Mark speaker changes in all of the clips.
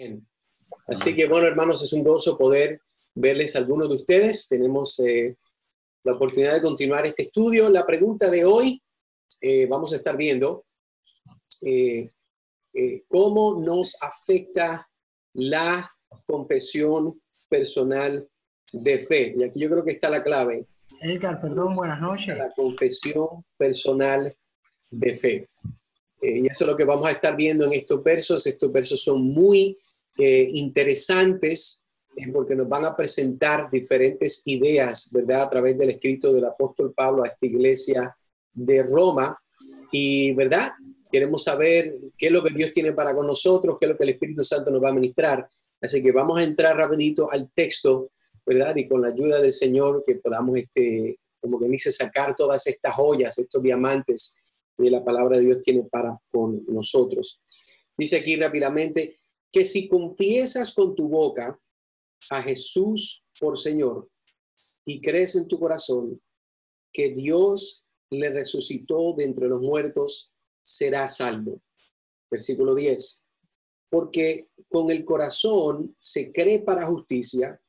Speaker 1: Bien. Así que bueno, hermanos, es un gozo poder verles a algunos de ustedes. Tenemos la oportunidad de continuar este estudio. La pregunta de hoy, vamos a estar viendo cómo nos afecta la confesión personal de fe. Y aquí yo creo que está la clave.
Speaker 2: Edgar, perdón, buenas noches.
Speaker 1: La confesión personal de fe. Y eso es lo que vamos a estar viendo en estos versos. Estos versos son muy interesantes porque nos van a presentar diferentes ideas, ¿verdad? A través del escrito del apóstol Pablo a esta iglesia de Roma. Y, ¿verdad? Queremos saber qué es lo que Dios tiene para con nosotros, qué es lo que el Espíritu Santo nos va a ministrar. Así que vamos a entrar rapidito al texto, ¿verdad? Y con la ayuda del Señor que podamos, como que dice, sacar todas estas joyas, estos diamantes que la palabra de Dios tiene para con nosotros. Dice aquí rápidamente que si confiesas con tu boca a Jesús por Señor y crees en tu corazón que Dios le resucitó de entre los muertos, serás salvo. Versículo 10. Porque con el corazón se cree para justicia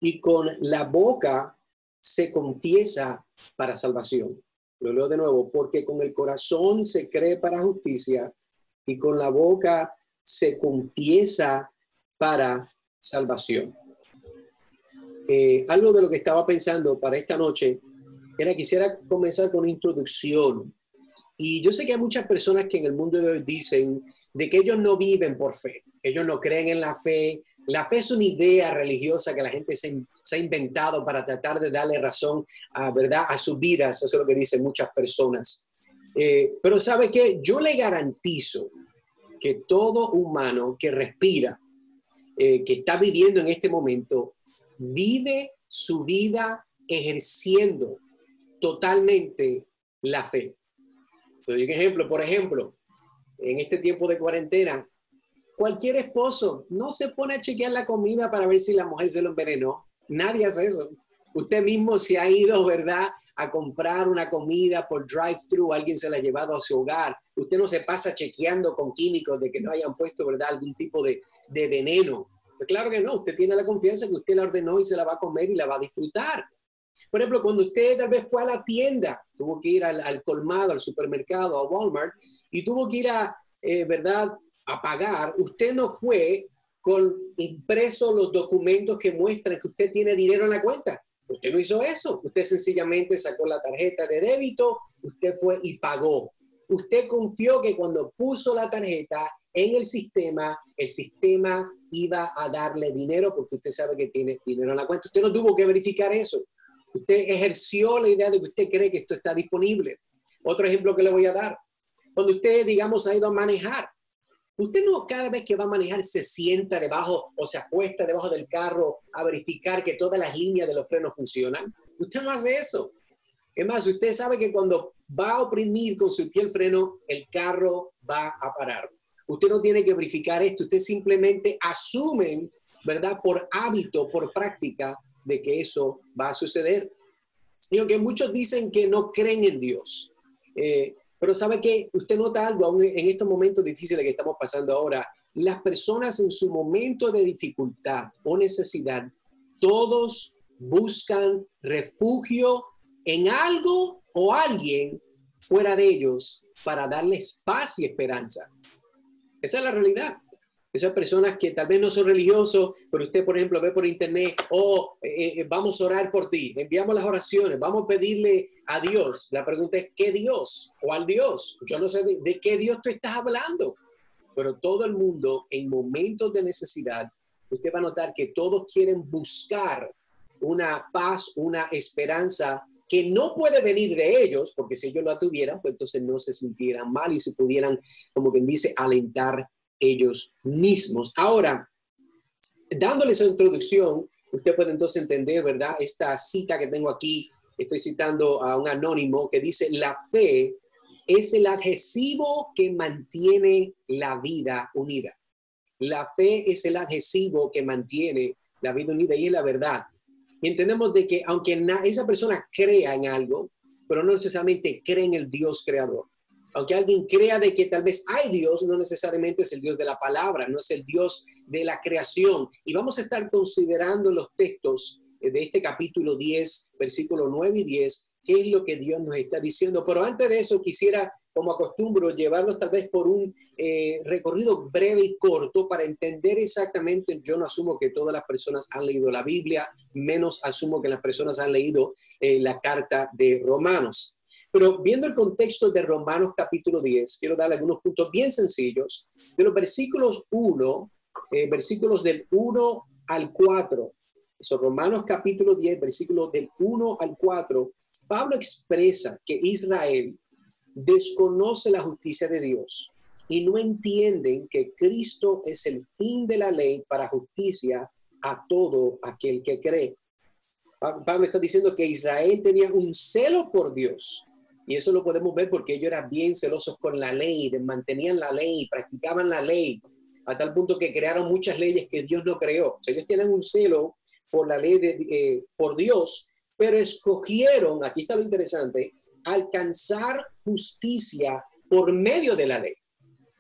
Speaker 1: y con la boca se confiesa para salvación. Lo leo de nuevo. Porque con el corazón se cree para justicia y con la boca se confiesa para salvación. Algo de lo que estaba pensando para esta noche era quisiera comenzar con una introducción. Y yo sé que hay muchas personas que en el mundo de hoy dicen de que ellos no viven por fe, ellos no creen en la fe. La fe es una idea religiosa que la gente se ha inventado para tratar de darle razón ¿verdad? A sus vidas. Eso es lo que dicen muchas personas. Pero ¿sabe qué? Yo le garantizo que todo humano que respira, que está viviendo en este momento, vive su vida ejerciendo totalmente la fe. Te doy un ejemplo. Por ejemplo, en este tiempo de cuarentena, cualquier esposo no se pone a chequear la comida para ver si la mujer se lo envenenó. Nadie hace eso. Usted mismo se ha ido, ¿verdad?, a comprar una comida por drive-thru, alguien se la ha llevado a su hogar. Usted no se pasa chequeando con químicos de que no hayan puesto, ¿verdad?, algún tipo de veneno. Pues claro que no, usted tiene la confianza que usted la ordenó y se la va a comer y la va a disfrutar. Por ejemplo, cuando usted tal vez fue a la tienda, tuvo que ir al colmado, al supermercado, a Walmart, y tuvo que ir ¿verdad?, a pagar, usted no fue con impresos los documentos que muestran que usted tiene dinero en la cuenta. Usted no hizo eso. Usted sencillamente sacó la tarjeta de débito, usted fue y pagó. Usted confió que cuando puso la tarjeta en el sistema iba a darle dinero porque usted sabe que tiene dinero en la cuenta. Usted no tuvo que verificar eso. Usted ejerció la idea de que usted cree que esto está disponible. Otro ejemplo que le voy a dar. Cuando usted, digamos, ha ido a manejar, usted no cada vez que va a manejar se sienta debajo o se acuesta debajo del carro a verificar que todas las líneas de los frenos funcionan. Usted no hace eso. Es más, usted sabe que cuando va a oprimir con su pie el freno, el carro va a parar. Usted no tiene que verificar esto. Usted simplemente asume, ¿verdad?, por hábito, por práctica, de que eso va a suceder. Y aunque muchos dicen que no creen en Dios, pero sabe que usted nota algo, aún en estos momentos difíciles que estamos pasando ahora, las personas en su momento de dificultad o necesidad, todos buscan refugio en algo o alguien fuera de ellos para darles paz y esperanza. Esa es la realidad. Esas personas que tal vez no son religiosos, pero usted, por ejemplo, ve por internet, vamos a orar por ti, enviamos las oraciones, vamos a pedirle a Dios. La pregunta es, ¿qué Dios? ¿Cuál Dios? Yo no sé de qué Dios tú estás hablando, pero todo el mundo en momentos de necesidad, usted va a notar que todos quieren buscar una paz, una esperanza que no puede venir de ellos, porque si ellos la tuvieran, pues entonces no se sintieran mal y se pudieran, como quien dice, alentar ellos mismos. Ahora, dándole esa introducción, usted puede entonces entender, ¿verdad?, esta cita que tengo aquí. Estoy citando a un anónimo que dice: la fe es el adhesivo que mantiene la vida unida. La fe es el adhesivo que mantiene la vida unida, y es la verdad. Y entendemos de que aunque esa persona crea en algo, pero no necesariamente cree en el Dios creador. Aunque alguien crea de que tal vez hay Dios, no necesariamente es el Dios de la palabra, no es el Dios de la creación. Y vamos a estar considerando los textos de este capítulo 10, versículos 9 y 10, qué es lo que Dios nos está diciendo. Pero antes de eso quisiera, como acostumbro, llevarlos tal vez por un recorrido breve y corto para entender exactamente. Yo no asumo que todas las personas han leído la Biblia, menos asumo que las personas han leído la carta de Romanos. Pero viendo el contexto de Romanos capítulo 10, quiero darle algunos puntos bien sencillos. De los versículos 1, versículos del 1 al 4, eso, Romanos capítulo 10, versículos del 1 al 4, Pablo expresa que Israel desconoce la justicia de Dios y no entienden que Cristo es el fin de la ley para justicia a todo aquel que cree. Pablo está diciendo que Israel tenía un celo por Dios, y eso lo podemos ver porque ellos eran bien celosos con la ley, mantenían la ley, practicaban la ley, a tal punto que crearon muchas leyes que Dios no creó. O sea, ellos tienen un celo por la ley por Dios, pero escogieron, aquí está lo interesante, alcanzar justicia por medio de la ley.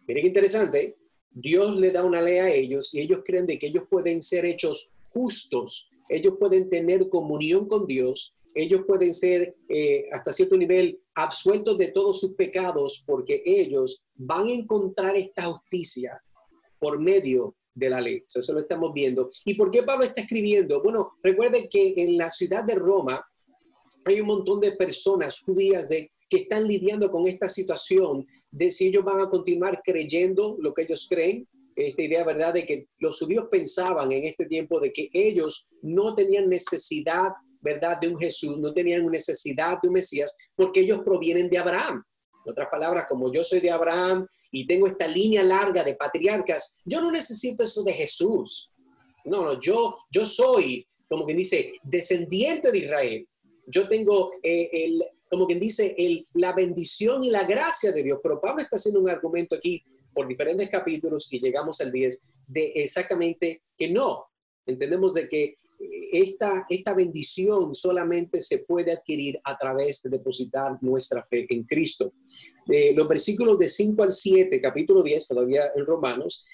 Speaker 1: Miren qué interesante, Dios le da una ley a ellos y ellos creen de que ellos pueden ser hechos justos, ellos pueden tener comunión con Dios, ellos pueden ser hasta cierto nivel absueltos de todos sus pecados porque ellos van a encontrar esta justicia por medio de la ley. Eso lo estamos viendo. ¿Y por qué Pablo está escribiendo? Bueno, recuerden que en la ciudad de Roma hay un montón de personas judías que están lidiando con esta situación de si ellos van a continuar creyendo lo que ellos creen. Esta idea, ¿verdad?, de que los judíos pensaban en este tiempo de que ellos no tenían necesidad, ¿verdad?, de un Jesús, no tenían necesidad de un Mesías, porque ellos provienen de Abraham. En otras palabras, como yo soy de Abraham y tengo esta línea larga de patriarcas, yo no necesito eso de Jesús. No, yo soy, como quien dice, descendiente de Israel. Yo tengo, como quien dice, la bendición y la gracia de Dios. Pero Pablo está haciendo un argumento aquí por diferentes capítulos y llegamos al 10 de exactamente que no. Entendemos de que esta bendición solamente se puede adquirir a través de depositar nuestra fe en Cristo. Los versículos de 5 al 7, capítulo 10, todavía en Romanos,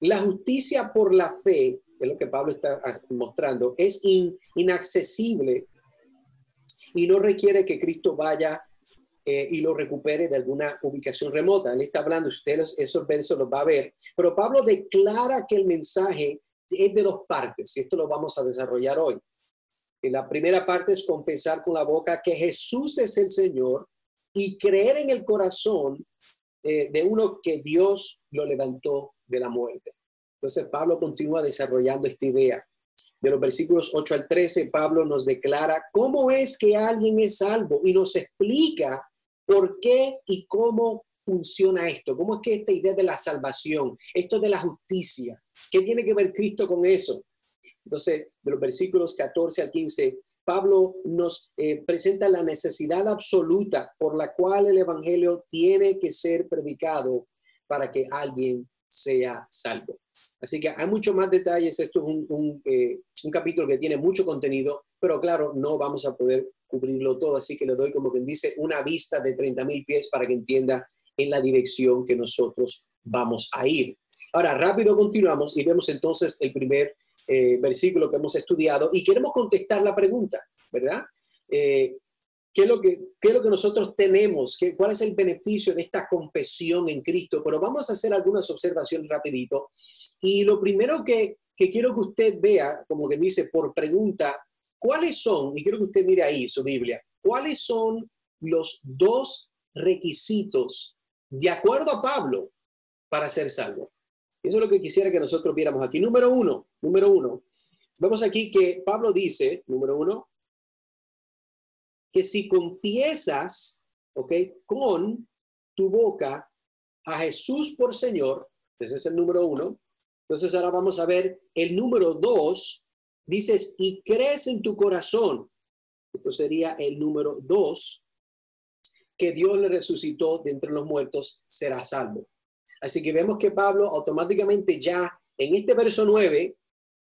Speaker 1: la justicia por la fe, es lo que Pablo está mostrando, es inaccesible y no requiere que Cristo vaya y lo recupere de alguna ubicación remota. Él está hablando, usted esos versos los va a ver, pero Pablo declara que el mensaje es de dos partes, y esto lo vamos a desarrollar hoy. La primera parte es confesar con la boca que Jesús es el Señor y creer en el corazón de uno que Dios lo levantó de la muerte. Entonces Pablo continúa desarrollando esta idea. De los versículos 8 al 13, Pablo nos declara cómo es que alguien es salvo y nos explica por qué y cómo funciona esto. ¿Cómo es que esta idea de la salvación, esto de la justicia, qué tiene que ver Cristo con eso? Entonces, de los versículos 14 al 15, Pablo nos presenta la necesidad absoluta por la cual el evangelio tiene que ser predicado para que alguien sea salvo. Así que hay mucho más detalles. Esto es un capítulo que tiene mucho contenido, pero claro, no vamos a poder cubrirlo todo. Así que le doy, como quien dice, una vista de 30,000 pies para que entienda en la dirección que nosotros vamos a ir. Ahora, rápido continuamos y vemos entonces el primer versículo que hemos estudiado y queremos contestar la pregunta, ¿verdad? ¿Qué es lo que nosotros tenemos? ¿Cuál es el beneficio de esta confesión en Cristo? Pero vamos a hacer algunas observaciones rapidito. Y lo primero que quiero que usted vea, como que dice por pregunta, ¿cuáles son? Y quiero que usted mire ahí su Biblia. ¿Cuáles son los dos requisitos, de acuerdo a Pablo, para ser salvo? Eso es lo que quisiera que nosotros viéramos aquí. Número uno. Vemos aquí que Pablo dice, número uno, que si confiesas, ¿ok?, con tu boca a Jesús por Señor, ese es el número uno. Entonces ahora vamos a ver el número dos. Dices, y crees en tu corazón. Esto sería el número dos, que Dios le resucitó de entre los muertos, será salvo. Así que vemos que Pablo automáticamente ya en este verso 9,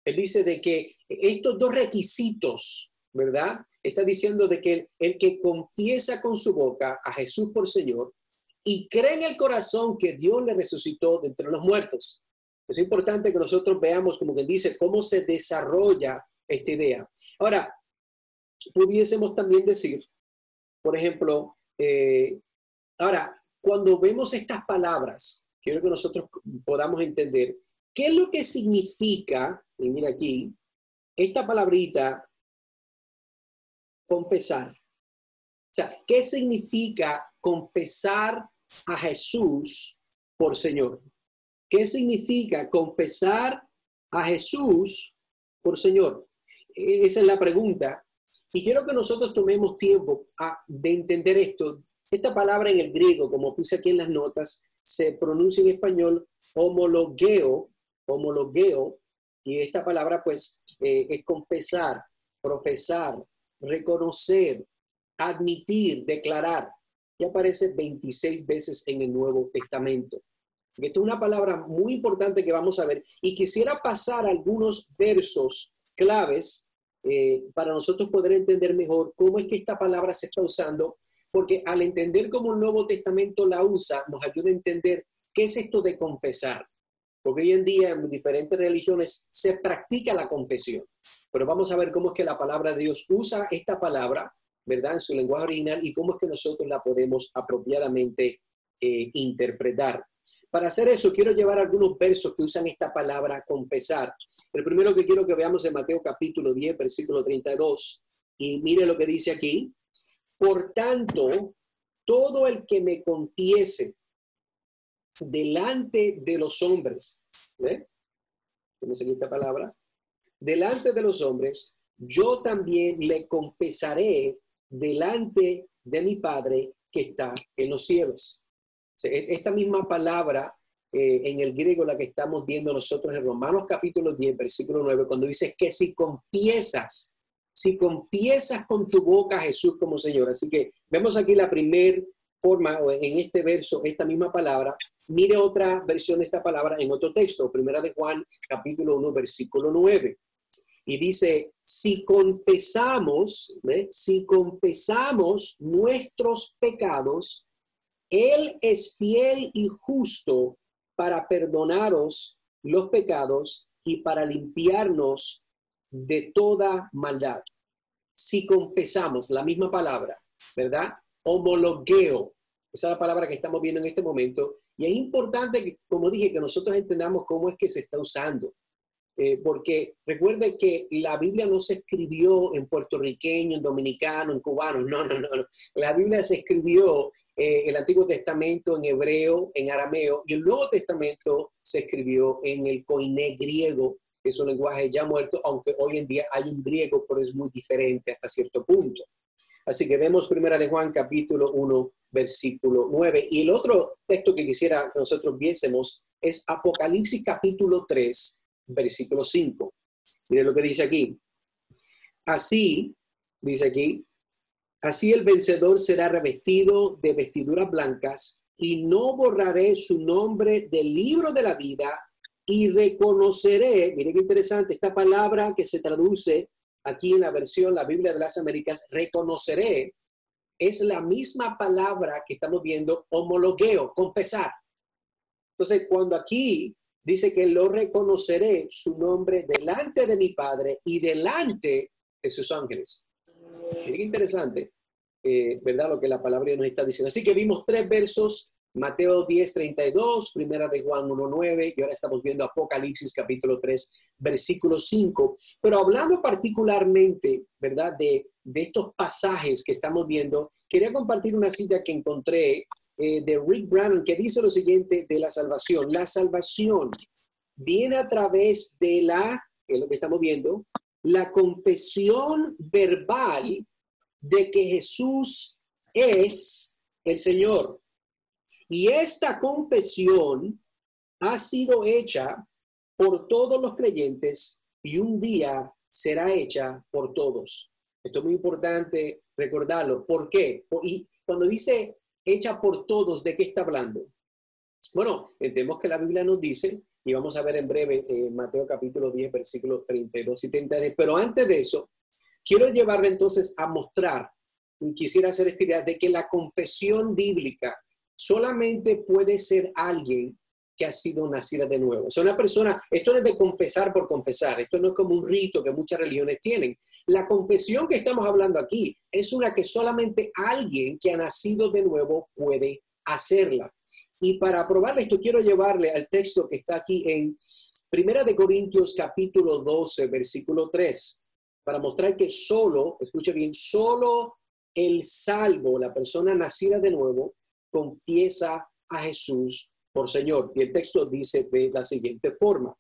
Speaker 1: él dice de que estos dos requisitos, ¿verdad? Está diciendo de que el que confiesa con su boca a Jesús por Señor y cree en el corazón que Dios le resucitó de entre los muertos. Es importante que nosotros veamos, como quien dice, cómo se desarrolla esta idea. Ahora, pudiésemos también decir, por ejemplo, ahora, cuando vemos estas palabras, quiero que nosotros podamos entender qué es lo que significa, y mira aquí, esta palabrita, confesar. O sea, ¿qué significa confesar a Jesús por Señor? ¿Qué significa confesar a Jesús por Señor? Esa es la pregunta. Y quiero que nosotros tomemos tiempo de entender esto. Esta palabra en el griego, como puse aquí en las notas, se pronuncia en español homologeo, y esta palabra pues es confesar, profesar, reconocer, admitir, declarar. Y aparece 26 veces en el Nuevo Testamento. Esto es una palabra muy importante que vamos a ver. Y quisiera pasar algunos versos claves para nosotros poder entender mejor cómo es que esta palabra se está usando, porque al entender cómo el Nuevo Testamento la usa, nos ayuda a entender qué es esto de confesar. Porque hoy en día en diferentes religiones se practica la confesión. Pero vamos a ver cómo es que la palabra de Dios usa esta palabra, ¿verdad? En su lenguaje original y cómo es que nosotros la podemos apropiadamente interpretar. Para hacer eso, quiero llevar algunos versos que usan esta palabra confesar. El primero que quiero que veamos es Mateo capítulo 10, versículo 32. Y mire lo que dice aquí. Por tanto, todo el que me confiese delante de los hombres, ¿ve? ¿Cómo se dice esta palabra? Delante de los hombres, yo también le confesaré delante de mi Padre que está en los cielos. Esta misma palabra en el griego, la que estamos viendo nosotros en Romanos capítulo 10, versículo 9, cuando dice que si confiesas con tu boca a Jesús como Señor. Así que vemos aquí la primera forma, en este verso, esta misma palabra. Mire otra versión de esta palabra en otro texto, primera de Juan capítulo 1, versículo 9. Y dice, si confesamos nuestros pecados, Él es fiel y justo para perdonaros los pecados y para limpiarnos de toda maldad. Si confesamos, la misma palabra, ¿verdad? Homologeo, esa es la palabra que estamos viendo en este momento. Y es importante, que, como dije, que nosotros entendamos cómo es que se está usando. Porque recuerde que la Biblia no se escribió en puertorriqueño, en dominicano, en cubano, no. La Biblia se escribió, el Antiguo Testamento en hebreo, en arameo, y el Nuevo Testamento se escribió en el koiné griego, que es un lenguaje ya muerto, aunque hoy en día hay un griego, pero es muy diferente hasta cierto punto. Así que vemos primera de Juan capítulo 1, versículo 9. Y el otro texto que quisiera que nosotros viésemos es Apocalipsis capítulo 3, versículo 5. Miren lo que dice aquí. Así, dice aquí, así el vencedor será revestido de vestiduras blancas y no borraré su nombre del libro de la vida y reconoceré, miren qué interesante, esta palabra que se traduce aquí en la versión, la Biblia de las Américas, reconoceré, es la misma palabra que estamos viendo, homologueo, confesar. Entonces, cuando aquí dice que lo reconoceré su nombre delante de mi Padre y delante de sus ángeles. Miren qué interesante, ¿verdad? Lo que la palabra nos está diciendo. Así que vimos tres versos, Mateo 10, 32, primera de Juan 1, 9, y ahora estamos viendo Apocalipsis capítulo 3, versículo 5. Pero hablando particularmente, ¿verdad? De estos pasajes que estamos viendo, quería compartir una cita que encontré de Rick Brannon, que dice lo siguiente de la salvación. La salvación viene a través de es lo que estamos viendo, la confesión verbal de que Jesús es el Señor. Y esta confesión ha sido hecha por todos los creyentes y un día será hecha por todos. Esto es muy importante recordarlo. ¿Por qué? Y cuando dice hecha por todos, ¿de qué está hablando? Bueno, entendemos que la Biblia nos dice, y vamos a ver en breve Mateo capítulo 10, versículos 32 y 33, pero antes de eso, quiero llevarle entonces a mostrar, quisiera hacer esta idea de que la confesión bíblica solamente puede ser alguien que ha sido nacida de nuevo. O sea, una persona, esto no es de confesar por confesar, esto no es como un rito que muchas religiones tienen. La confesión que estamos hablando aquí es una que solamente alguien que ha nacido de nuevo puede hacerla. Y para probarle esto, quiero llevarle al texto que está aquí en Primera de Corintios capítulo 12, versículo 3, para mostrar que solo, escuche bien, solo el salvo, la persona nacida de nuevo, confiesa a Jesús por Señor. Y el texto dice de la siguiente forma: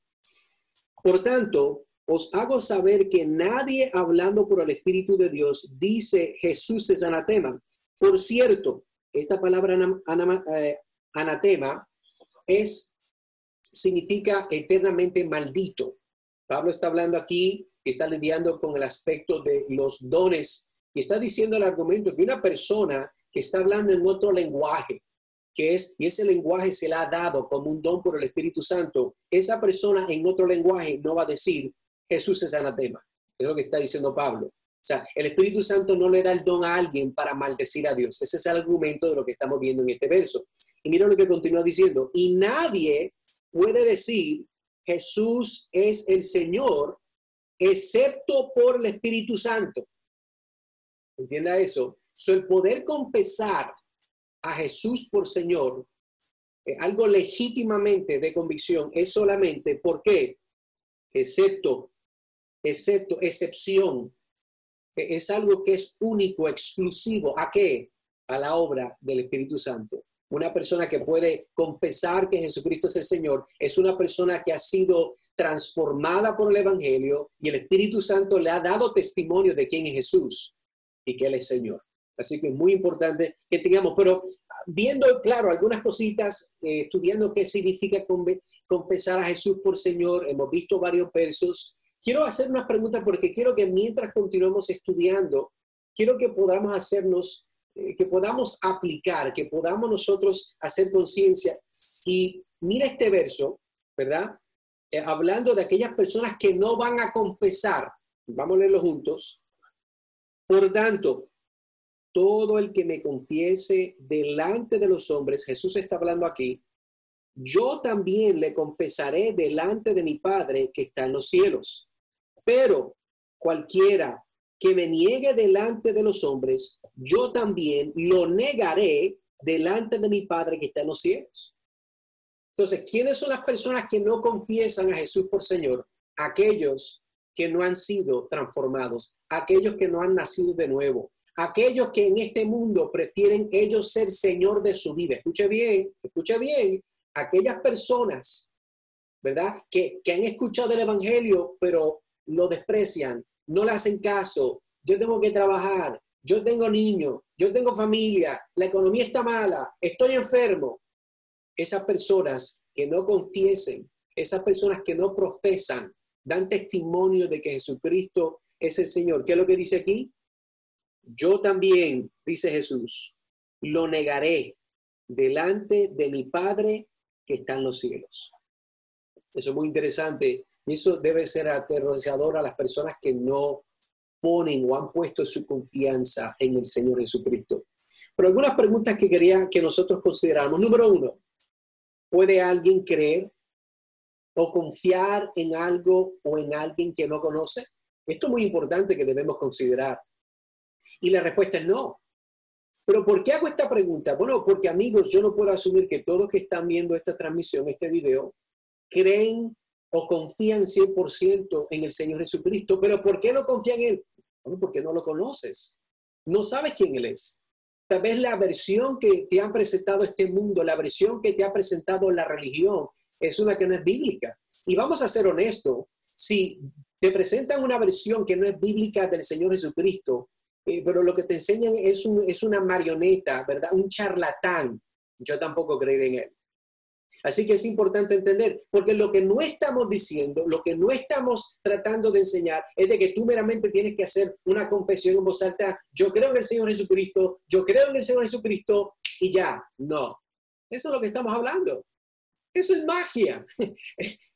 Speaker 1: por tanto, os hago saber que nadie hablando por el Espíritu de Dios dice Jesús es anatema. Por cierto, esta palabra anatema significa eternamente maldito. Pablo está hablando aquí, está lidiando con el aspecto de los dones y está diciendo el argumento que una persona que está hablando en otro lenguaje, y ese lenguaje se le ha dado como un don por el Espíritu Santo, esa persona en otro lenguaje no va a decir Jesús es anatema. Es lo que está diciendo Pablo. O sea, el Espíritu Santo no le da el don a alguien para maldecir a Dios. Ese es el argumento de lo que estamos viendo en este verso. Y mira lo que continúa diciendo. Y nadie puede decir Jesús es el Señor excepto por el Espíritu Santo. ¿Entienda eso? El poder confesar a Jesús por Señor, algo legítimamente de convicción, es solamente, ¿por qué? Excepción. Es algo que es único, exclusivo. ¿A qué? A la obra del Espíritu Santo. Una persona que puede confesar que Jesucristo es el Señor es una persona que ha sido transformada por el Evangelio y el Espíritu Santo le ha dado testimonio de quién es Jesús y que Él es Señor. Así que es muy importante que tengamos, pero viendo, claro, algunas cositas, estudiando qué significa confesar a Jesús por Señor, hemos visto varios versos. Quiero hacer unas preguntas porque quiero que mientras continuemos estudiando, quiero que podamos hacernos, que podamos aplicar, que podamos nosotros hacer conciencia. Y mira este verso, ¿verdad? Hablando de aquellas personas que no van a confesar. Vamos a leerlo juntos. Por tanto, todo el que me confiese delante de los hombres, Jesús está hablando aquí, yo también le confesaré delante de mi Padre que está en los cielos. Pero cualquiera que me niegue delante de los hombres, yo también lo negaré delante de mi Padre que está en los cielos. Entonces, ¿quiénes son las personas que no confiesan a Jesús por Señor? Aquellos que no han sido transformados, aquellos que no han nacido de nuevo, aquellos que en este mundo prefieren ellos ser Señor de su vida. Escuche bien, aquellas personas, ¿verdad? Que han escuchado el Evangelio, pero lo desprecian, no le hacen caso. Yo tengo que trabajar, yo tengo niños, yo tengo familia, la economía está mala, estoy enfermo. Esas personas que no confiesen, esas personas que no profesan, dan testimonio de que Jesucristo es el Señor. ¿Qué es lo que dice aquí? Yo también, dice Jesús, lo negaré delante de mi Padre que está en los cielos. Eso es muy interesante. Y eso debe ser aterrorizador a las personas que no ponen o han puesto su confianza en el Señor Jesucristo. Pero algunas preguntas que quería que nosotros consideráramos. Número 1, ¿puede alguien creer o confiar en algo o en alguien que no conoce? Esto es muy importante que debemos considerar. Y la respuesta es no. ¿Pero por qué hago esta pregunta? Bueno, porque amigos, yo no puedo asumir que todos los que están viendo esta transmisión, este video, creen o confían 100% en el Señor Jesucristo. ¿Pero por qué no confían en Él? Bueno, porque no lo conoces. No sabes quién Él es. Tal vez la versión que te han presentado este mundo, la versión que te ha presentado la religión, es una que no es bíblica. Y vamos a ser honestos, si te presentan una versión que no es bíblica del Señor Jesucristo, pero lo que te enseñan es una marioneta, ¿verdad? Un charlatán. Yo tampoco creeré en él. Así que es importante entender, porque lo que no estamos diciendo, lo que no estamos tratando de enseñar es de que tú meramente tienes que hacer una confesión en voz alta, yo creo en el Señor Jesucristo, yo creo en el Señor Jesucristo y ya. No, eso es lo que estamos hablando. Eso es magia.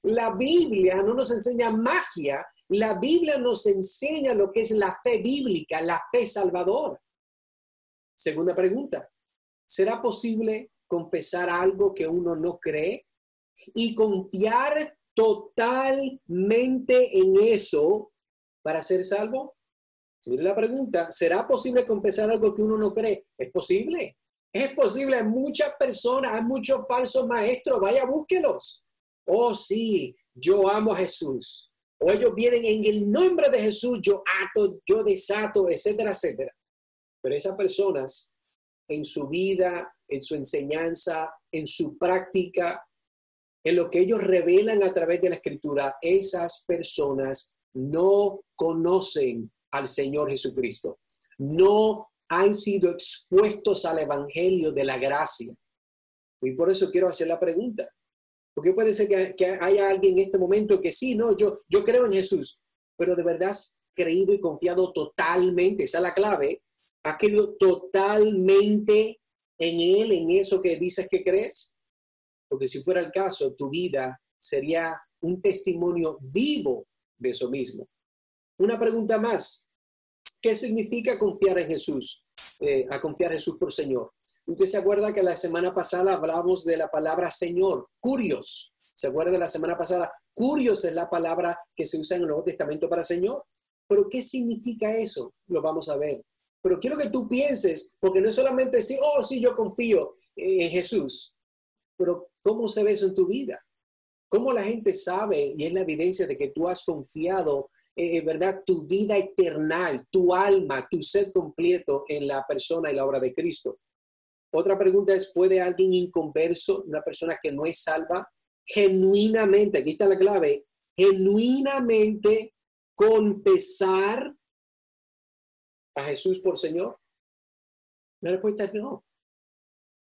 Speaker 1: La Biblia no nos enseña magia, la Biblia nos enseña lo que es la fe bíblica, la fe salvadora. Segunda pregunta, ¿será posible confesar algo que uno no cree y confiar totalmente en eso para ser salvo? Mire la pregunta, ¿será posible confesar algo que uno no cree? Es posible. Es posible. Hay muchas personas, hay muchos falsos maestros. Vaya, búsquelos. Oh, sí, yo amo a Jesús. O ellos vienen en el nombre de Jesús, yo ato, yo desato, etcétera, etcétera. Pero esas personas en su vida, en su enseñanza, en su práctica, en lo que ellos revelan a través de la Escritura, esas personas no conocen al Señor Jesucristo. No han sido expuestos al Evangelio de la gracia. Y por eso quiero hacer la pregunta. Porque puede ser que haya alguien en este momento que sí, no, yo creo en Jesús, pero de verdad has creído y confiado totalmente, esa es la clave, has creído totalmente en Él, en eso que dices que crees. Porque si fuera el caso, tu vida sería un testimonio vivo de eso mismo. Una pregunta más. ¿Qué significa confiar en Jesús? A confiar en Jesús por Señor. Usted se acuerda que la semana pasada hablamos de la palabra Señor, Kurios. ¿Se acuerda de la semana pasada? Kurios es la palabra que se usa en el Nuevo Testamento para Señor. ¿Pero qué significa eso? Lo vamos a ver. Pero quiero que tú pienses, porque no es solamente decir, oh, sí, yo confío en Jesús. Pero ¿cómo se ve eso en tu vida? ¿Cómo la gente sabe y es la evidencia de que tú has confiado, verdad, tu vida eterna, tu alma, tu ser completo en la persona y la obra de Cristo? Otra pregunta es, ¿puede alguien inconverso, una persona que no es salva, genuinamente, aquí está la clave, genuinamente confesar a Jesús por Señor? La respuesta es no.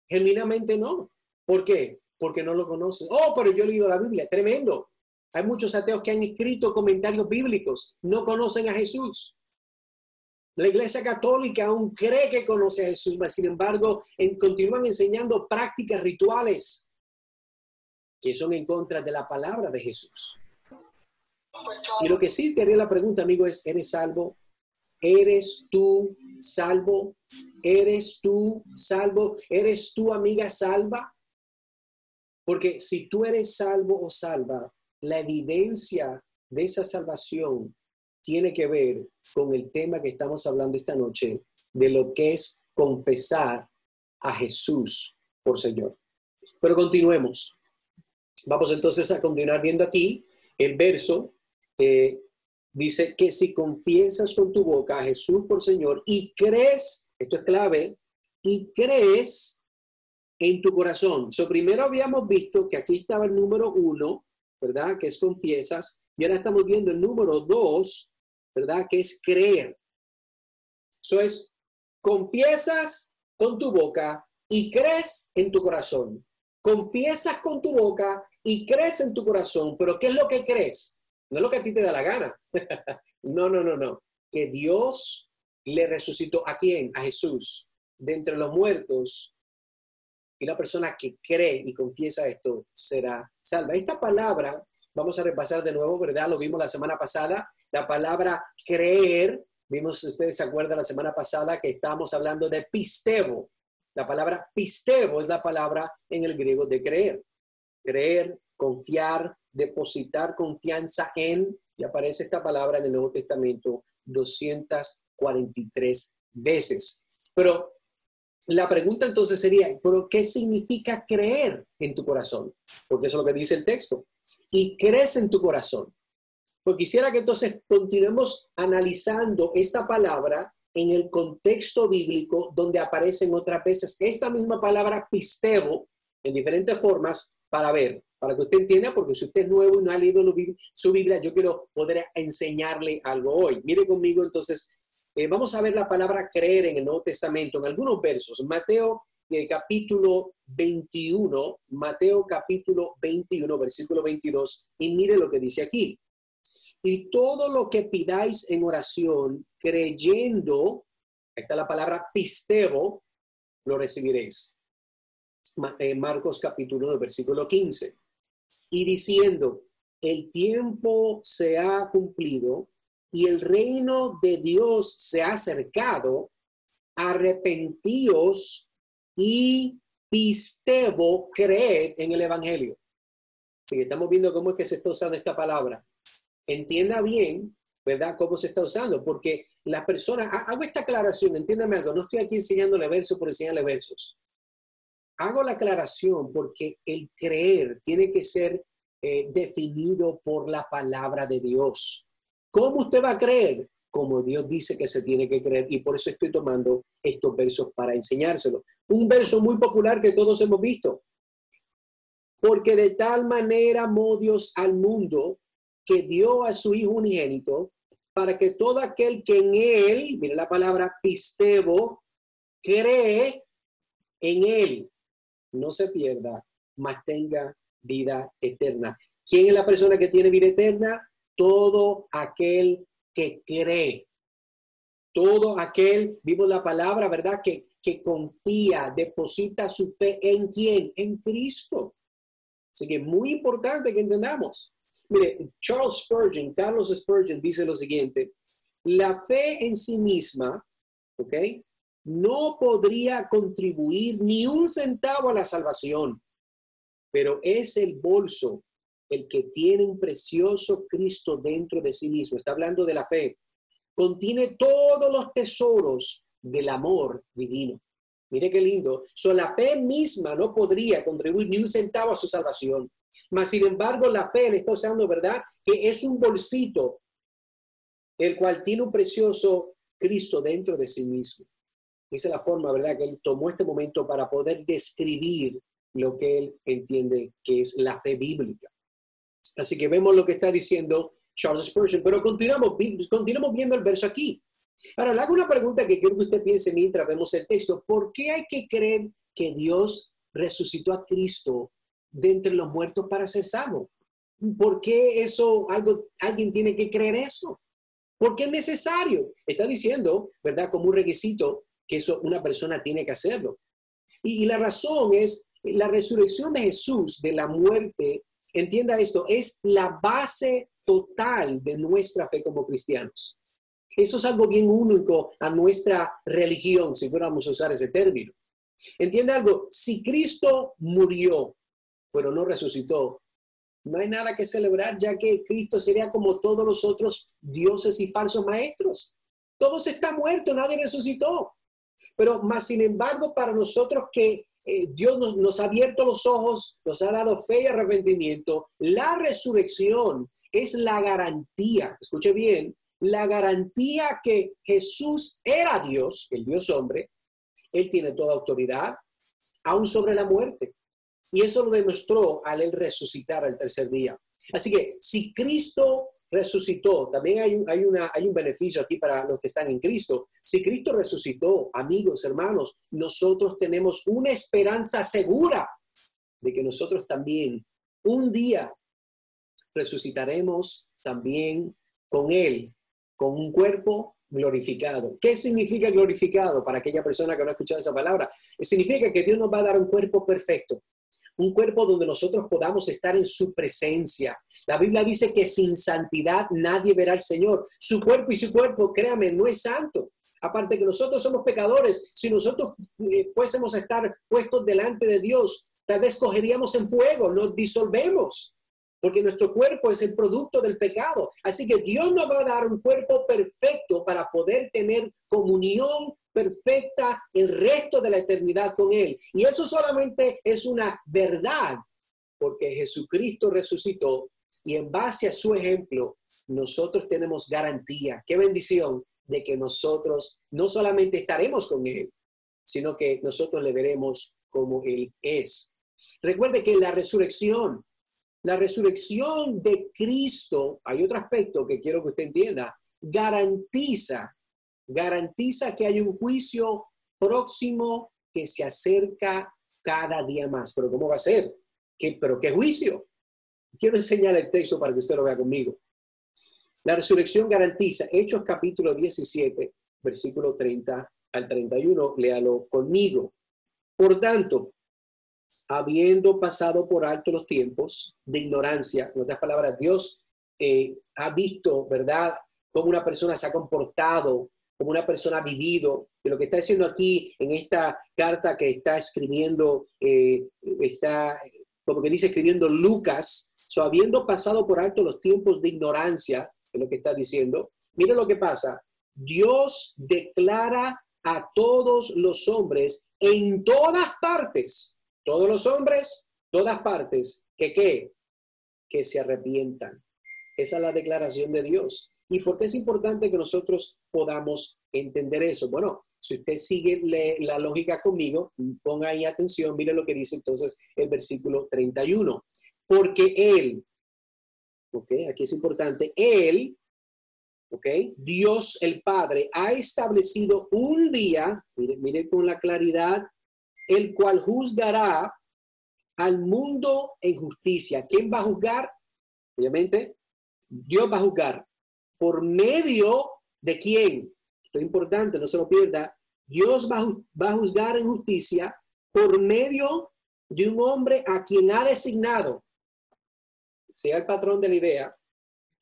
Speaker 1: Genuinamente no. ¿Por qué? Porque no lo conocen. Oh, pero yo he leído la Biblia. Tremendo. Hay muchos ateos que han escrito comentarios bíblicos. No conocen a Jesús. La Iglesia Católica aún cree que conoce a Jesús, mas sin embargo, continúan enseñando prácticas rituales que son en contra de la palabra de Jesús. Y lo que sí te haría la pregunta, amigo, es, ¿eres salvo? ¿Eres tú salvo? ¿Eres tú salvo? ¿Eres tú, amiga, salva? Porque si tú eres salvo o salva, la evidencia de esa salvación tiene que ver con el tema que estamos hablando esta noche, de lo que es confesar a Jesús por Señor. Pero continuemos. Vamos entonces a continuar viendo aquí el verso. Dice que si confiesas con tu boca a Jesús por Señor y crees, esto es clave, y crees en tu corazón. Primero habíamos visto que aquí estaba el número 1, ¿verdad? Que es confiesas. Y ahora estamos viendo el número 2, ¿verdad? Que es creer. Eso es, confiesas con tu boca y crees en tu corazón. Confiesas con tu boca y crees en tu corazón. Pero ¿qué es lo que crees? No es lo que a ti te da la gana. No. Que Dios le resucitó. ¿A quién? A Jesús. De entre los muertos. Y la persona que cree y confiesa esto será salva. Esta palabra, vamos a repasar de nuevo, ¿verdad? Lo vimos la semana pasada. La palabra creer, vimos, ustedes se acuerdan la semana pasada que estábamos hablando de pisteo. La palabra pisteo es la palabra en el griego de creer. Creer, confiar, depositar confianza en, y aparece esta palabra en el Nuevo Testamento 243 veces. Pero la pregunta entonces sería, ¿pero qué significa creer en tu corazón? Porque eso es lo que dice el texto. Y crees en tu corazón. Pues quisiera que entonces continuemos analizando esta palabra en el contexto bíblico donde aparecen otras veces esta misma palabra pisteo en diferentes formas para ver, para que usted entienda, porque si usted es nuevo y no ha leído su Biblia, yo quiero poder enseñarle algo hoy. Mire conmigo entonces. Vamos a ver la palabra creer en el Nuevo Testamento, en algunos versos. Mateo capítulo 21, versículo 22, y mire lo que dice aquí. Y todo lo que pidáis en oración, creyendo, ahí está la palabra pisteo, lo recibiréis. Marcos capítulo 1, versículo 15. Y diciendo, el tiempo se ha cumplido, y el reino de Dios se ha acercado, arrepentíos y Pistebo, creed en el evangelio. Así que estamos viendo cómo es que se está usando esta palabra. Entienda bien, ¿verdad?, cómo se está usando, porque las personas, hago esta aclaración, entiéndame algo, no estoy aquí enseñándole versos por enseñarle versos. Hago la aclaración porque el creer tiene que ser definido por la palabra de Dios. ¿Cómo usted va a creer? Como Dios dice que se tiene que creer, y por eso estoy tomando estos versos para enseñárselo. Un verso muy popular que todos hemos visto. Porque de tal manera amó Dios al mundo que dio a su Hijo unigénito para que todo aquel que en él, mire la palabra pistebo, cree en él, no se pierda, mas tenga vida eterna. ¿Quién es la persona que tiene vida eterna? Todo aquel que cree. Todo aquel, vimos la palabra, ¿verdad? Que confía, deposita su fe en ¿quién? En Cristo. Así que es muy importante que entendamos. Mire, Carlos Spurgeon dice lo siguiente: la fe en sí misma, ¿ok?, no podría contribuir ni un centavo a la salvación, pero es el bolso el que tiene un precioso Cristo dentro de sí mismo. Está hablando de la fe. Contiene todos los tesoros del amor divino. Mire qué lindo. La fe misma no podría contribuir ni un centavo a su salvación. Mas, sin embargo, la fe le está usando, ¿verdad?, que es un bolsito el cual tiene un precioso Cristo dentro de sí mismo. Esa es la forma, ¿verdad?, que él tomó este momento para poder describir lo que él entiende que es la fe bíblica. Así que vemos lo que está diciendo Charles Spurgeon, pero continuamos viendo el verso aquí. Ahora, le hago una pregunta que quiero que usted piense mientras vemos el texto. ¿Por qué hay que creer que Dios resucitó a Cristo de entre los muertos para ser salvo? ¿Por qué alguien tiene que creer eso? ¿Por qué es necesario? Está diciendo, ¿verdad?, como un requisito que eso una persona tiene que hacerlo. Y la razón es la resurrección de Jesús de la muerte. Entienda esto, es la base total de nuestra fe como cristianos. Eso es algo bien único a nuestra religión, si fuéramos a usar ese término. Entiende algo, si Cristo murió, pero no resucitó, no hay nada que celebrar, ya que Cristo sería como todos los otros dioses y falsos maestros. Todos están muertos, nadie resucitó. Pero más sin embargo, para nosotros que Dios nos ha abierto los ojos, nos ha dado fe y arrepentimiento, la resurrección es la garantía, escuche bien, la garantía que Jesús era Dios, el Dios hombre. Él tiene toda autoridad, aún sobre la muerte. Y eso lo demostró al él resucitar al tercer día. Así que si Cristo resucitó, también hay un beneficio aquí para los que están en Cristo. Si Cristo resucitó, amigos, hermanos, nosotros tenemos una esperanza segura de que nosotros también un día resucitaremos también con Él, con un cuerpo glorificado. ¿Qué significa glorificado para aquella persona que no ha escuchado esa palabra? Significa que Dios nos va a dar un cuerpo perfecto. Un cuerpo donde nosotros podamos estar en su presencia. La Biblia dice que sin santidad nadie verá al Señor. Su cuerpo, créame, no es santo. Aparte que nosotros somos pecadores, si nosotros fuésemos a estar puestos delante de Dios, tal vez cogeríamos en fuego, nos disolvemos, porque nuestro cuerpo es el producto del pecado. Así que Dios nos va a dar un cuerpo perfecto para poder tener comunión perfecta el resto de la eternidad con Él. Y eso solamente es una verdad, porque Jesucristo resucitó y en base a su ejemplo, nosotros tenemos garantía. ¡Qué bendición! De que nosotros no solamente estaremos con Él, sino que nosotros le veremos como Él es. Recuerde que la resurrección de Cristo, hay otro aspecto que quiero que usted entienda, garantiza que hay un juicio próximo que se acerca cada día más. ¿Pero cómo va a ser? ¿Pero qué juicio? Quiero enseñar el texto para que usted lo vea conmigo. La resurrección garantiza, Hechos capítulo 17, versículo 30 al 31, léalo conmigo. Por tanto, habiendo pasado por alto los tiempos de ignorancia, en otras palabras, Dios ha visto, ¿verdad?, cómo una persona se ha comportado como una persona ha vivido. Y lo que está diciendo aquí en esta carta que está escribiendo, está como que dice escribiendo Lucas, habiendo pasado por alto los tiempos de ignorancia, es lo que está diciendo. Mira lo que pasa. Dios declara a todos los hombres en todas partes, todos los hombres, todas partes, que se arrepientan. Esa es la declaración de Dios. ¿Y por qué es importante que nosotros podamos entender eso? Bueno, si usted sigue la lógica conmigo, ponga ahí atención, mire lo que dice entonces el versículo 31. Porque Él, ¿ok? Aquí es importante, Él, ¿ok? Dios el Padre ha establecido un día, mire con la claridad, el cual juzgará al mundo en justicia. ¿Quién va a juzgar? Obviamente, Dios va a juzgar. ¿Por medio de quién? Esto es importante, no se lo pierda. Dios va a juzgar en justicia por medio de un hombre a quien ha designado, sea el patrón de la idea,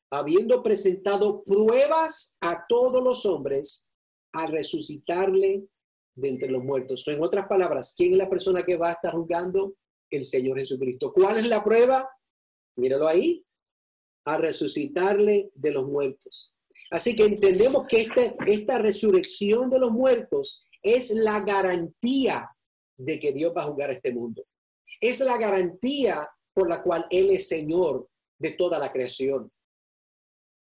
Speaker 1: habiendo presentado pruebas a todos los hombres a resucitarle de entre los muertos. O en otras palabras, ¿quién es la persona que va a estar juzgando? El Señor Jesucristo. ¿Cuál es la prueba? Míralo ahí. A resucitarle de los muertos. Así que entendemos que esta resurrección de los muertos es la garantía de que Dios va a juzgar este mundo. Es la garantía por la cual Él es Señor de toda la creación.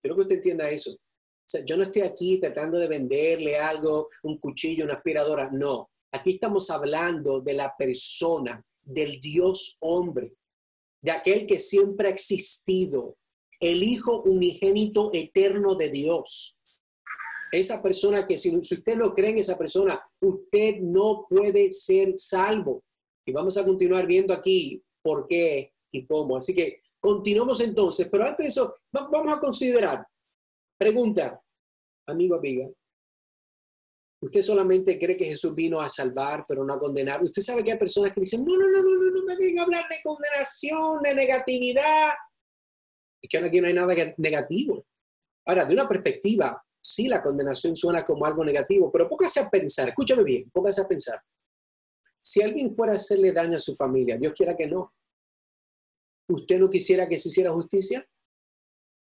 Speaker 1: Quiero que usted entienda eso. O sea, yo no estoy aquí tratando de venderle algo, un cuchillo, una aspiradora. No. Aquí estamos hablando de la persona, del Dios hombre, de aquel que siempre ha existido, el Hijo unigénito eterno de Dios. Esa persona que si usted no cree en esa persona, usted no puede ser salvo. Y vamos a continuar viendo aquí por qué y cómo. Así que continuamos entonces, pero antes de eso, vamos a considerar. Pregunta, amigo, amiga. ¿Usted solamente cree que Jesús vino a salvar, pero no a condenar? Usted sabe que hay personas que dicen, no me venga a hablar de condenación, de negatividad. Es que aquí no hay nada negativo. Ahora, de una perspectiva, sí, la condenación suena como algo negativo, pero póngase a pensar, escúchame bien, póngase a pensar. Si alguien fuera a hacerle daño a su familia, Dios quiera que no, ¿usted no quisiera que se hiciera justicia?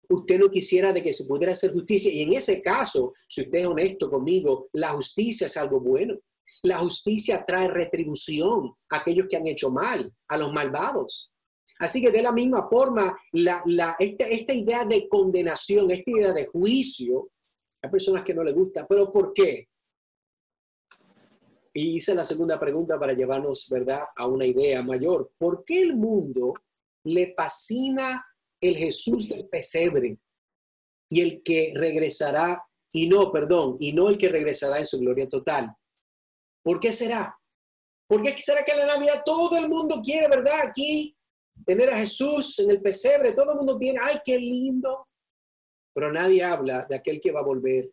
Speaker 1: ¿Usted no quisiera de que se pudiera hacer justicia? Y en ese caso, si usted es honesto conmigo, la justicia es algo bueno. La justicia trae retribución a aquellos que han hecho mal, a los malvados. Así que de la misma forma, esta idea de condenación, esta idea de juicio, hay personas que no les gusta. ¿Pero por qué? Y hice la segunda pregunta para llevarnos, ¿verdad?, a una idea mayor. ¿Por qué el mundo le fascina el Jesús del pesebre y el que regresará, y no el que regresará en su gloria total? ¿Por qué será? ¿Por qué será que en la Navidad todo el mundo quiere, verdad, aquí tener a Jesús en el pesebre? Todo el mundo tiene, ¡ay, qué lindo! Pero nadie habla de aquel que va a volver.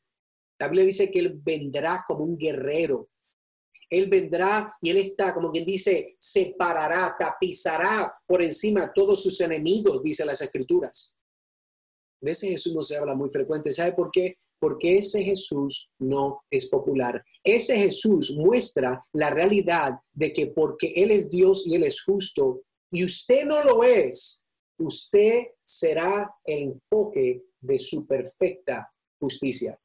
Speaker 1: La Biblia dice que Él vendrá como un guerrero. Él vendrá y Él está, como quien dice, separará, tapizará por encima a todos sus enemigos, dice las Escrituras. De ese Jesús no se habla muy frecuente. ¿Sabe por qué? Porque ese Jesús no es popular. Ese Jesús muestra la realidad de que porque Él es Dios y Él es justo, y usted no lo es, usted será el enfoque de su perfecta justicia.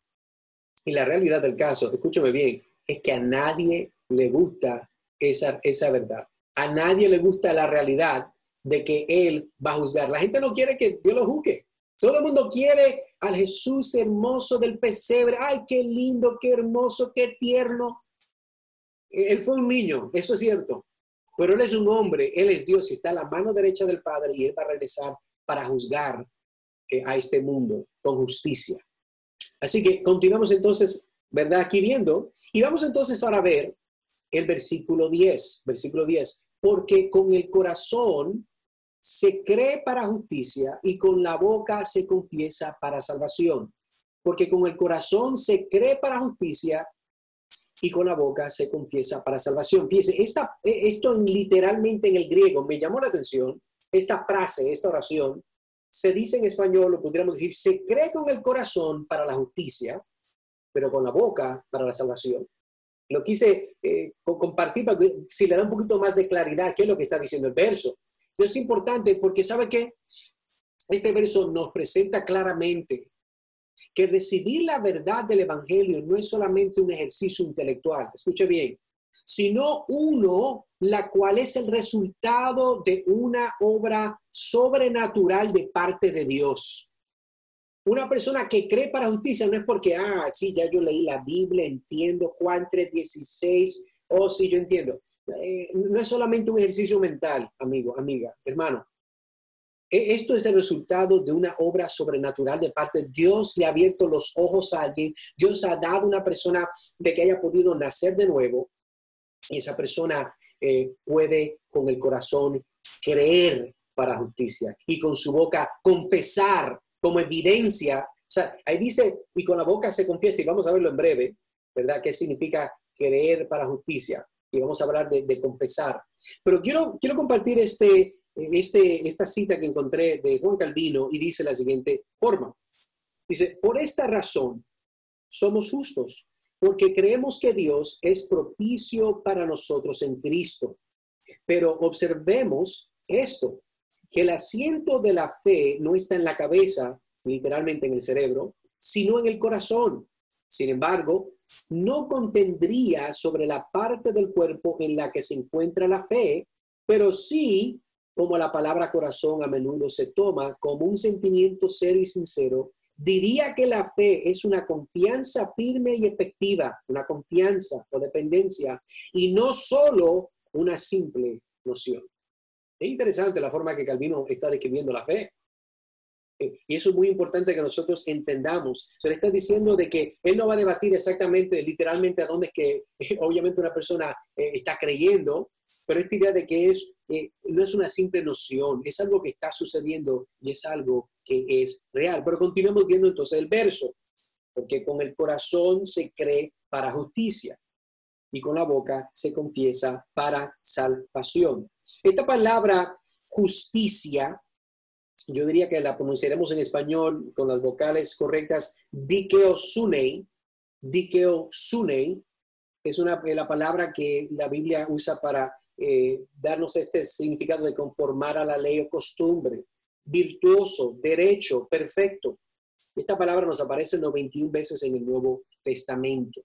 Speaker 1: Y la realidad del caso, escúchame bien, es que a nadie le gusta esa verdad. A nadie le gusta la realidad de que Él va a juzgar. La gente no quiere que Dios lo juzgue. Todo el mundo quiere al Jesús hermoso del pesebre. ¡Ay, qué lindo, qué hermoso, qué tierno! Él fue un niño, eso es cierto. Pero Él es un hombre, Él es Dios y está a la mano derecha del Padre y Él va a regresar para juzgar a este mundo con justicia. Así que continuamos entonces, ¿verdad?, aquí viendo. Y vamos entonces ahora a ver el versículo 10. Versículo 10. Porque con el corazón se cree para justicia y con la boca se confiesa para salvación. Porque con el corazón se cree para justicia y con la boca se confiesa para salvación. Fíjese, esto literalmente en el griego me llamó la atención. Esta frase, esta oración, se dice en español, lo podríamos decir, se cree con el corazón para la justicia pero con la boca para la salvación. Lo quise compartir para que si le da un poquito más de claridad qué es lo que está diciendo el verso. Pero es importante porque ¿sabe qué? Este verso nos presenta claramente que recibir la verdad del evangelio no es solamente un ejercicio intelectual, escuche bien, sino uno, la cual es el resultado de una obra sobrenatural de parte de Dios. Una persona que cree para justicia no es porque, sí, ya yo leí la Biblia, entiendo Juan 3:16, sí, yo entiendo. No es solamente un ejercicio mental, amigo, amiga, hermano. Esto es el resultado de una obra sobrenatural de parte de Dios. Le ha abierto los ojos a alguien. Dios ha dado a una persona de que haya podido nacer de nuevo. Y esa persona puede con el corazón creer para justicia y con su boca confesar como evidencia. O sea, ahí dice, y con la boca se confiesa, y vamos a verlo en breve, ¿verdad? ¿Qué significa creer para justicia? Y vamos a hablar de confesar. Pero quiero compartir esta cita que encontré de Juan Calvino y dice la siguiente forma. Dice, por esta razón somos justos, porque creemos que Dios es propicio para nosotros en Cristo. Pero observemos esto, que el asiento de la fe no está en la cabeza, literalmente en el cerebro, sino en el corazón. Sin embargo, no contendría sobre la parte del cuerpo en la que se encuentra la fe, pero sí, como la palabra corazón a menudo se toma como un sentimiento serio y sincero, diría que la fe es una confianza firme y efectiva, una confianza o dependencia, y no solo una simple noción. Es interesante la forma que Calvino está describiendo la fe. Y eso es muy importante que nosotros entendamos. Se le está diciendo de que él no va a debatir exactamente, literalmente, a dónde es que obviamente una persona está creyendo, pero esta idea de que no es una simple noción, es algo que está sucediendo y es algo que es real. Pero continuemos viendo entonces el verso, porque con el corazón se cree para justicia y con la boca se confiesa para salvación. Esta palabra justicia, yo diría que la pronunciaremos en español con las vocales correctas, dikeosunei. Dikeosunei es la palabra que la Biblia usa para darnos este significado de conformar a la ley o costumbre, virtuoso, derecho, perfecto. Esta palabra nos aparece 91 veces en el Nuevo Testamento.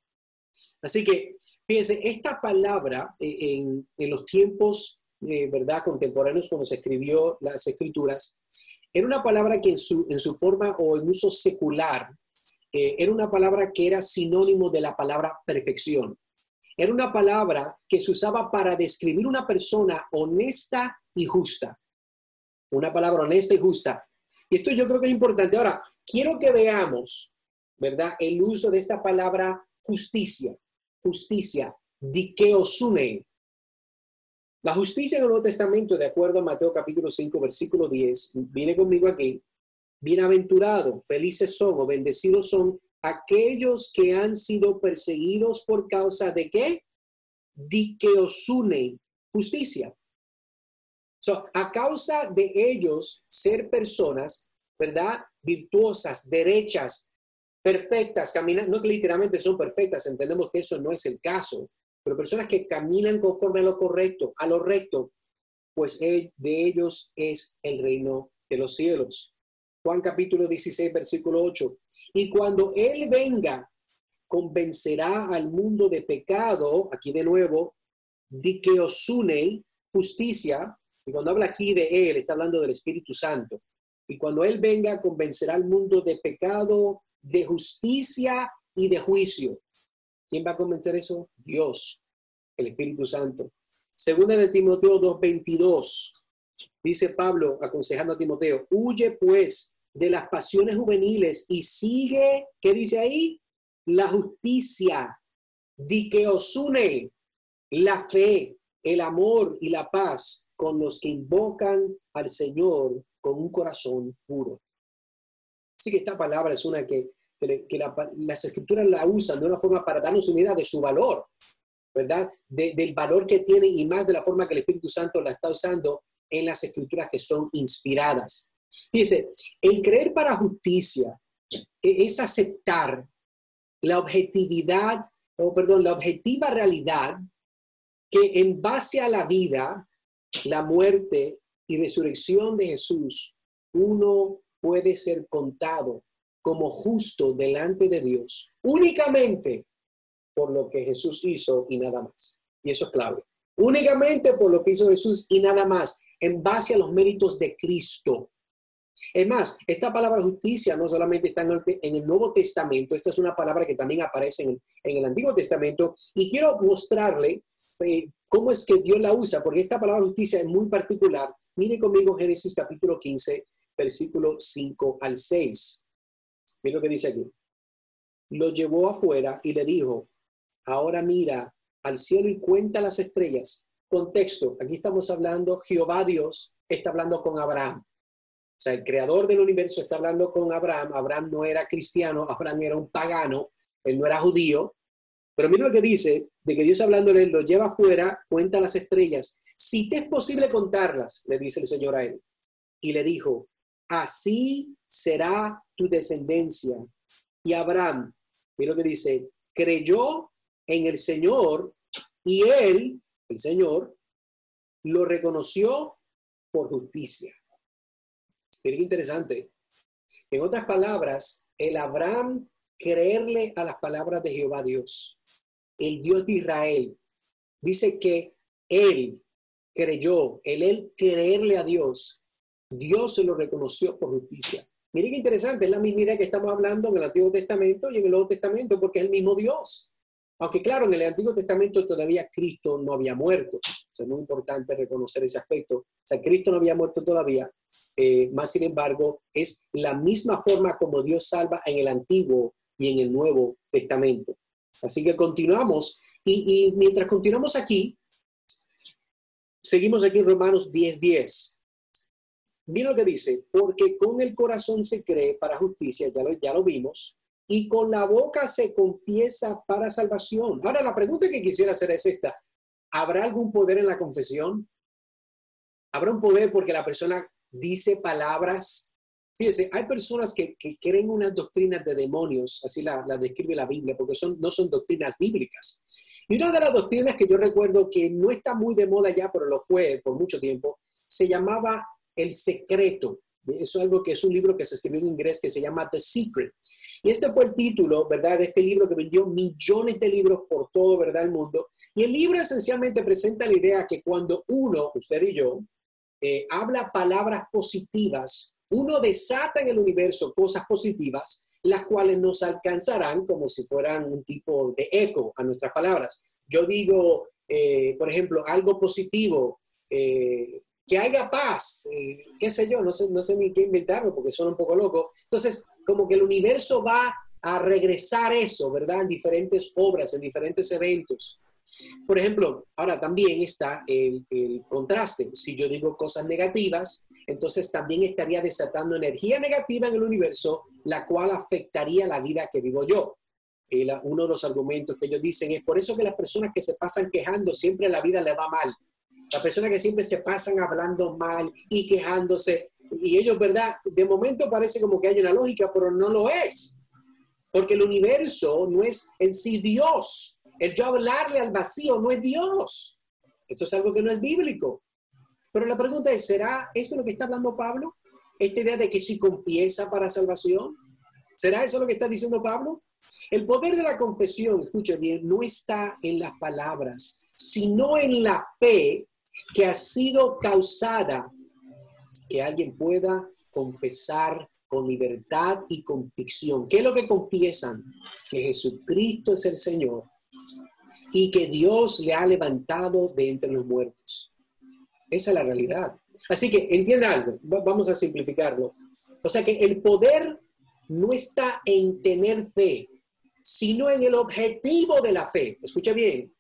Speaker 1: Así que, fíjense, esta palabra en los tiempos, ¿verdad?, contemporáneos, cuando se escribió las Escrituras, era una palabra que en su forma o en uso secular, era una palabra que era sinónimo de la palabra perfección. Era una palabra que se usaba para describir una persona honesta y justa. Una palabra honesta y justa. Y esto yo creo que es importante. Ahora, quiero que veamos, ¿verdad?, el uso de esta palabra justicia. Justicia, dikeosunei. La justicia en el Nuevo Testamento, de acuerdo a Mateo capítulo 5, versículo 10, viene conmigo aquí. Bienaventurado, felices son o bendecidos son aquellos que han sido perseguidos por causa de ¿qué? Dikeosunei, justicia. A causa de ellos ser personas, ¿verdad?, virtuosas, derechas, perfectas, caminan, no que literalmente son perfectas, entendemos que eso no es el caso, pero personas que caminan conforme a lo correcto, a lo recto, pues de ellos es el reino de los cielos. Juan capítulo 16, versículo 8. Y cuando Él venga, convencerá al mundo de pecado, aquí de nuevo, dikeosunei, justicia, y cuando habla aquí de Él, está hablando del Espíritu Santo. Y cuando Él venga, convencerá al mundo de pecado, de justicia y de juicio. ¿Quién va a convencer eso? Dios, el Espíritu Santo. Segunda de Timoteo 2:22. Dice Pablo, aconsejando a Timoteo, huye pues de las pasiones juveniles y sigue, ¿qué dice ahí? La justicia, dikeosunei, la fe, el amor y la paz con los que invocan al Señor con un corazón puro. Así que esta palabra es una que las Escrituras la usan de una forma para darnos una idea de su valor, ¿verdad? Del valor que tiene y más de la forma que el Espíritu Santo la está usando en las Escrituras que son inspiradas. Dice, el creer para justicia es aceptar la objetividad, la objetiva realidad que en base a la vida, la muerte y resurrección de Jesús, uno puede ser contado como justo delante de Dios únicamente por lo que Jesús hizo y nada más. Y eso es clave. Únicamente por lo que hizo Jesús y nada más, en base a los méritos de Cristo. Es más, esta palabra justicia no solamente está en el Nuevo Testamento, esta es una palabra que también aparece en el Antiguo Testamento, y quiero mostrarle cómo es que Dios la usa, porque esta palabra justicia es muy particular. Mire conmigo Génesis capítulo 15, versículo 5 al 6. Mire lo que dice aquí. Lo llevó afuera y le dijo, ahora mira al cielo y cuenta las estrellas. Contexto, aquí estamos hablando, Jehová Dios está hablando con Abraham. O sea, el creador del universo está hablando con Abraham. Abraham no era cristiano, Abraham era un pagano, él no era judío. Pero mira lo que dice, de que Dios hablándole, lo lleva afuera, cuenta las estrellas. Si te es posible contarlas, le dice el Señor a él. Y le dijo, así será tu descendencia. Y Abraham, mira lo que dice, creyó en el Señor y él, el Señor, lo reconoció por justicia. Mira qué interesante. En otras palabras, el Abraham creerle a las palabras de Jehová Dios, el Dios de Israel, dice que él creyó, él creerle a Dios, Dios se lo reconoció por justicia. Mire qué interesante, es la misma idea que estamos hablando en el Antiguo Testamento y en el Nuevo Testamento, porque es el mismo Dios. Aunque claro, en el Antiguo Testamento todavía Cristo no había muerto. O sea, es muy importante reconocer ese aspecto. O sea, Cristo no había muerto todavía. Más sin embargo, es la misma forma como Dios salva en el Antiguo y en el Nuevo Testamento. Así que continuamos. Y mientras continuamos aquí, seguimos aquí en Romanos 10:10. Mira lo que dice, porque con el corazón se cree para justicia, ya lo vimos, y con la boca se confiesa para salvación. Ahora, la pregunta que quisiera hacer es esta. ¿Habrá algún poder en la confesión? ¿Habrá un poder porque la persona dice palabras? Fíjense, hay personas que creen unas doctrinas de demonios, así la describe la Biblia, porque no son doctrinas bíblicas. Y una de las doctrinas que yo recuerdo que no está muy de moda ya, pero lo fue por mucho tiempo, se llamaba El Secreto. Eso es algo que es un libro que se escribió en inglés que se llama The Secret. Y este fue el título, ¿verdad?, de este libro que vendió millones de libros por todo, ¿verdad?, el mundo. Y el libro esencialmente presenta la idea que cuando uno, usted y yo, habla palabras positivas, uno desata en el universo cosas positivas, las cuales nos alcanzarán como si fueran un tipo de eco a nuestras palabras. Yo digo, por ejemplo, algo positivo, que haya paz, qué sé yo, no sé ni qué inventarlo porque suena un poco loco. Entonces, como que el universo va a regresar eso, ¿verdad? En diferentes obras, en diferentes eventos. Por ejemplo, ahora también está el contraste. Si yo digo cosas negativas, entonces también estaría desatando energía negativa en el universo, la cual afectaría la vida que vivo yo. Uno de los argumentos que ellos dicen es por eso que las personas que se pasan quejando siempre la vida le va mal. Las personas que siempre se pasan hablando mal y quejándose, y ellos, ¿verdad? De momento parece como que hay una lógica, pero no lo es. Porque el universo no es en sí Dios. El yo hablarle al vacío no es Dios. Esto es algo que no es bíblico. Pero la pregunta es, ¿será esto lo que está hablando Pablo? Esta idea de que si confiesa para salvación. ¿Será eso lo que está diciendo Pablo? El poder de la confesión, escuche bien, no está en las palabras, sino en la fe que ha sido causada, que alguien pueda confesar con libertad y convicción. ¿Qué es lo que confiesan? Que Jesucristo es el Señor y que Dios le ha levantado de entre los muertos. Esa es la realidad. Así que entienda algo, vamos a simplificarlo. O sea que el poder no está en tener fe, sino en el objetivo de la fe. Escucha bien.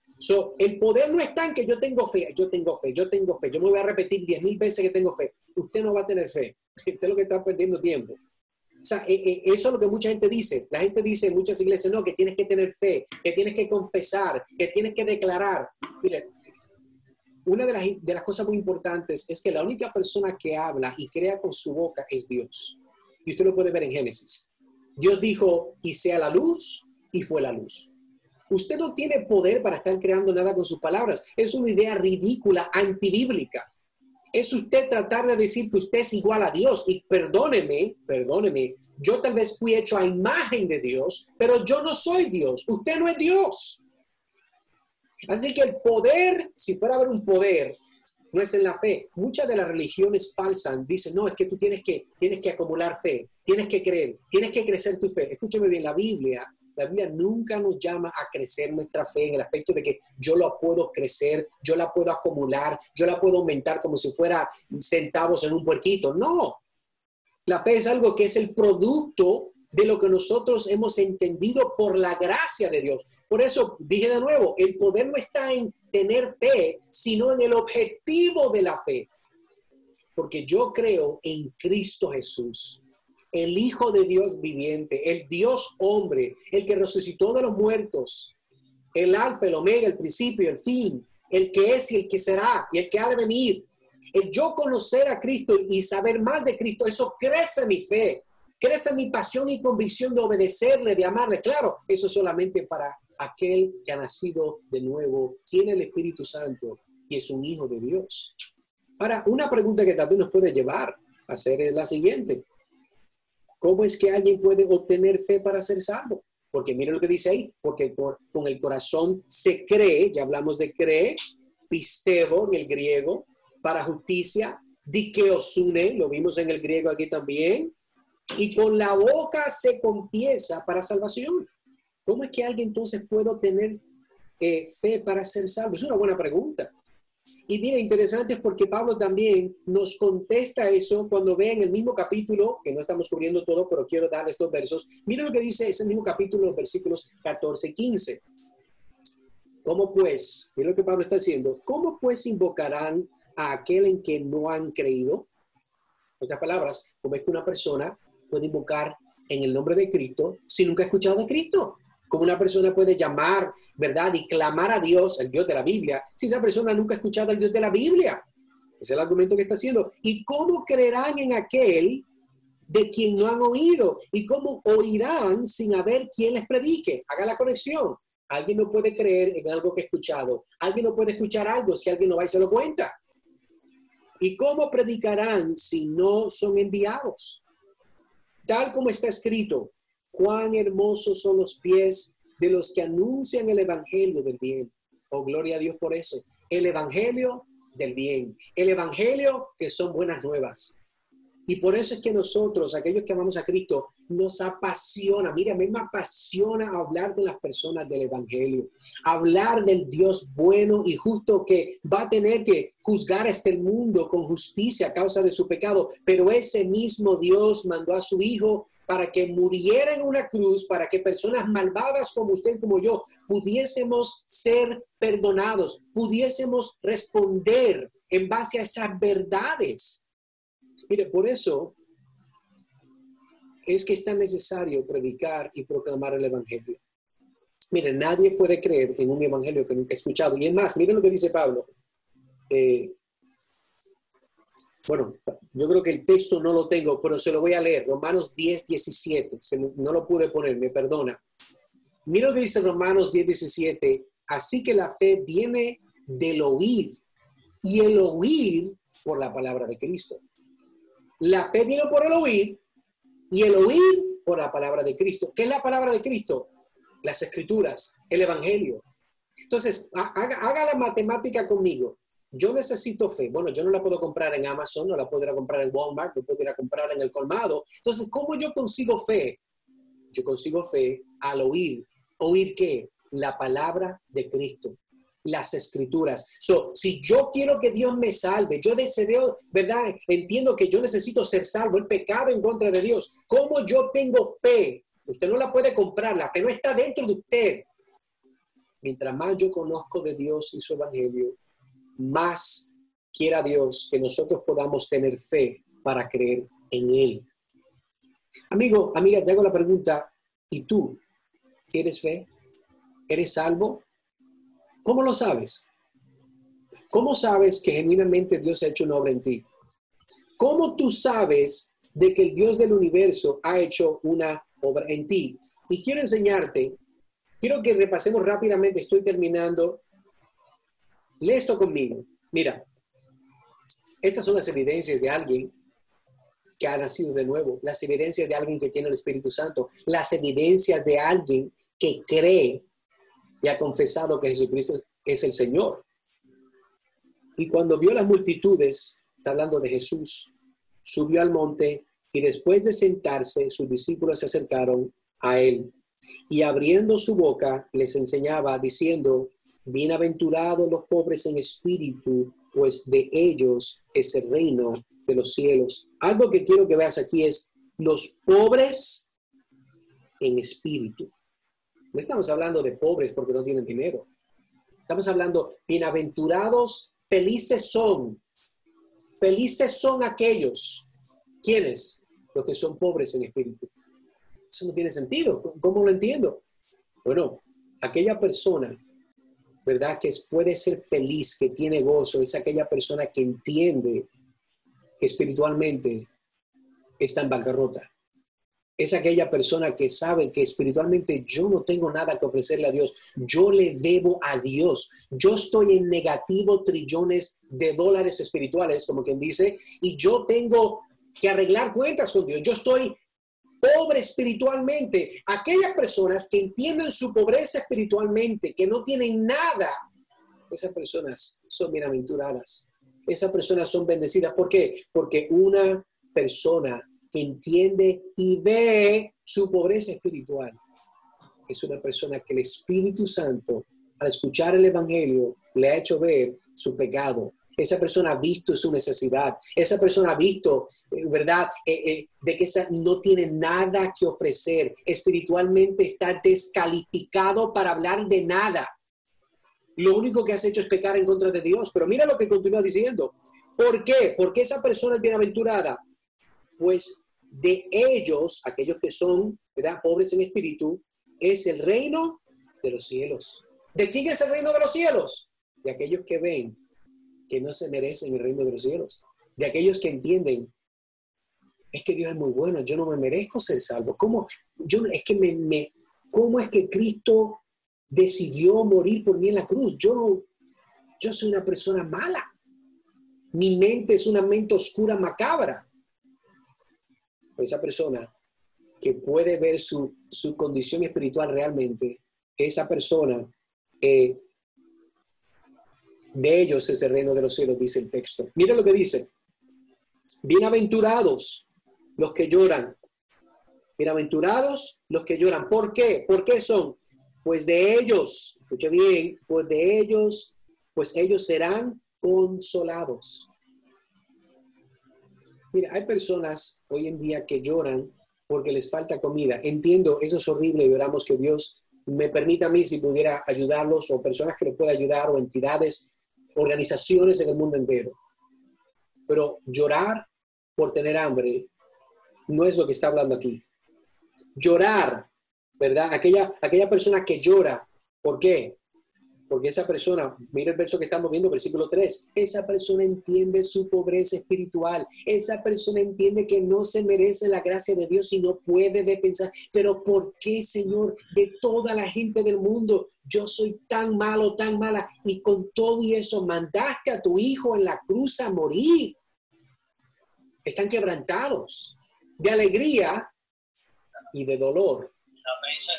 Speaker 1: El poder no está en que yo tengo fe. Yo me voy a repetir 10,000 veces que tengo fe. Usted no va a tener fe. Usted es lo que está perdiendo tiempo. O sea, eso es lo que mucha gente dice. La gente dice en muchas iglesias, no, que tienes que tener fe, que tienes que confesar, que tienes que declarar. Mire, una de las cosas muy importantes es que la única persona que habla y crea con su boca es Dios. Y usted lo puede ver en Génesis. Dios dijo, y sea la luz, y fue la luz. Usted no tiene poder para estar creando nada con sus palabras. Es una idea ridícula, antibíblica. Es usted tratar de decir que usted es igual a Dios. Y perdóneme, yo tal vez fui hecho a imagen de Dios, pero yo no soy Dios. Usted no es Dios. Así que el poder, si fuera a haber un poder, no es en la fe. Muchas de las religiones falsas dicen, no, es que tú tienes que acumular fe, tienes que creer, tienes que crecer tu fe. Escúcheme bien, la Biblia nunca nos llama a crecer nuestra fe en el aspecto de que yo la puedo crecer, yo la puedo acumular, yo la puedo aumentar como si fuera centavos en un puerquito. No, la fe es algo que es el producto de lo que nosotros hemos entendido por la gracia de Dios. Por eso dije de nuevo, el poder no está en tener fe, sino en el objetivo de la fe. Porque yo creo en Cristo Jesús, el Hijo de Dios viviente, el Dios hombre, el que resucitó de los muertos, el alfa, el omega, el principio, el fin, el que es y el que será y el que ha de venir. El yo conocer a Cristo y saber más de Cristo, eso crece mi fe, crece mi pasión y convicción de obedecerle, de amarle. Claro, eso solamente para aquel que ha nacido de nuevo, tiene el Espíritu Santo y es un hijo de Dios. Ahora, una pregunta que también nos puede llevar a hacer es la siguiente. ¿Cómo es que alguien puede obtener fe para ser salvo? Porque mire lo que dice ahí, porque con el corazón se cree, ya hablamos de cree, pisteo en el griego, para justicia, dikeosune, lo vimos en el griego aquí también, y con la boca se confiesa para salvación. ¿Cómo es que alguien entonces puede obtener fe para ser salvo? Es una buena pregunta. Y mira, interesante es porque Pablo también nos contesta eso cuando ve en el mismo capítulo, que no estamos cubriendo todo, pero quiero dar estos versos. Mira lo que dice ese mismo capítulo, los versículos 14 y 15. ¿Cómo pues? Mira lo que Pablo está diciendo. ¿Cómo pues invocarán a aquel en que no han creído? En otras palabras, ¿cómo es que una persona puede invocar en el nombre de Cristo si nunca ha escuchado de Cristo? ¿Cómo una persona puede llamar, verdad, y clamar a Dios, el Dios de la Biblia, si esa persona nunca ha escuchado al Dios de la Biblia? Es el argumento que está haciendo. ¿Y cómo creerán en aquel de quien no han oído? ¿Y cómo oirán sin haber quien les predique? Haga la conexión. Alguien no puede creer en algo que ha escuchado. Alguien no puede escuchar algo si alguien no va y se lo cuenta. ¿Y cómo predicarán si no son enviados? Tal como está escrito, cuán hermosos son los pies de los que anuncian el evangelio del bien. Oh, gloria a Dios por eso. El evangelio del bien. El evangelio que son buenas nuevas. Y por eso es que nosotros, aquellos que amamos a Cristo, nos apasiona. Mira, a mí me apasiona hablar con las personas del evangelio. Hablar del Dios bueno y justo que va a tener que juzgar a este mundo con justicia a causa de su pecado. Pero ese mismo Dios mandó a su Hijo para que muriera en una cruz, para que personas malvadas como usted y como yo pudiésemos ser perdonados, pudiésemos responder en base a esas verdades. Mire, por eso es que es tan necesario predicar y proclamar el evangelio. Mire, nadie puede creer en un evangelio que nunca ha escuchado. Y es más, miren lo que dice Pablo. Bueno, yo creo que el texto no lo tengo, pero se lo voy a leer. Romanos 10, 17. No lo pude poner, me perdona. Mira lo que dice Romanos 10, 17. Así que la fe viene del oír y el oír por la palabra de Cristo. La fe viene por el oír y el oír por la palabra de Cristo. ¿Qué es la palabra de Cristo? Las escrituras, el evangelio. Entonces, haga la matemática conmigo. Yo necesito fe. Bueno, yo no la puedo comprar en Amazon, no la puedo comprar en Walmart, no puedo ir a comprar en el colmado. Entonces, ¿cómo yo consigo fe? Yo consigo fe al oír. ¿Oír qué? La palabra de Cristo. Las escrituras. Si yo quiero que Dios me salve, yo deseo, ¿verdad? Entiendo que yo necesito ser salvo, el pecado en contra de Dios. ¿Cómo yo tengo fe? Usted no la puede comprar, la fe no está dentro de usted. Mientras más yo conozco de Dios y su evangelio, más quiera Dios que nosotros podamos tener fe para creer en Él. Amigo, amiga, te hago la pregunta, ¿y tú tienes fe? ¿Eres salvo? ¿Cómo lo sabes? ¿Cómo sabes que genuinamente Dios ha hecho una obra en ti? ¿Cómo tú sabes de que el Dios del universo ha hecho una obra en ti? Y quiero enseñarte quiero que repasemos rápidamente, estoy terminando. Lee esto conmigo. Mira, estas son las evidencias de alguien que ha nacido de nuevo, las evidencias de alguien que tiene el Espíritu Santo, las evidencias de alguien que cree y ha confesado que Jesucristo es el Señor. Y cuando vio las multitudes, está hablando de Jesús, subió al monte y después de sentarse, sus discípulos se acercaron a él. Y abriendo su boca, les enseñaba diciendo, bienaventurados los pobres en espíritu, pues de ellos es el reino de los cielos. Algo que quiero que veas aquí es los pobres en espíritu. No estamos hablando de pobres porque no tienen dinero. Estamos hablando, bienaventurados, felices son aquellos. ¿Quiénes? Los que son pobres en espíritu. Eso no tiene sentido. ¿Cómo lo entiendo? Bueno, aquella persona, ¿verdad? Que puede ser feliz, que tiene gozo, es aquella persona que entiende que espiritualmente está en bancarrota. Es aquella persona que sabe que espiritualmente yo no tengo nada que ofrecerle a Dios. Yo le debo a Dios. Yo estoy en negativo trillones de dólares espirituales, como quien dice, y yo tengo que arreglar cuentas con Dios. Yo estoy pobre espiritualmente. Aquellas personas que entienden su pobreza espiritualmente, que no tienen nada, esas personas son bienaventuradas. Esas personas son bendecidas. ¿Por qué? Porque una persona que entiende y ve su pobreza espiritual es una persona que el Espíritu Santo, al escuchar el Evangelio, le ha hecho ver su pecado. Esa persona ha visto su necesidad. Esa persona ha visto, ¿verdad?, de que no tiene nada que ofrecer. Espiritualmente está descalificado para hablar de nada. Lo único que has hecho es pecar en contra de Dios. Pero mira lo que continúa diciendo. ¿Por qué? Porque esa persona es bienaventurada. Pues de ellos, aquellos que son, ¿verdad?, pobres en espíritu, es el reino de los cielos. ¿De quién es el reino de los cielos? De aquellos que ven que no se merecen el reino de los cielos. De aquellos que entienden, es que Dios es muy bueno, yo no me merezco ser salvo. ¿Cómo es que Cristo decidió morir por mí en la cruz? Yo soy una persona mala. Mi mente es una mente oscura, macabra. Esa persona que puede ver su condición espiritual realmente, esa persona, de ellos es el reino de los cielos, dice el texto. Mira lo que dice. Bienaventurados los que lloran. Bienaventurados los que lloran. ¿Por qué? ¿Por qué son? Pues de ellos, escuche bien, pues ellos serán consolados. Mira, hay personas hoy en día que lloran porque les falta comida. Entiendo, eso es horrible y oramos que Dios me permita a mí, si pudiera ayudarlos, o personas que les pueda ayudar, o entidades, organizaciones en el mundo entero. Pero llorar por tener hambre no es lo que está hablando aquí. Llorar, ¿verdad? Aquella persona que llora, ¿por qué? Porque esa persona, mira el verso que estamos viendo, versículo 3, esa persona entiende su pobreza espiritual, esa persona entiende que no se merece la gracia de Dios y no puede de pensar, pero ¿por qué, Señor, de toda la gente del mundo, yo soy tan malo, tan mala, y con todo y eso mandaste a tu hijo en la cruz a morir? Están quebrantados de alegría y de dolor,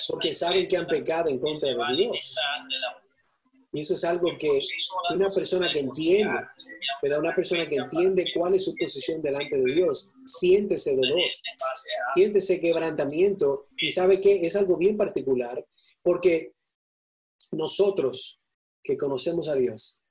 Speaker 1: porque saben que han pecado en contra de Dios. Y eso es algo que una persona que entiende, pero una persona que entiende cuál es su posición delante de Dios, siente ese dolor, siente ese quebrantamiento, y sabe que es algo bien particular, porque nosotros que conocemos a Dios,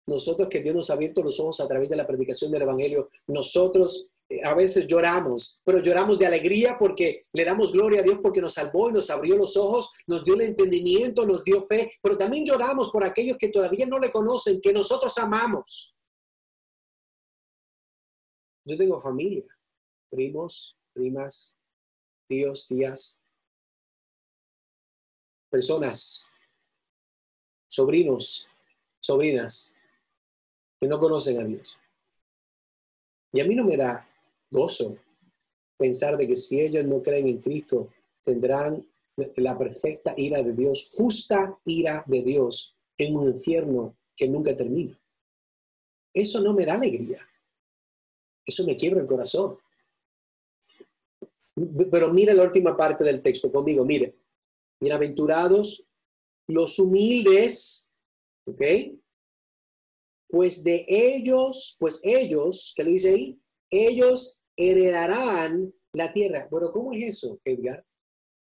Speaker 1: nosotros que Dios nos ha abierto los ojos a través de la predicación del Evangelio, nosotros a veces lloramos, pero lloramos de alegría porque le damos gloria a Dios porque nos salvó y nos abrió los ojos, nos dio el entendimiento, nos dio fe, pero también lloramos por aquellos que todavía no le conocen, que nosotros amamos. Yo tengo familia, primos, primas, tíos, tías, personas, sobrinos, sobrinas, que no conocen a Dios. Y a mí no me da gozo pensar de que si ellos no creen en Cristo, tendrán la perfecta ira de Dios, justa ira de Dios en un infierno que nunca termina. Eso no me da alegría. Eso me quiebra el corazón. Pero mira la última parte del texto conmigo, mire. Bienaventurados los humildes, ¿ok? Pues ellos, ¿qué le dice ahí? Ellos heredarán la tierra. Bueno, ¿cómo es eso, Edgar?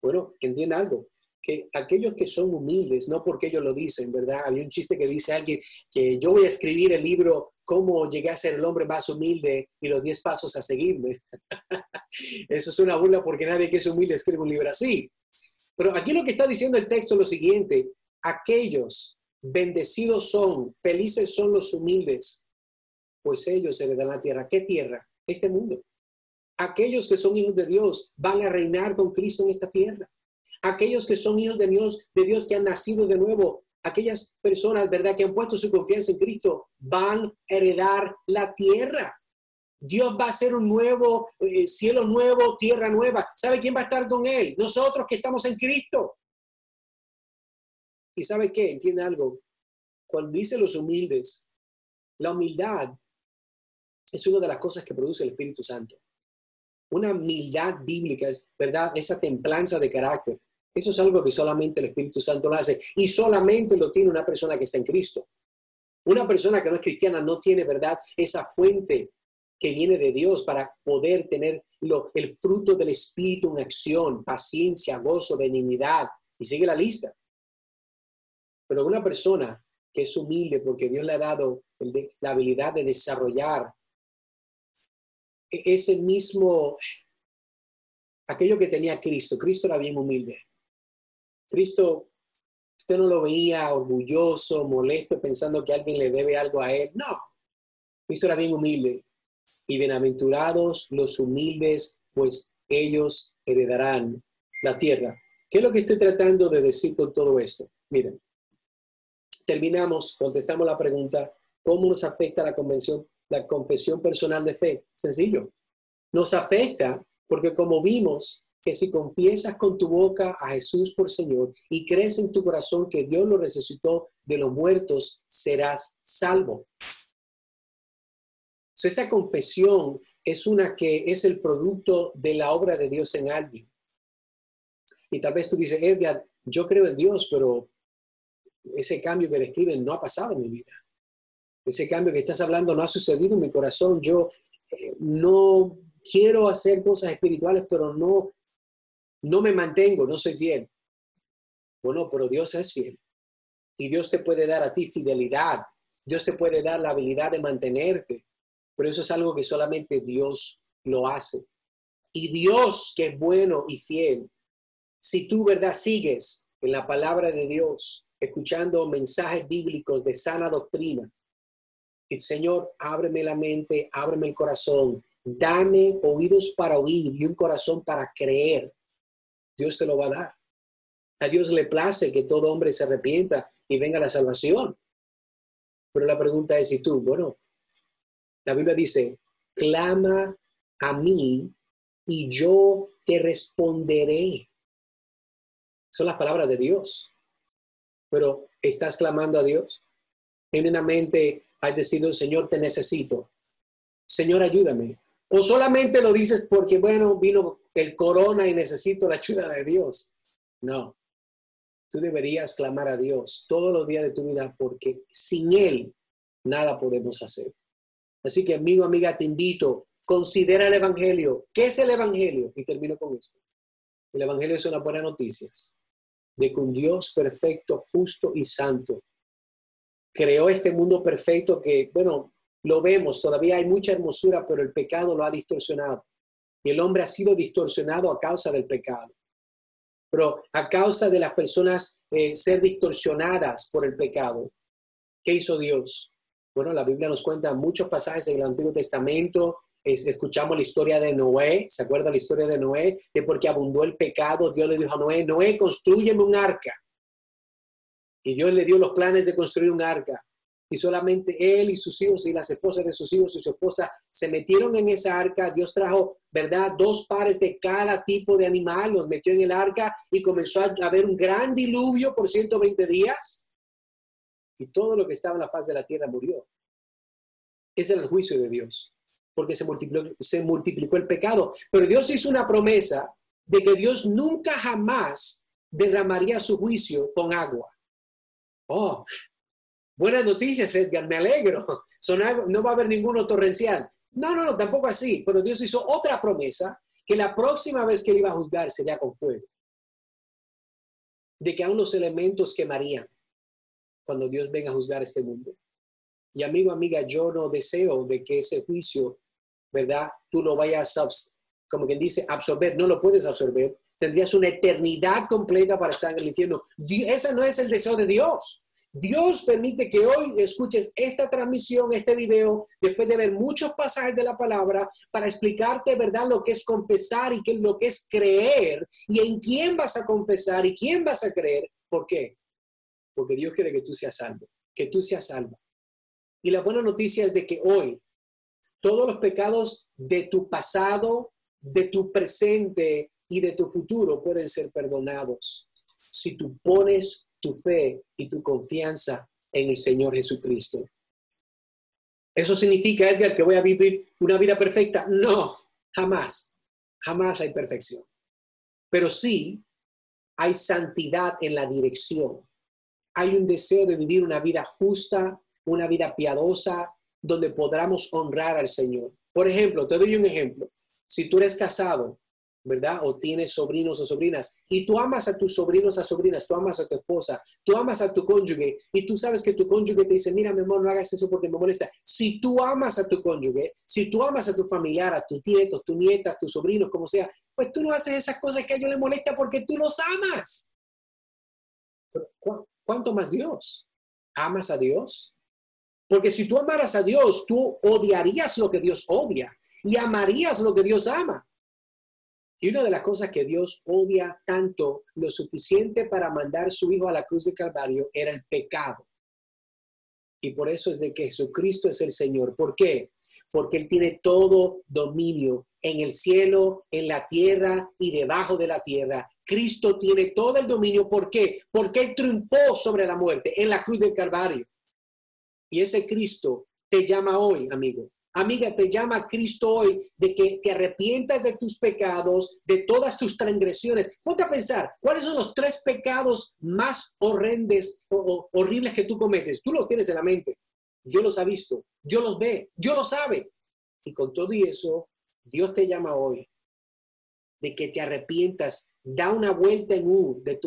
Speaker 1: Bueno, entienda algo, que aquellos que son humildes, no porque ellos lo dicen, ¿verdad? Había un chiste que dice alguien que yo voy a escribir el libro Cómo llegué a ser el hombre más humilde y los 10 pasos a seguirme. Eso es una burla porque nadie que es humilde escribe un libro así. Pero aquí lo que está diciendo el texto es lo siguiente: aquellos bendecidos son, felices son los humildes, pues ellos heredan la tierra. ¿Qué tierra? Este mundo. Aquellos que son hijos de Dios van a reinar con Cristo en esta tierra. Aquellos que son hijos de Dios que han nacido de nuevo, aquellas personas, ¿verdad?, que han puesto su confianza en Cristo, van a heredar la tierra. Dios va a hacer un nuevo cielo nuevo, tierra nueva. ¿Sabe quién va a estar con él? Nosotros que estamos en Cristo. ¿Y sabe qué? Entiende algo. Cuando dice los humildes, la humildad es una de las cosas que produce el Espíritu Santo. Una humildad bíblica, es verdad, esa templanza de carácter. Eso es algo que solamente el Espíritu Santo lo hace y solamente lo tiene una persona que está en Cristo. Una persona que no es cristiana no tiene, verdad, esa fuente que viene de Dios para poder tener el fruto del Espíritu en acción, paciencia, gozo, benignidad, y sigue la lista. Pero una persona que es humilde porque Dios le ha dado la habilidad de desarrollar ese mismo, aquello que tenía Cristo. Cristo era bien humilde. Cristo, usted no lo veía orgulloso, molesto, pensando que alguien le debe algo a él. No, Cristo era bien humilde. Y bienaventurados los humildes, pues ellos heredarán la tierra. ¿Qué es lo que estoy tratando de decir con todo esto? Miren, contestamos la pregunta, ¿cómo nos afecta la confesión personal de fe? Sencillo. Nos afecta porque, como vimos, que si confiesas con tu boca a Jesús por Señor y crees en tu corazón que Dios lo resucitó de los muertos, serás salvo. Esa confesión es una que es el producto de la obra de Dios en alguien. Y tal vez tú dices, Edgar, yo creo en Dios, pero ese cambio que describen no ha pasado en mi vida. Ese cambio que estás hablando no ha sucedido en mi corazón. Yo no quiero hacer cosas espirituales, pero no me mantengo, no soy fiel. Bueno, pero Dios es fiel. Y Dios te puede dar a ti fidelidad. Dios te puede dar la habilidad de mantenerte. Pero eso es algo que solamente Dios lo hace. Y Dios, que es bueno y fiel, si tú, ¿verdad?, sigues en la palabra de Dios, escuchando mensajes bíblicos de sana doctrina, y Señor, ábreme la mente, ábreme el corazón, dame oídos para oír y un corazón para creer. Dios te lo va a dar. A Dios le place que todo hombre se arrepienta y venga a la salvación. Pero la pregunta es, ¿y tú? Bueno, la Biblia dice, clama a mí y yo te responderé. Son las palabras de Dios. Pero ¿estás clamando a Dios? Genuinamente has decidido, Señor, te necesito. Señor, ayúdame. O solamente lo dices porque, bueno, vino el corona y necesito la ayuda de Dios. No. Tú deberías clamar a Dios todos los días de tu vida porque sin Él nada podemos hacer. Así que, amigo, amiga, te invito, considera el Evangelio. ¿Qué es el Evangelio? Y termino con esto. El Evangelio es una buena noticia de que un Dios perfecto, justo y santo creó este mundo perfecto que, bueno, lo vemos, todavía hay mucha hermosura, pero el pecado lo ha distorsionado. Y el hombre ha sido distorsionado a causa del pecado. Pero a causa de las personas ser distorsionadas por el pecado, ¿qué hizo Dios? Bueno, la Biblia nos cuenta muchos pasajes en el Antiguo Testamento. Escuchamos la historia de Noé. ¿Se acuerda la historia de Noé? De porque abundó el pecado, Dios le dijo a Noé, Noé, constrúyeme un arca. Y Dios le dio los planes de construir un arca. y solamente él y sus hijos y las esposas de sus hijos y su esposa se metieron en esa arca. Dios trajo, ¿verdad?, 2 pares de cada tipo de animal, los metió en el arca y comenzó a haber un gran diluvio por 120 días y todo lo que estaba en la faz de la tierra murió. Ese era el juicio de Dios, porque se multiplicó el pecado. Pero Dios hizo una promesa de que Dios nunca jamás derramaría su juicio con agua. Oh, buenas noticias, Edgar, me alegro. No va a haber ninguno torrencial. No, tampoco así. Pero Dios hizo otra promesa, que la próxima vez que él iba a juzgar sería con fuego. De que aún los elementos quemarían cuando Dios venga a juzgar este mundo. Y amigo, amiga, yo no deseo de que ese juicio, ¿verdad?, tú lo vayas a, como quien dice, absorber. No lo puedes absorber. Tendrías una eternidad completa para estar en el infierno. Ese no es el deseo de Dios. Dios permite que hoy escuches esta transmisión, este video, después de ver muchos pasajes de la palabra, para explicarte, ¿verdad?, lo que es confesar y lo que es creer, y en quién vas a confesar y quién vas a creer. ¿Por qué? Porque Dios quiere que tú seas salvo, que tú seas salvo. Y la buena noticia es de que hoy todos los pecados de tu pasado, de tu presente y de tu futuro pueden ser perdonados si tú pones tu fe y tu confianza en el Señor Jesucristo. ¿Eso significa, Edgar, que voy a vivir una vida perfecta? No, jamás. Jamás hay perfección. Pero sí hay santidad en la dirección. Hay un deseo de vivir una vida justa, una vida piadosa, donde podamos honrar al Señor. Por ejemplo, te doy un ejemplo. Si tú eres casado, ¿verdad?, o tienes sobrinos o sobrinas, y tú amas a tus sobrinos o sobrinas, tú amas a tu esposa, tú amas a tu cónyuge, y tú sabes que tu cónyuge te dice, mira, mi amor, no hagas eso porque me molesta. Si tú amas a tu cónyuge, si tú amas a tu familiar, a tus nietos, tus nietas, tus sobrinos, como sea, pues tú no haces esas cosas que a ellos les molesta porque tú los amas. ¿Cuánto más Dios? ¿Amas a Dios? Porque si tú amaras a Dios, tú odiarías lo que Dios odia y amarías lo que Dios ama. Y una de las cosas que Dios odia tanto, lo suficiente para mandar su Hijo a la cruz de Calvario, era el pecado. Y por eso es de que Jesucristo es el Señor. ¿Por qué? Porque Él tiene todo dominio en el cielo, en la tierra y debajo de la tierra. Cristo tiene todo el dominio. ¿Por qué? Porque Él triunfó sobre la muerte en la cruz del Calvario. Y ese Cristo te llama hoy, amigo. Amiga, te llama Cristo hoy de que te arrepientas de tus pecados, de todas tus transgresiones. Ponte a pensar, ¿cuáles son los 3 pecados más horrendos o horribles que tú cometes? Tú los tienes en la mente. Dios los ha visto, Dios los ve, Dios lo sabe. Y con todo y eso, Dios te llama hoy de que te arrepientas, da una vuelta en U de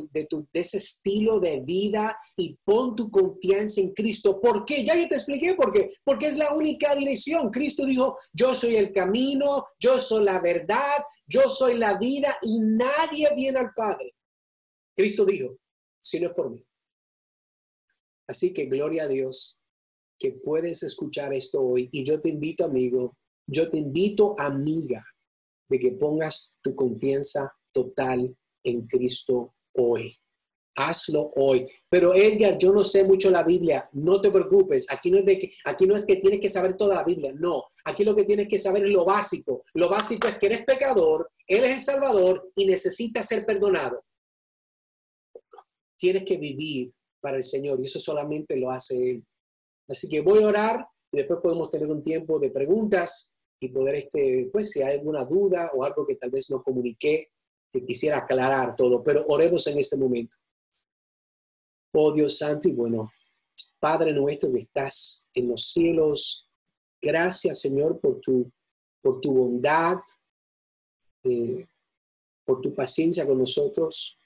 Speaker 1: ese estilo de vida y pon tu confianza en Cristo. ¿Por qué? Ya yo te expliqué por qué. Porque es la única dirección. Cristo dijo, yo soy el camino, yo soy la verdad, yo soy la vida y nadie viene al Padre. Cristo dijo, si no es por mí. Así que gloria a Dios que puedes escuchar esto hoy. Y yo te invito, amigo, yo te invito, amiga, de que pongas tu confianza total en Cristo hoy. Hazlo hoy. Pero Edgar, yo no sé mucho la Biblia. No te preocupes. Aquí no es que tienes que saber toda la Biblia. No. Aquí lo que tienes que saber es lo básico. Lo básico es que eres pecador, Él es el Salvador y necesitas ser perdonado. Tienes que vivir para el Señor y eso solamente lo hace Él. Así que voy a orar y después podemos tener un tiempo de preguntas y poder, pues si hay alguna duda o algo que tal vez no comuniqué, que quisiera aclarar todo, pero oremos en este momento. Oh Dios Santo y bueno, Padre nuestro que estás en los cielos, gracias Señor por tu bondad, por tu paciencia con nosotros.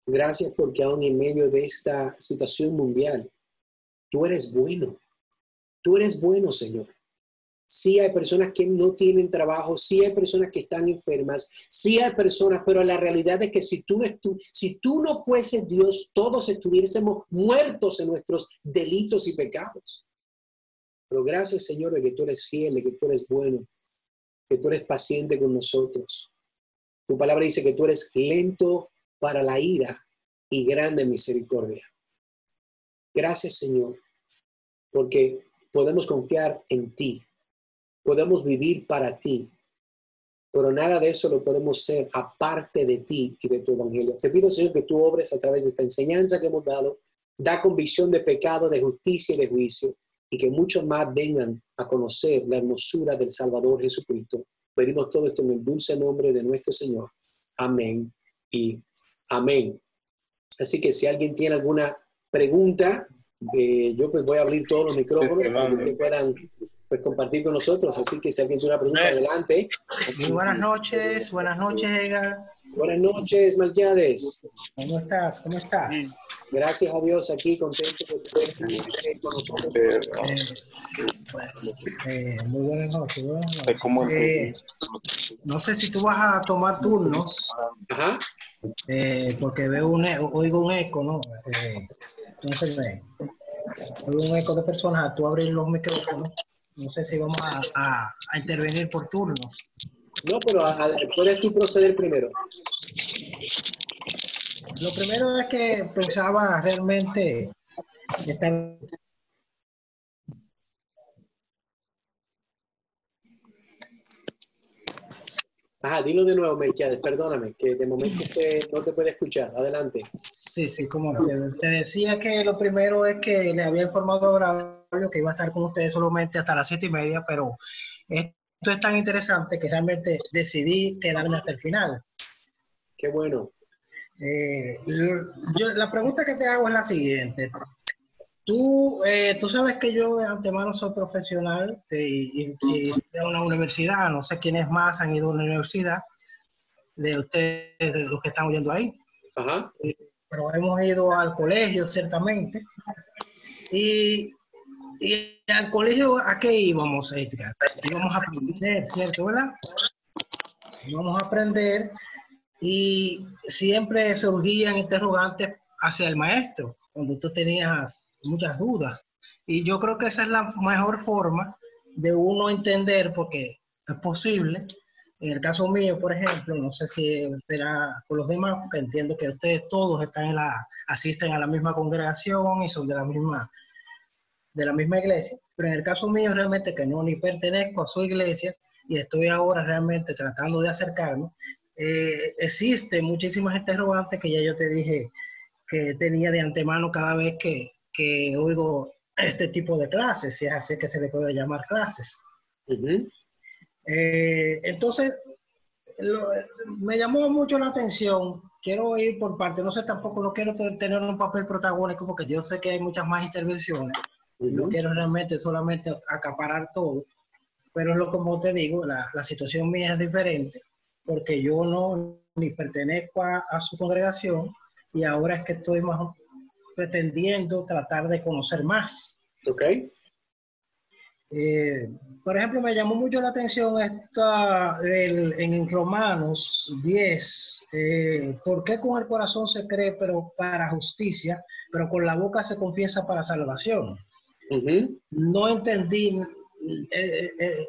Speaker 1: Gracias porque aún en medio de esta situación mundial, tú eres bueno. Tú eres bueno, Señor. Sí hay personas que no tienen trabajo, sí hay personas que están enfermas, sí hay personas, pero la realidad es que si tú no fueses Dios, todos estuviésemos muertos en nuestros delitos y pecados. Pero gracias, Señor, de que tú eres fiel, de que tú eres bueno, que tú eres paciente con nosotros. Tu palabra dice que tú eres lento para la ira y grande en misericordia. Gracias, Señor, porque podemos confiar en ti, podemos vivir para ti, pero nada de eso lo podemos hacer aparte de ti y de tu evangelio. Te pido, Señor, que tú obres a través de esta enseñanza que hemos dado, da convicción de pecado, de justicia y de juicio, y que muchos más vengan a conocer la hermosura del Salvador Jesucristo. Pedimos todo esto en el dulce nombre de nuestro Señor. Amén y amén. Así que si alguien tiene alguna pregunta, yo pues voy a abrir todos los micrófonos para que ustedes puedan pues compartir con nosotros. Así que si alguien tiene una pregunta, adelante.
Speaker 2: Muy buenas noches, Edgar.
Speaker 1: Buenas noches, Melquiades.
Speaker 2: ¿Cómo estás? ¿Cómo estás?
Speaker 1: Gracias a Dios, aquí contento de estar con nosotros.
Speaker 2: Muy buenas noches. No sé si tú vas a tomar turnos.
Speaker 1: Ajá.
Speaker 2: Porque oigo un eco, ¿no? Entonces oigo un eco de personas. Tú abrir los micrófonos. No sé si vamos a intervenir por turnos.
Speaker 1: No, pero puedes tú proceder primero.
Speaker 2: Lo primero es que pensaba realmente estar...
Speaker 1: Ajá, dilo de nuevo, Melquiades, perdóname, que de momento no te puede escuchar. Adelante.
Speaker 2: Sí, cómo no. Te decía que lo primero es que le había informado a Braulio que iba a estar con ustedes solamente hasta las 7:30, pero esto es tan interesante que realmente decidí quedarme hasta el final.
Speaker 1: Qué bueno.
Speaker 2: La pregunta que te hago es la siguiente. Tú sabes que yo de antemano soy profesional de una universidad. No sé quiénes más han ido a una universidad de ustedes, de los que están oyendo ahí.
Speaker 1: Ajá.
Speaker 2: Pero hemos ido al colegio, ciertamente. Y al colegio, ¿a qué íbamos, Edgar? Íbamos a aprender, ¿cierto, verdad? Íbamos a aprender y siempre surgían interrogantes hacia el maestro, cuando tú tenías muchas dudas. Y yo creo que esa es la mejor forma de uno entender, porque es posible. En el caso mío, por ejemplo, no sé si será con los demás, porque entiendo que ustedes todos asisten a la misma congregación y son de la misma iglesia, pero en el caso mío realmente que no ni pertenezco a su iglesia y estoy ahora realmente tratando de acercarme, existen muchísimas interrogantes que ya yo te dije que tenía de antemano cada vez que oigo este tipo de clases, si es así que se le puede llamar clases.
Speaker 1: Uh-huh.
Speaker 2: Entonces, me llamó mucho la atención. Quiero ir por parte, no sé, tampoco no quiero tener un papel protagónico porque yo sé que hay muchas más intervenciones. Uh-huh. No quiero realmente solamente acaparar todo, pero como te digo, la situación mía es diferente porque yo no ni pertenezco a su congregación y ahora es que estoy más pretendiendo tratar de conocer más.
Speaker 1: Ok.
Speaker 2: Por ejemplo, me llamó mucho la atención en Romanos 10, ¿por qué con el corazón se cree pero para justicia, pero con la boca se confiesa para salvación? Uh-huh. No entendí,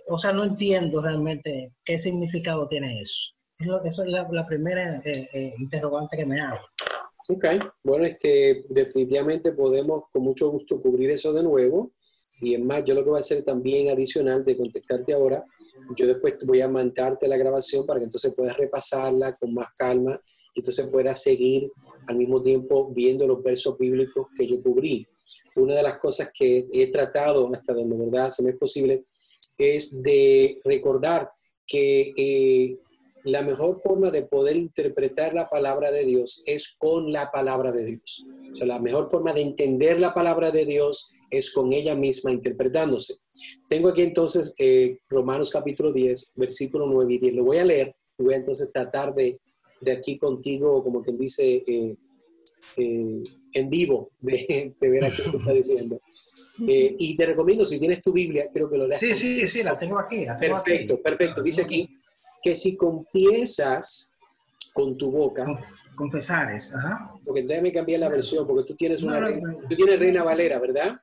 Speaker 2: o sea, no entiendo realmente qué significado tiene eso. Eso es la primera interrogante que me hago.
Speaker 1: Ok, bueno, definitivamente podemos con mucho gusto cubrir eso de nuevo. Y es más, yo lo que voy a hacer también adicional de contestarte ahora, yo después voy a mandarte la grabación para que entonces puedas repasarla con más calma y entonces puedas seguir al mismo tiempo viendo los versos bíblicos que yo cubrí. Una de las cosas que he tratado hasta donde verdad se me es posible es de recordar que la mejor forma de poder interpretar la palabra de Dios es con la palabra de Dios. O sea, la mejor forma de entender la palabra de Dios es con ella misma interpretándose. Tengo aquí entonces Romanos capítulo 10, versículo 9 y 10. Lo voy a leer y voy a entonces tratar de aquí contigo, como quien dice, en vivo, de ver a qué está diciendo. Y te recomiendo, si tienes tu Biblia, creo que lo leas.
Speaker 2: Sí, la tengo aquí.
Speaker 1: Perfecto. Dice aquí que si confiesas con tu boca.
Speaker 2: Confesares, ajá.
Speaker 1: Porque déjame cambiar la versión, porque tú tienes tú tienes Reina Valera, ¿verdad?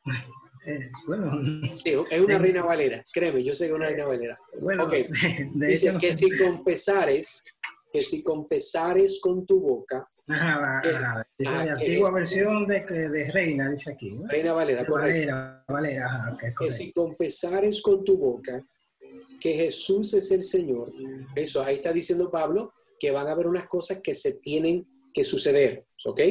Speaker 2: Bueno.
Speaker 1: Sí, es una Reina Valera, créeme, yo sé que es una Reina Valera.
Speaker 2: Bueno,
Speaker 1: okay. Dice que si confesares con tu boca
Speaker 2: Dice la antigua versión de Reina, dice aquí, ¿no?
Speaker 1: Reina Valera, correcto.
Speaker 2: Valera, ajá, okay,
Speaker 1: que si confesares con tu boca que Jesús es el Señor, eso, ahí está diciendo Pablo que van a haber unas cosas que se tienen que suceder, ¿ok?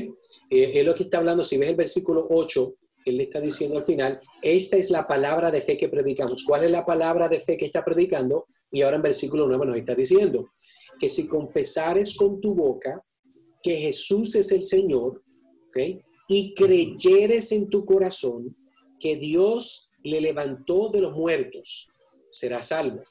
Speaker 1: Es lo que está hablando, si ves el versículo 8, él le está diciendo al final, esta es la palabra de fe que predicamos. ¿Cuál es la palabra de fe que está predicando? Y ahora en versículo 9 nos está diciendo que si confesares con tu boca que Jesús es el Señor, ¿ok? Y creyeres en tu corazón que Dios le levantó de los muertos, serás salvo.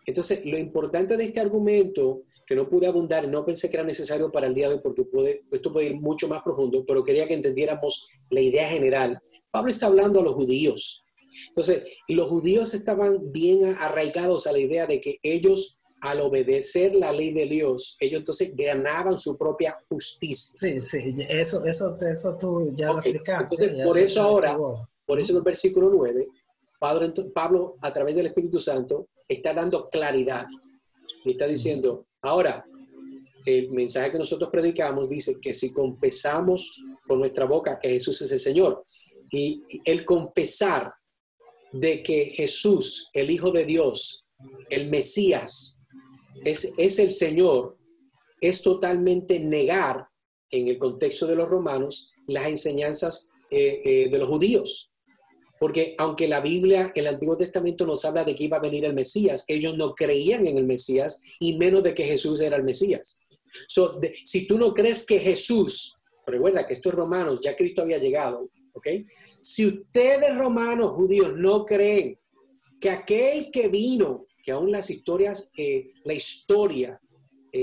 Speaker 1: Entonces, lo importante de este argumento, que no pude abundar, no pensé que era necesario para el día de hoy porque esto puede ir mucho más profundo, pero quería que entendiéramos la idea general. Pablo está hablando a los judíos. Entonces, los judíos estaban bien arraigados a la idea de que ellos, al obedecer la ley de Dios, ellos entonces ganaban su propia justicia.
Speaker 2: Sí, eso tú ya lo explicaste.
Speaker 1: Entonces, por eso ahora, por eso en el versículo 9, Pablo, a través del Espíritu Santo, está dando claridad. Y está diciendo, ahora, el mensaje que nosotros predicamos dice que si confesamos con nuestra boca que Jesús es el Señor, y el confesar de que Jesús, el Hijo de Dios, el Mesías, es el Señor, es totalmente negar, en el contexto de los romanos, las enseñanzas de los judíos. Porque aunque la Biblia, el Antiguo Testamento nos habla de que iba a venir el Mesías, ellos no creían en el Mesías y menos de que Jesús era el Mesías. Si tú no crees que Jesús, recuerda que estos romanos, ya Cristo había llegado, ¿ok? Si ustedes romanos, judíos, no creen que aquel que vino, que aún las historias, la historia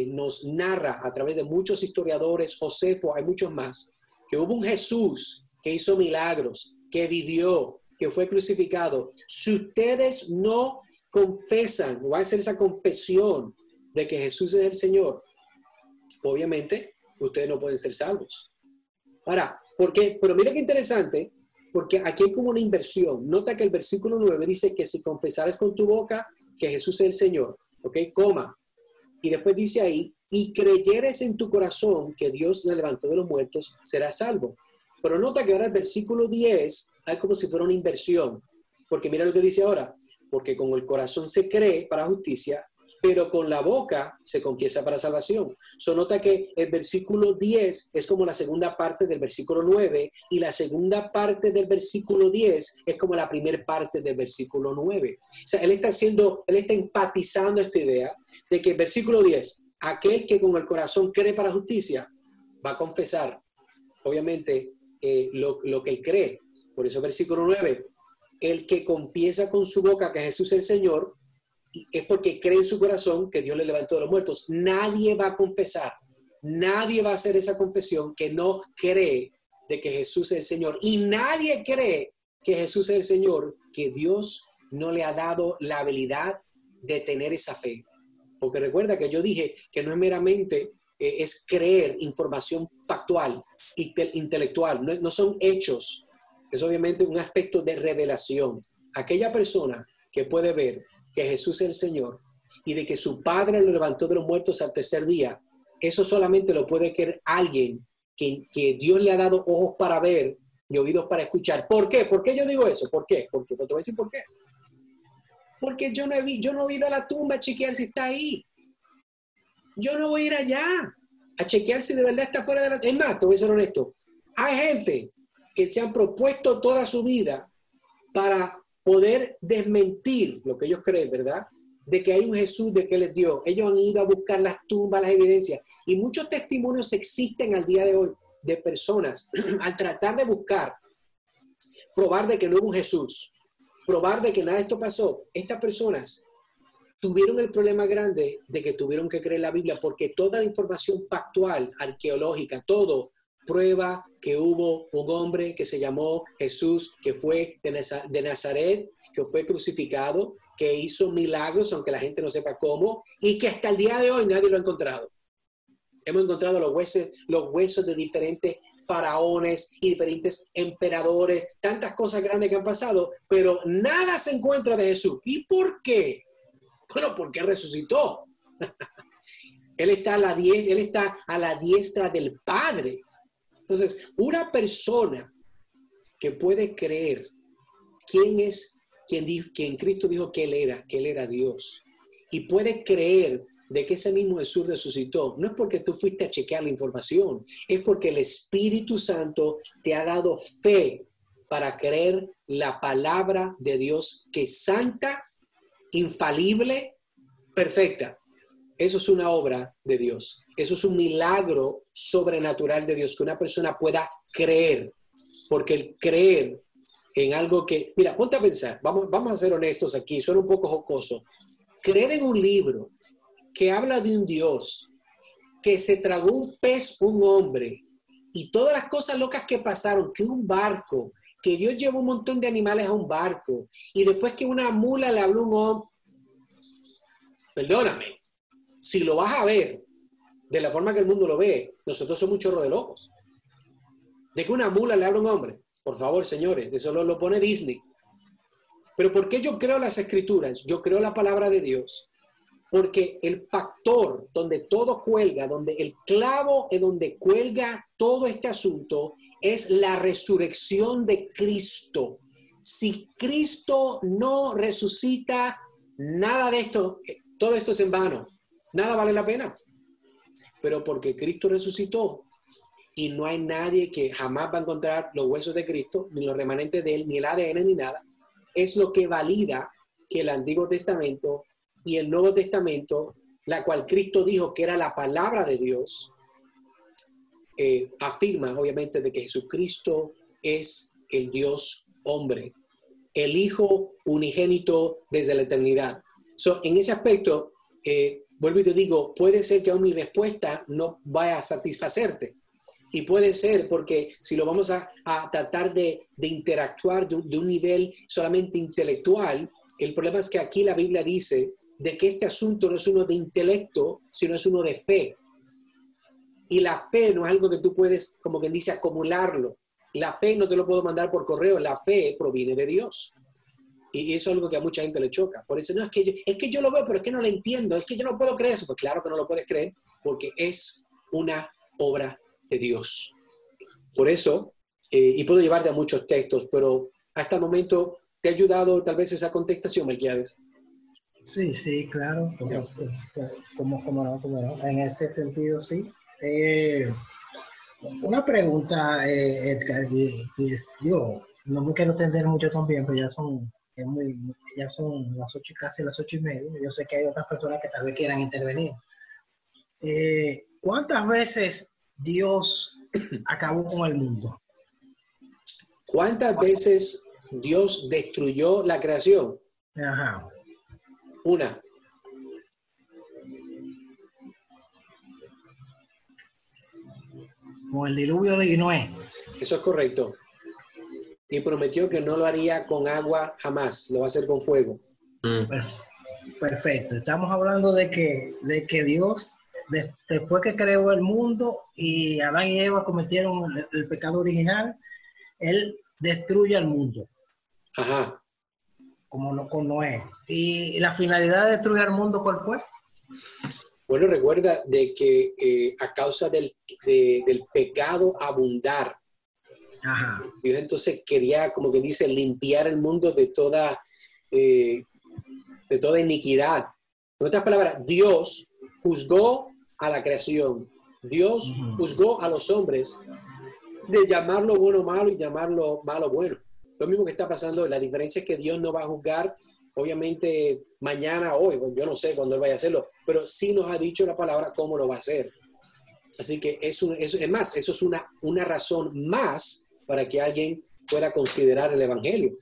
Speaker 1: nos narra a través de muchos historiadores, Josefo, hay muchos más, que hubo un Jesús que hizo milagros, que vivió, que fue crucificado. Si ustedes no confesan, o hacen esa confesión de que Jesús es el Señor, obviamente ustedes no pueden ser salvos. Ahora, ¿por qué? Pero mira qué interesante, porque aquí hay como una inversión. Nota que el versículo 9 dice que si confesares con tu boca que Jesús es el Señor, ¿ok? Coma. Y después dice ahí, y creyeres en tu corazón que Dios le levantó de los muertos, serás salvo. Pero nota que ahora el versículo 10 hay como si fuera una inversión. Porque mira lo que dice ahora. Porque con el corazón se cree para justicia, pero con la boca se confiesa para salvación. Nota que el versículo 10 es como la segunda parte del versículo 9 y la segunda parte del versículo 10 es como la primera parte del versículo 9. O sea, él está enfatizando esta idea de que el versículo 10, aquel que con el corazón cree para justicia, va a confesar, obviamente, lo que él cree. Por eso versículo 9, el que confiesa con su boca que Jesús es el Señor, es porque cree en su corazón que Dios le levantó de los muertos. Nadie va a confesar, nadie va a hacer esa confesión que no cree de que Jesús es el Señor. Y nadie cree que Jesús es el Señor, que Dios no le ha dado la habilidad de tener esa fe. Porque recuerda que yo dije que no es meramente es creer información factual, intelectual, no son hechos. Es obviamente un aspecto de revelación. Aquella persona que puede ver que Jesús es el Señor y de que su Padre lo levantó de los muertos al tercer día, eso solamente lo puede creer alguien que Dios le ha dado ojos para ver y oídos para escuchar. ¿Por qué? ¿Por qué yo digo eso? ¿Por qué? Porque te voy a decir por qué. Porque yo no he ido a la tumba a chequear si está ahí. Yo no voy a ir allá a chequear si de verdad está fuera de la... Es más, te voy a ser honesto. Hay gente que se han propuesto toda su vida para poder desmentir lo que ellos creen, ¿verdad? De que hay un Jesús, de que Él es Dios. Ellos han ido a buscar las tumbas, las evidencias. Y muchos testimonios existen al día de hoy de personas al tratar de buscar, probar de que no hubo un Jesús, probar de que nada de esto pasó. Estas personas tuvieron el problema grande de que tuvieron que creer la Biblia porque toda la información factual, arqueológica, todo prueba que hubo un hombre que se llamó Jesús, que fue de Nazaret, que fue crucificado, que hizo milagros, aunque la gente no sepa cómo, y que hasta el día de hoy nadie lo ha encontrado. Hemos encontrado los huesos de diferentes faraones y diferentes emperadores, tantas cosas grandes que han pasado, pero nada se encuentra de Jesús. ¿Y por qué? Bueno, porque resucitó. Él está a la diestra del Padre. Entonces, una persona que puede creer quien Cristo dijo que Él era Dios, y puede creer de que ese mismo Jesús resucitó, no es porque tú fuiste a chequear la información, es porque el Espíritu Santo te ha dado fe para creer la palabra de Dios, que es santa, infalible, perfecta. Eso es una obra de Dios. Eso es un milagro sobrenatural de Dios, que una persona pueda creer, porque el creer en algo que, mira, ponte a pensar, vamos a ser honestos aquí, suena un poco jocoso. Creer en un libro que habla de un Dios que se tragó un pez, un hombre, y todas las cosas locas que pasaron, que un barco, que Dios llevó un montón de animales a un barco, y después que una mula le habló a un hombre. Perdóname, si lo vas a ver de la forma que el mundo lo ve, nosotros somos un chorro de locos. De que una mula le habla a un hombre. Por favor, señores, eso lo pone Disney. Pero ¿por qué yo creo las Escrituras? Yo creo la palabra de Dios. Porque el factor donde todo cuelga, donde el clavo es donde cuelga todo este asunto, es la resurrección de Cristo. Si Cristo no resucita, nada de esto, todo esto es en vano. Nada vale la pena. Pero porque Cristo resucitó, y no hay nadie que jamás va a encontrar los huesos de Cristo, ni los remanentes de él, ni el ADN, ni nada, es lo que valida que el Antiguo Testamento y el Nuevo Testamento, la cual Cristo dijo que era la palabra de Dios, afirma obviamente de que Jesucristo es el Dios hombre, el Hijo unigénito desde la eternidad. En ese aspecto, vuelvo y te digo, puede ser que aún mi respuesta no vaya a satisfacerte. Y puede ser porque si lo vamos a tratar de interactuar de un nivel solamente intelectual, el problema es que aquí la Biblia dice de que este asunto no es uno de intelecto, sino es uno de fe. Y la fe no es algo que tú puedes, como quien dice, acumularlo. La fe no te lo puedo mandar por correo, la fe proviene de Dios. Y eso es algo que a mucha gente le choca. Por eso no es que yo lo veo, pero es que no lo entiendo, es que yo no puedo creer eso. Pues claro que no lo puedes creer, porque es una obra de Dios. Por eso, y puedo llevarte a muchos textos, pero hasta el momento, ¿te ha ayudado tal vez esa contestación, Melquiades?
Speaker 2: Sí, claro, como no, en este sentido sí. Una pregunta, Edgar, yo no me quiero extender mucho también, pero ya son las 8, casi las 8:30. Yo sé que hay otras personas que tal vez quieran intervenir. ¿Cuántas veces Dios acabó con el mundo?
Speaker 1: ¿Cuántas veces Dios destruyó la creación?
Speaker 2: Ajá.
Speaker 1: Una.
Speaker 2: Con el diluvio de Noé.
Speaker 1: Eso es correcto. Y prometió que no lo haría con agua jamás, lo va a hacer con fuego.
Speaker 2: Perfecto. Estamos hablando de que Dios, después que creó el mundo y Adán y Eva cometieron el pecado original, Él destruye el mundo.
Speaker 1: Ajá.
Speaker 2: Como con Noé. ¿Y la finalidad de destruir el mundo cuál fue?
Speaker 1: Bueno, recuerda de que a causa del pecado abundar,
Speaker 2: Ajá.
Speaker 1: Dios entonces quería, como que dice, limpiar el mundo de toda iniquidad. En otras palabras, Dios juzgó a la creación. Dios juzgó a los hombres de llamarlo bueno malo y llamarlo malo bueno. Lo mismo que está pasando, la diferencia es que Dios no va a juzgar, obviamente, mañana o hoy, yo no sé cuándo Él vaya a hacerlo, pero sí nos ha dicho la palabra cómo lo va a hacer. Así que eso es una razón más para que alguien pueda considerar el Evangelio.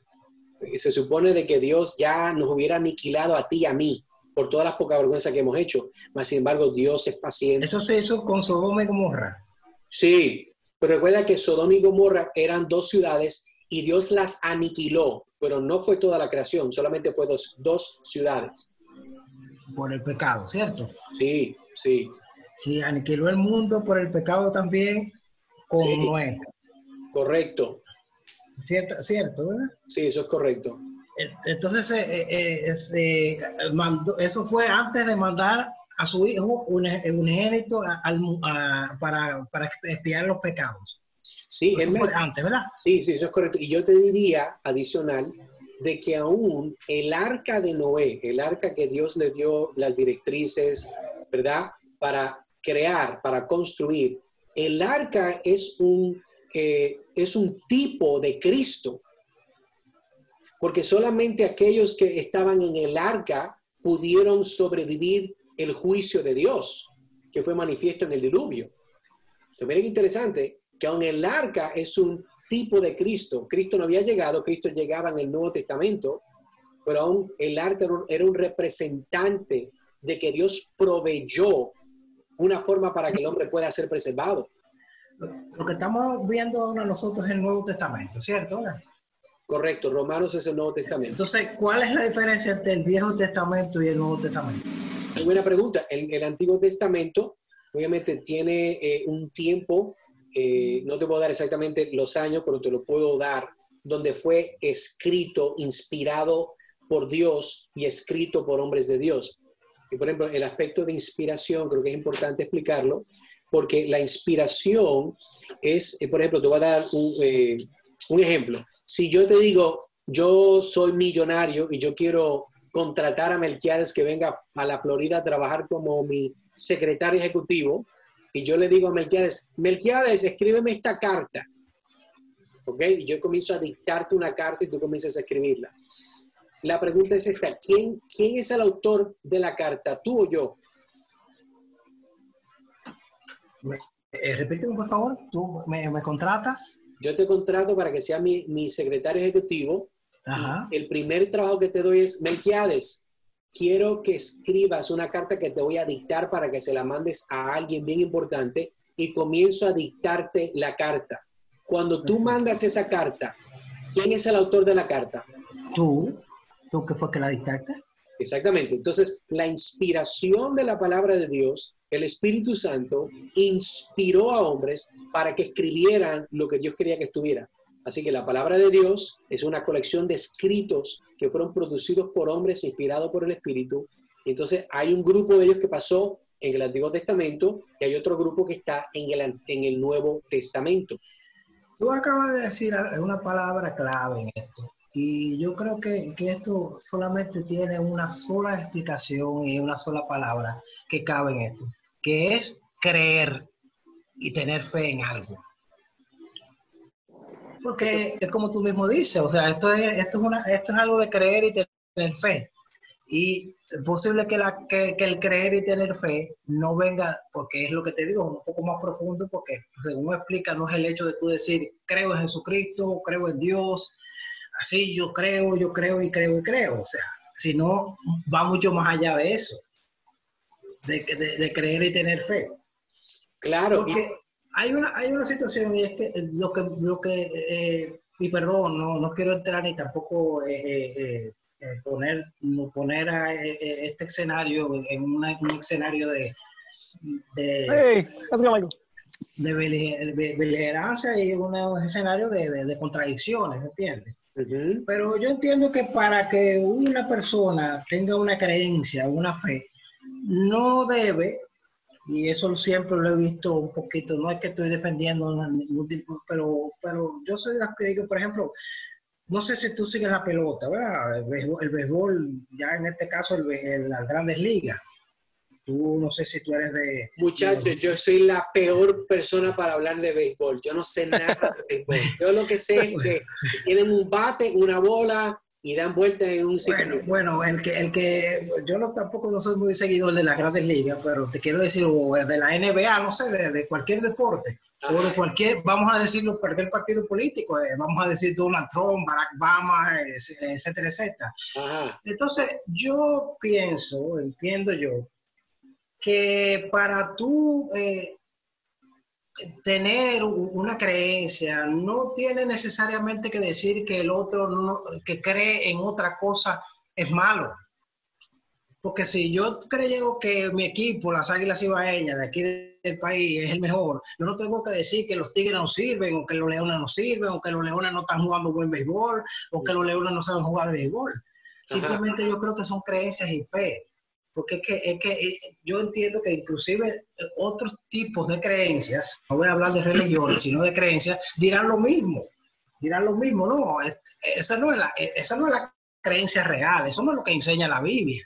Speaker 1: Se supone de que Dios ya nos hubiera aniquilado a ti y a mí por todas las pocas vergüenzas que hemos hecho, mas sin embargo Dios es paciente.
Speaker 2: Eso se hizo con Sodoma y Gomorra.
Speaker 1: Sí, pero recuerda que Sodoma y Gomorra eran 2 ciudades y Dios las aniquiló, pero no fue toda la creación, solamente fue dos ciudades.
Speaker 2: Por el pecado, ¿cierto?
Speaker 1: Sí.
Speaker 2: Y aniquiló el mundo por el pecado también con Noé.
Speaker 1: Correcto.
Speaker 2: Cierto, ¿verdad?
Speaker 1: Sí, eso es correcto.
Speaker 2: Entonces, eso fue antes de mandar a su hijo unigénito para expiar los pecados.
Speaker 1: Sí,
Speaker 2: eso fue antes, ¿verdad?
Speaker 1: Sí, eso es correcto. Y yo te diría, adicional, de que aún el arca de Noé, el arca que Dios le dio las directrices, ¿verdad? Para crear, para construir, el arca es un tipo de Cristo, porque solamente aquellos que estaban en el arca pudieron sobrevivir el juicio de Dios, que fue manifiesto en el diluvio. Entonces, miren qué interesante, que aún el arca es un tipo de Cristo. Cristo no había llegado, Cristo llegaba en el Nuevo Testamento, pero aún el arca era un representante de que Dios proveyó una forma para que el hombre pueda ser preservado.
Speaker 2: Lo que estamos viendo ahora nosotros es el Nuevo Testamento, ¿cierto? ¿Verdad?
Speaker 1: Correcto, Romanos es el Nuevo Testamento.
Speaker 2: Entonces, ¿cuál es la diferencia entre el Viejo Testamento y el Nuevo Testamento?
Speaker 1: Muy buena pregunta. El Antiguo Testamento obviamente tiene un tiempo, no te puedo dar exactamente los años, pero te lo puedo dar, donde fue escrito, inspirado por Dios y escrito por hombres de Dios. Y por ejemplo, el aspecto de inspiración creo que es importante explicarlo, porque la inspiración es, por ejemplo, te voy a dar un ejemplo. Si yo te digo, yo soy millonario y yo quiero contratar a Melquiades que venga a la Florida a trabajar como mi secretario ejecutivo, y yo le digo a Melquiades, escríbeme esta carta. ¿Ok? Y yo comienzo a dictarte una carta y tú comienzas a escribirla. La pregunta es esta, ¿quién es el autor de la carta, tú o yo?
Speaker 2: Repíteme, por favor, ¿tú me contratas?
Speaker 1: Yo te contrato para que sea mi secretario ejecutivo.
Speaker 2: Ajá.
Speaker 1: Y el primer trabajo que te doy es, Melquiades, quiero que escribas una carta que te voy a dictar para que se la mandes a alguien bien importante, y comienzo a dictarte la carta. Cuando tú mandas esa carta, ¿quién es el autor de la carta?
Speaker 2: Tú que fue que la dictaste.
Speaker 1: Exactamente. Entonces, la inspiración de la palabra de Dios, el Espíritu Santo, inspiró a hombres para que escribieran lo que Dios quería que estuviera. Así que la palabra de Dios es una colección de escritos que fueron producidos por hombres inspirados por el Espíritu. Entonces, hay un grupo de ellos que pasó en el Antiguo Testamento y hay otro grupo que está en el Nuevo Testamento.
Speaker 2: Tú acabas de decir una palabra clave en esto. Y yo creo que esto solamente tiene una sola explicación y una sola palabra que cabe en esto, que es creer y tener fe en algo. Porque es como tú mismo dices, o sea, esto es algo de creer y tener fe. Y es posible que el creer y tener fe no venga, porque es lo que te digo, un poco más profundo, porque según explica, no es el hecho de tú decir, creo en Jesucristo, creo en Dios, así yo creo y creo, o sea, sino va mucho más allá de eso, de creer y tener fe.
Speaker 1: Claro.
Speaker 2: Porque hay una situación, y es que y perdón, no quiero entrar ni tampoco poner a este escenario en un escenario de beligerancia y un escenario de contradicciones, ¿entiendes?
Speaker 1: Uh-huh.
Speaker 2: Pero yo entiendo que para que una persona tenga una creencia, una fe, no debe, y eso siempre lo he visto un poquito, no es que estoy defendiendo ningún tipo, pero yo soy de las que digo, por ejemplo, no sé si tú sigues la pelota, ¿verdad? El béisbol, ya en este caso, las grandes ligas. Tú, no sé si tú eres de...
Speaker 1: Muchachos, yo soy la peor persona para hablar de béisbol. Yo no sé nada de béisbol. Yo lo que sé es que tienen un bate, una bola y dan vueltas en un ciclo.
Speaker 2: Bueno, yo tampoco no soy muy seguidor de las grandes ligas, pero te quiero decir, o de la NBA, no sé, de cualquier deporte. Ajá. O de cualquier, vamos a decirlo, cualquier partido político, vamos a decir Donald Trump, Barack Obama, etcétera, etcétera.
Speaker 1: Ajá.
Speaker 2: Entonces, yo entiendo yo, que para tú tener una creencia no tiene necesariamente que decir que el otro que cree en otra cosa es malo. Porque si yo creo que mi equipo, las Águilas Ibaeñas de aquí del país, es el mejor, yo no tengo que decir que los Tigres no sirven, o que los Leones no sirven, o que los Leones no están jugando buen béisbol, o que los Leones no saben jugar béisbol. Simplemente yo creo que son creencias y fe. porque yo entiendo que inclusive otros tipos de creencias, no voy a hablar de religiones, sino de creencias, dirán lo mismo, no, esa no es la creencia real, eso no es lo que enseña la Biblia.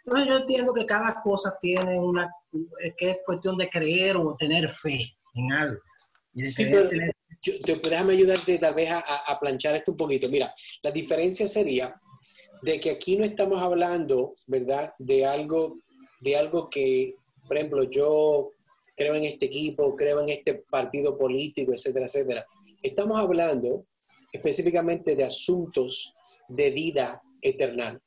Speaker 2: Entonces yo entiendo que cada cosa tiene que es cuestión de creer o tener fe en algo.
Speaker 1: Sí, pero déjame ayudarte tal vez a planchar esto un poquito. Mira, la diferencia sería de que aquí no estamos hablando, ¿verdad?, de algo que, por ejemplo, yo creo en este equipo, creo en este partido político, etcétera, etcétera. Estamos hablando específicamente de asuntos de vida eterna.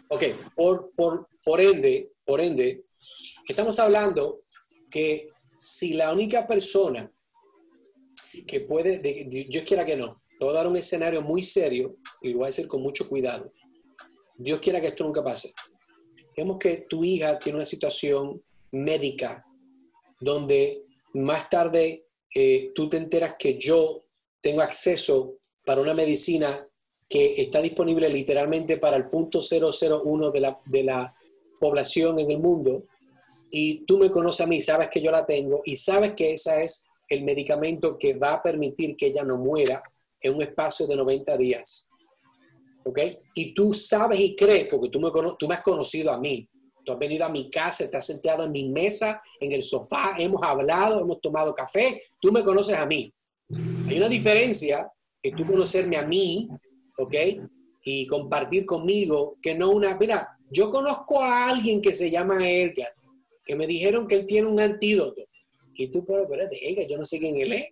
Speaker 1: Ok, por ende, estamos hablando que si la única persona que puede, Dios quiera que no, te voy a dar un escenario muy serio y lo voy a decir con mucho cuidado. Dios quiera que esto nunca pase. Digamos que tu hija tiene una situación médica donde más tarde tú te enteras que yo tengo acceso para una medicina que está disponible literalmente para el 0.001 de la población en el mundo, y tú me conoces a mí, sabes que yo la tengo y sabes que ese es el medicamento que va a permitir que ella no muera en un espacio de 90 días. ¿Ok? Y tú sabes y crees, porque tú me has conocido a mí. Tú has venido a mi casa, estás sentado en mi mesa, en el sofá, hemos hablado, hemos tomado café, tú me conoces a mí. Hay una diferencia que tú conocerme a mí, ¿ok? Y compartir conmigo, que no una... Mira, yo conozco a alguien que se llama Edgar, que me dijeron que él tiene un antídoto. Y tú, pero espérate, yo no sé quién él es.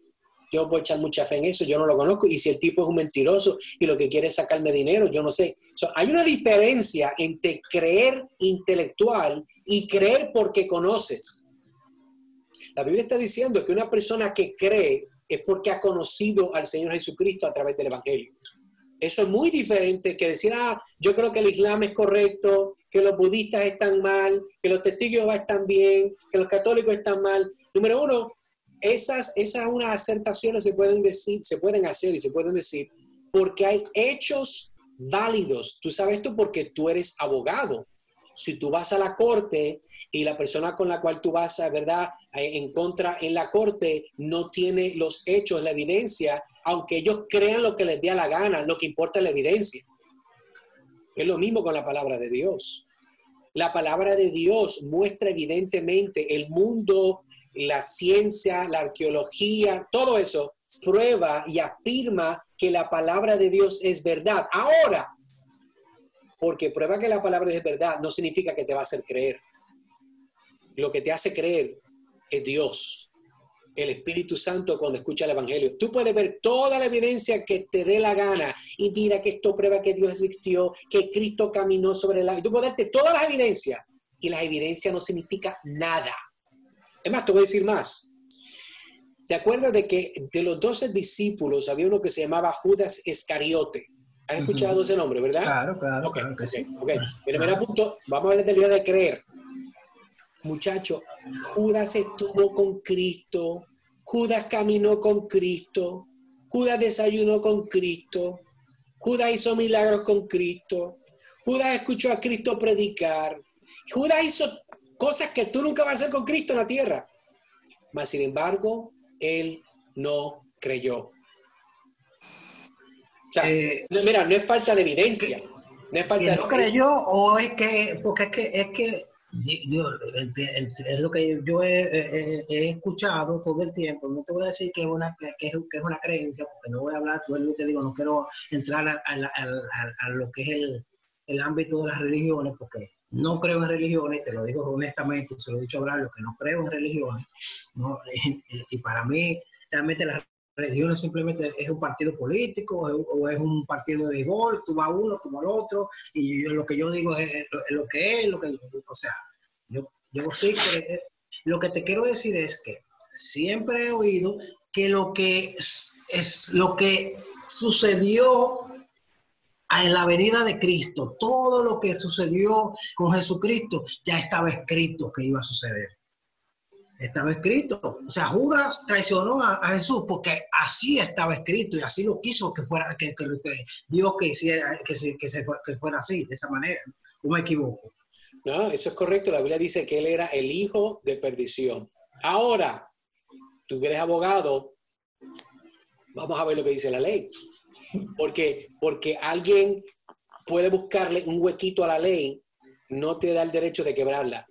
Speaker 1: Yo puedo echar mucha fe en eso, yo no lo conozco. Y si el tipo es un mentiroso y lo que quiere es sacarme dinero, yo no sé. Hay una diferencia entre creer intelectual y creer porque conoces. La Biblia está diciendo que una persona que cree es porque ha conocido al Señor Jesucristo a través del Evangelio. Eso es muy diferente que decir, yo creo que el Islam es correcto, que los budistas están mal, que los testigos de Jehová están bien, que los católicos están mal. Número uno, esas unas acertaciones se pueden hacer y se pueden decir porque hay hechos válidos. Tú sabes esto porque tú eres abogado. Si tú vas a la corte y la persona con la cual tú vas, ¿verdad?, en contra en la corte no tiene los hechos, la evidencia, aunque ellos crean lo que les dé la gana, lo que importa es la evidencia. Es lo mismo con la palabra de Dios. La palabra de Dios muestra evidentemente el mundo, la ciencia, la arqueología, todo eso prueba y afirma que la palabra de Dios es verdad. Ahora, porque prueba que la palabra es verdad no significa que te va a hacer creer. Lo que te hace creer es Dios, el Espíritu Santo, cuando escucha el Evangelio. Tú puedes ver toda la evidencia que te dé la gana y mira que esto prueba que Dios existió, que Cristo caminó sobre el agua. Tú puedes darte todas las evidencias y las evidencias no significa nada. Es más, te voy a decir más. ¿Te acuerdas de que de los 12 discípulos había uno que se llamaba Judas Iscariote? ¿Has escuchado ese nombre, verdad?
Speaker 2: Claro,
Speaker 1: Okay,
Speaker 2: claro que sí.
Speaker 1: Okay. Mira, punto. Vamos a hablar del día de creer. Muchacho, Judas estuvo con Cristo, Judas caminó con Cristo, Judas desayunó con Cristo, Judas hizo milagros con Cristo, Judas escuchó a Cristo predicar, Judas hizo cosas que tú nunca vas a hacer con Cristo en la tierra. Mas, sin embargo, él no creyó. O sea, mira, no es falta de evidencia. No es falta de
Speaker 2: no creyó, o es que, porque es que es lo que yo he escuchado todo el tiempo. No te voy a decir que es una creencia, porque no voy a hablar, vuelvo y te digo, no quiero entrar a lo que es el ámbito de las religiones, porque no creo en religiones, te lo digo honestamente, se lo he dicho a Braulio, que no creo en religiones, ¿no? Y para mí, realmente las religiones simplemente es un partido político o es un partido de gol, tú vas a uno como al otro, y lo que yo digo es lo que es, o sea, yo sí, lo que te quiero decir es que siempre he oído que lo que sucedió en la venida de Cristo, todo lo que sucedió con Jesucristo, ya estaba escrito que iba a suceder. Estaba escrito. O sea, Judas traicionó a Jesús porque así estaba escrito y así lo quiso que fuera, que Dios que fuera así, de esa manera. ¿O me equivoco?
Speaker 1: No, eso es correcto. La Biblia dice que él era el hijo de perdición. Ahora, tú que eres abogado, vamos a ver lo que dice la ley. Porque alguien puede buscarle un huequito a la ley, no te da el derecho de quebrarla.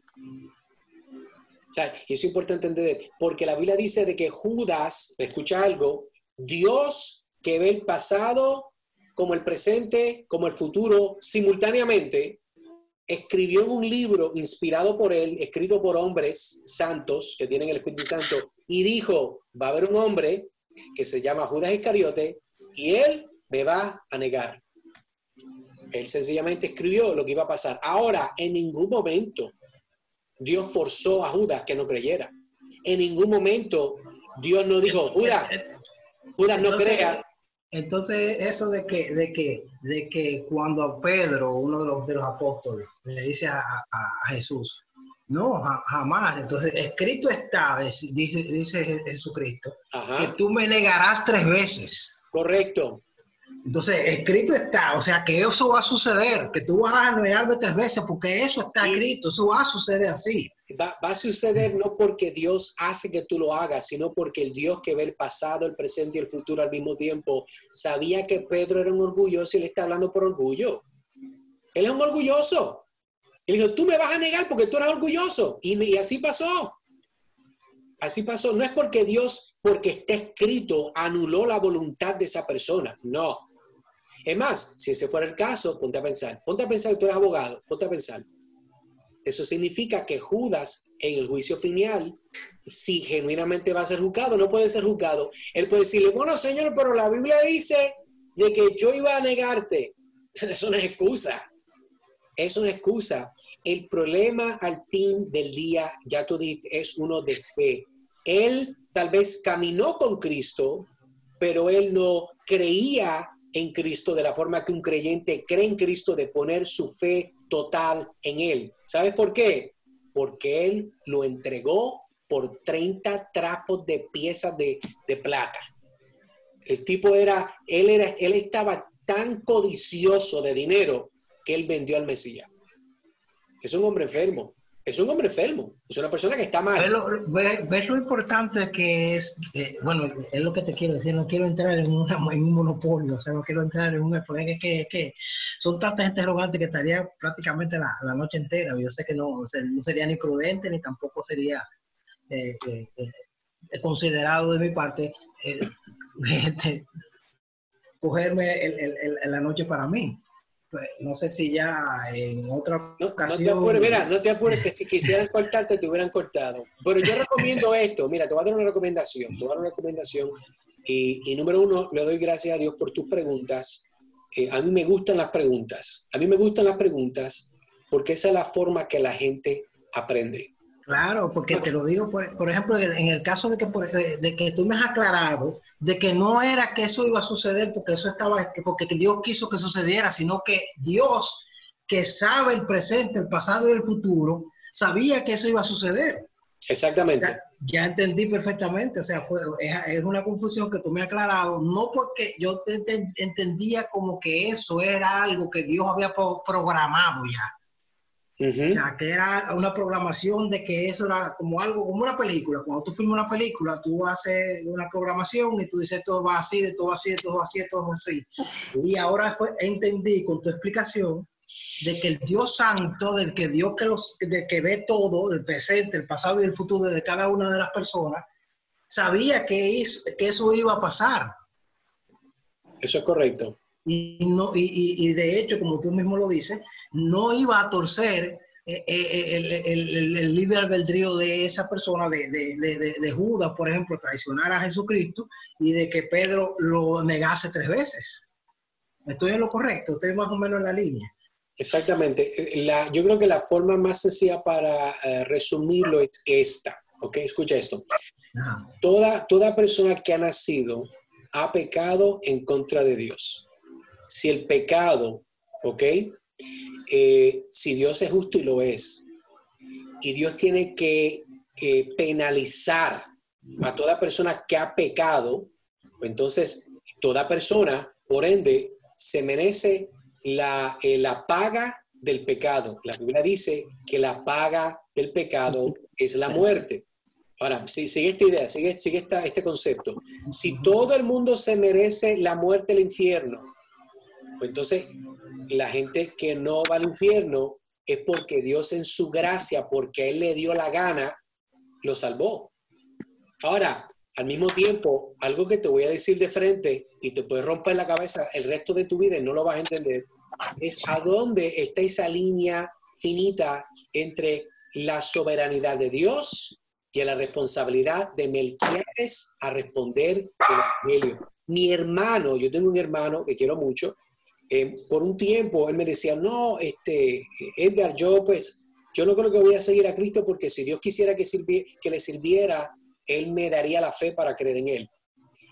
Speaker 1: O sea, y eso es importante entender, porque la Biblia dice de que Judas, escucha algo, Dios que ve el pasado como el presente, como el futuro, simultáneamente, escribió en un libro inspirado por él, escrito por hombres santos que tienen el Espíritu Santo, y dijo, va a haber un hombre que se llama Judas Iscariote, y él me va a negar. Él sencillamente escribió lo que iba a pasar. Ahora, en ningún momento Dios forzó a Judas que no creyera. En ningún momento Dios no dijo, Judas no crea.
Speaker 2: Entonces, eso de que cuando Pedro, uno de los apóstoles, le dice a Jesús, no, jamás. Entonces, escrito está, dice Jesucristo,
Speaker 1: Ajá.
Speaker 2: que tú me negarás 3 veces.
Speaker 1: Correcto.
Speaker 2: Entonces, escrito está, o sea, que eso va a suceder, que tú vas a negarme 3 veces, porque eso está escrito, eso va a suceder así.
Speaker 1: Va a suceder no porque Dios hace que tú lo hagas, sino porque el Dios que ve el pasado, el presente y el futuro al mismo tiempo, sabía que Pedro era un orgulloso y le está hablando por orgullo. Él es un orgulloso. Él dijo, tú me vas a negar porque tú eres orgulloso. Y así pasó. Así pasó. No es porque Dios, porque está escrito, anuló la voluntad de esa persona. No. Es más, si ese fuera el caso, ponte a pensar que tú eres abogado, ponte a pensar. Eso significa que Judas, en el juicio final, si genuinamente va a ser juzgado, no puede ser juzgado. Él puede decirle, bueno, Señor, pero la Biblia dice de que yo iba a negarte. Eso no es excusa. Es una excusa. El problema al fin del día, ya tú dijiste, es uno de fe. Él tal vez caminó con Cristo, pero él no creía en Cristo de la forma que un creyente cree en Cristo, de poner su fe total en él. ¿Sabes por qué? Porque él lo entregó por 30 trapos de piezas de plata. El tipo él estaba tan codicioso de dinero que él vendió al Mesías. Es un hombre enfermo. Es un hombre enfermo. Es una persona que está mal.
Speaker 2: ¿Ves lo importante que es? Bueno, es lo que te quiero decir. No quiero entrar en un monopolio. O sea, no quiero entrar en un... Porque que son tantas interrogantes que estaría prácticamente la noche entera. Yo sé que no sería ni prudente ni tampoco sería considerado de mi parte cogerme la noche para mí. Pues, no sé si ya en otra ocasión...
Speaker 1: No te apures, que si quisieran cortarte, te hubieran cortado. Pero yo recomiendo esto. Mira, te voy a dar una recomendación. Y número 1, le doy gracias a Dios por tus preguntas. A mí me gustan las preguntas. Porque esa es la forma que la gente aprende.
Speaker 2: Claro, porque te lo digo, por ejemplo, en el caso de que tú me has aclarado de que no era que eso iba a suceder porque Dios quiso que sucediera, sino que Dios, que sabe el presente, el pasado y el futuro, sabía que eso iba a suceder.
Speaker 1: Exactamente.
Speaker 2: O sea, ya entendí perfectamente, o sea, es una confusión que tú me has aclarado, no porque yo entendía como que eso era algo que Dios había programado ya. O sea, que era una programación de que eso era como algo, como una película. Cuando tú filmas una película, tú haces una programación y tú dices todo va así, todo así, todo así, todo así. Y ahora después entendí con tu explicación de que el Dios Santo, del que ve todo, el presente, el pasado y el futuro de cada una de las personas, sabía que eso iba a pasar.
Speaker 1: Eso es correcto.
Speaker 2: Y de hecho, como tú mismo lo dices, no iba a torcer el libre albedrío de esa persona, de Judas, por ejemplo, traicionar a Jesucristo y de que Pedro lo negase 3 veces. ¿Estoy en lo correcto? ¿Estoy más o menos en la línea?
Speaker 1: Exactamente. Yo creo que la forma más sencilla para resumirlo es esta. ¿Ok? Escucha esto. Toda persona que ha nacido ha pecado en contra de Dios. Si el pecado, ¿ok? Si Dios es justo y lo es, y Dios tiene que penalizar a toda persona que ha pecado, entonces toda persona, por ende, se merece la paga del pecado. La Biblia dice que la paga del pecado es la muerte. Ahora, sigue esta idea, sigue este concepto. Si todo el mundo se merece la muerte del infierno, pues entonces la gente que no va al infierno es porque Dios en su gracia, porque a Él le dio la gana, lo salvó. Ahora, al mismo tiempo, algo que te voy a decir de frente y te puede romper la cabeza el resto de tu vida y no lo vas a entender, es a dónde está esa línea finita entre la soberanidad de Dios y la responsabilidad de Melquiades a responder el evangelio. Mi hermano, yo tengo un hermano que quiero mucho, por un tiempo él me decía, no, Edgar, yo no creo que voy a seguir a Cristo porque si Dios quisiera que le sirviera, Él me daría la fe para creer en Él.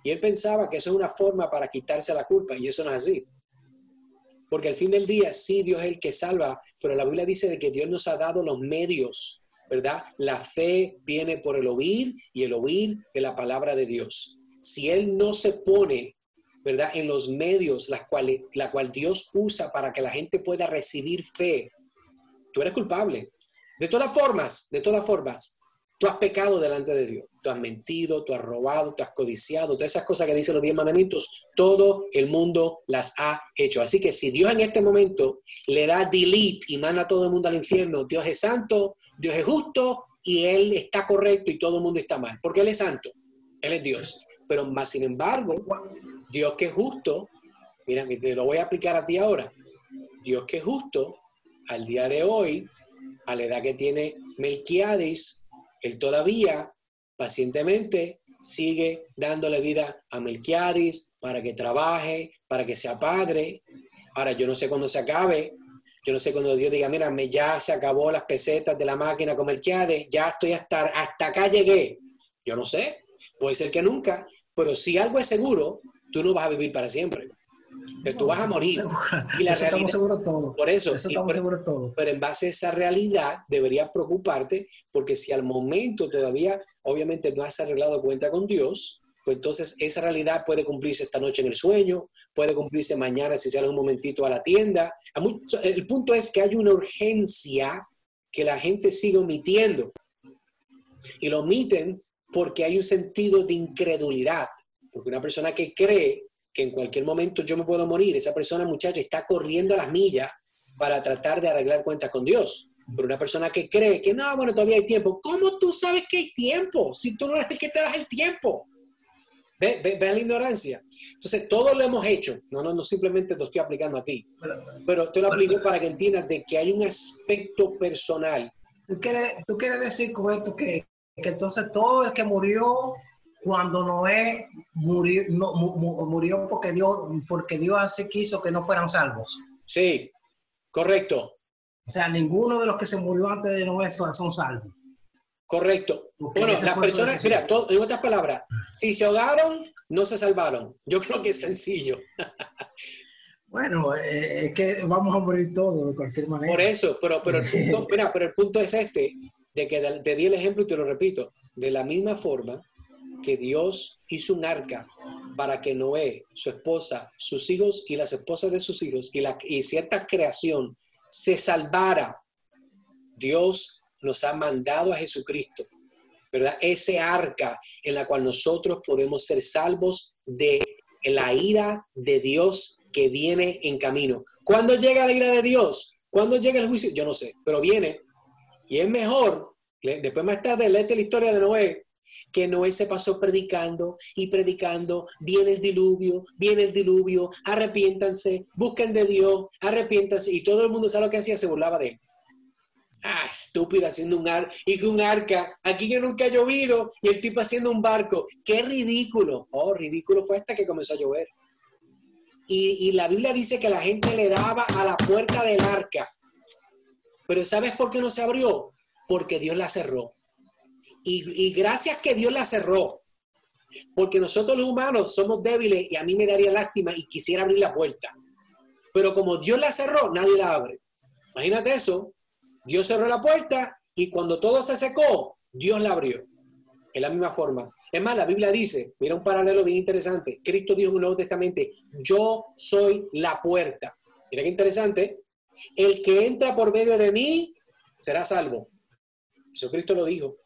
Speaker 1: Y él pensaba que eso es una forma para quitarse la culpa, y eso no es así. Porque al fin del día, sí, Dios es el que salva, pero la Biblia dice de que Dios nos ha dado los medios, ¿verdad? La fe viene por el oír y el oír de la palabra de Dios. Si Él no se pone, ¿verdad?, en los medios la cual Dios usa para que la gente pueda recibir fe, tú eres culpable. De todas formas, tú has pecado delante de Dios. Tú has mentido, tú has robado, tú has codiciado, todas esas cosas que dicen los 10 mandamientos, todo el mundo las ha hecho. Así que si Dios en este momento le da delete y manda a todo el mundo al infierno, Dios es santo, Dios es justo y Él está correcto y todo el mundo está mal. Porque Él es santo, Él es Dios. Pero más sin embargo, Dios que es justo, mira, te lo voy a aplicar a ti ahora. Dios que es justo, al día de hoy, a la edad que tiene Melquiades, Él todavía pacientemente sigue dándole vida a Melquiades para que trabaje, para que sea padre. Ahora, yo no sé cuándo se acabe. Yo no sé cuándo Dios diga, mira, ya se acabó las pesetas de la máquina con Melquiades, ya estoy hasta acá llegué. Yo no sé. Puede ser que nunca. Pero si algo es seguro, tú no vas a vivir para siempre. Entonces, tú vas a morir. Y la
Speaker 2: eso
Speaker 1: realidad,
Speaker 2: estamos seguros todos.
Speaker 1: por eso
Speaker 2: Estamos seguros todos.
Speaker 1: Pero en base a esa realidad deberías preocuparte, porque si al momento todavía obviamente no has arreglado cuenta con Dios, pues entonces esa realidad puede cumplirse esta noche en el sueño, puede cumplirse mañana si sales un momentito a la tienda. El punto es que hay una urgencia que la gente sigue omitiendo, y lo omiten porque hay un sentido de incredulidad, porque una persona que cree que en cualquier momento yo me puedo morir, esa persona, muchacho, está corriendo a las millas para tratar de arreglar cuentas con Dios. Pero una persona que cree que no, bueno, todavía hay tiempo. ¿Cómo tú sabes que hay tiempo si tú no eres el que te das el tiempo? ¿Ve la ignorancia? Entonces, todo lo hemos hecho. No simplemente lo estoy aplicando a ti. Pero te lo aplico para que entiendas de que hay un aspecto personal.
Speaker 2: ¿Tú quieres decir con esto que entonces todo el que murió cuando Noé murió porque Dios así quiso que no fueran salvos?
Speaker 1: Sí, correcto.
Speaker 2: O sea, ninguno de los que se murió antes de Noé son salvos.
Speaker 1: Correcto.
Speaker 2: Porque
Speaker 1: bueno, las personas, mira, en otras palabras, si se ahogaron, no se salvaron. Yo creo que es sencillo.
Speaker 2: Bueno, es que vamos a morir todos de cualquier manera.
Speaker 1: Por eso, pero el punto es este, de que te di el ejemplo y te lo repito. De la misma forma que Dios hizo un arca para que Noé, su esposa, sus hijos y las esposas de sus hijos y cierta creación se salvara, Dios nos ha mandado a Jesucristo, ¿verdad? Ese arca en la cual nosotros podemos ser salvos de la ira de Dios que viene en camino. ¿Cuándo llega la ira de Dios? ¿Cuándo llega el juicio? Yo no sé, pero viene. Y es mejor, después más tarde, léete la historia de Noé, que Noé se pasó predicando y predicando, viene el diluvio, arrepiéntanse, busquen de Dios, arrepiéntanse, y todo el mundo sabe lo que hacía, se burlaba de él. Estúpido, haciendo un arca, aquí que nunca ha llovido, y el tipo haciendo un barco, qué ridículo. Ridículo fue hasta que comenzó a llover. Y la Biblia dice que la gente le daba a la puerta del arca, pero ¿sabes por qué no se abrió? Porque Dios la cerró. Y gracias que Dios la cerró, porque nosotros los humanos somos débiles y a mí me daría lástima y quisiera abrir la puerta. Pero como Dios la cerró, nadie la abre. Imagínate eso. Dios cerró la puerta y cuando todo se secó, Dios la abrió. Es la misma forma. Es más, la Biblia dice, mira un paralelo bien interesante. Cristo dijo en el Nuevo Testamento, yo soy la puerta. Mira qué interesante. el que entra por medio de mí será salvo. Jesucristo lo dijo.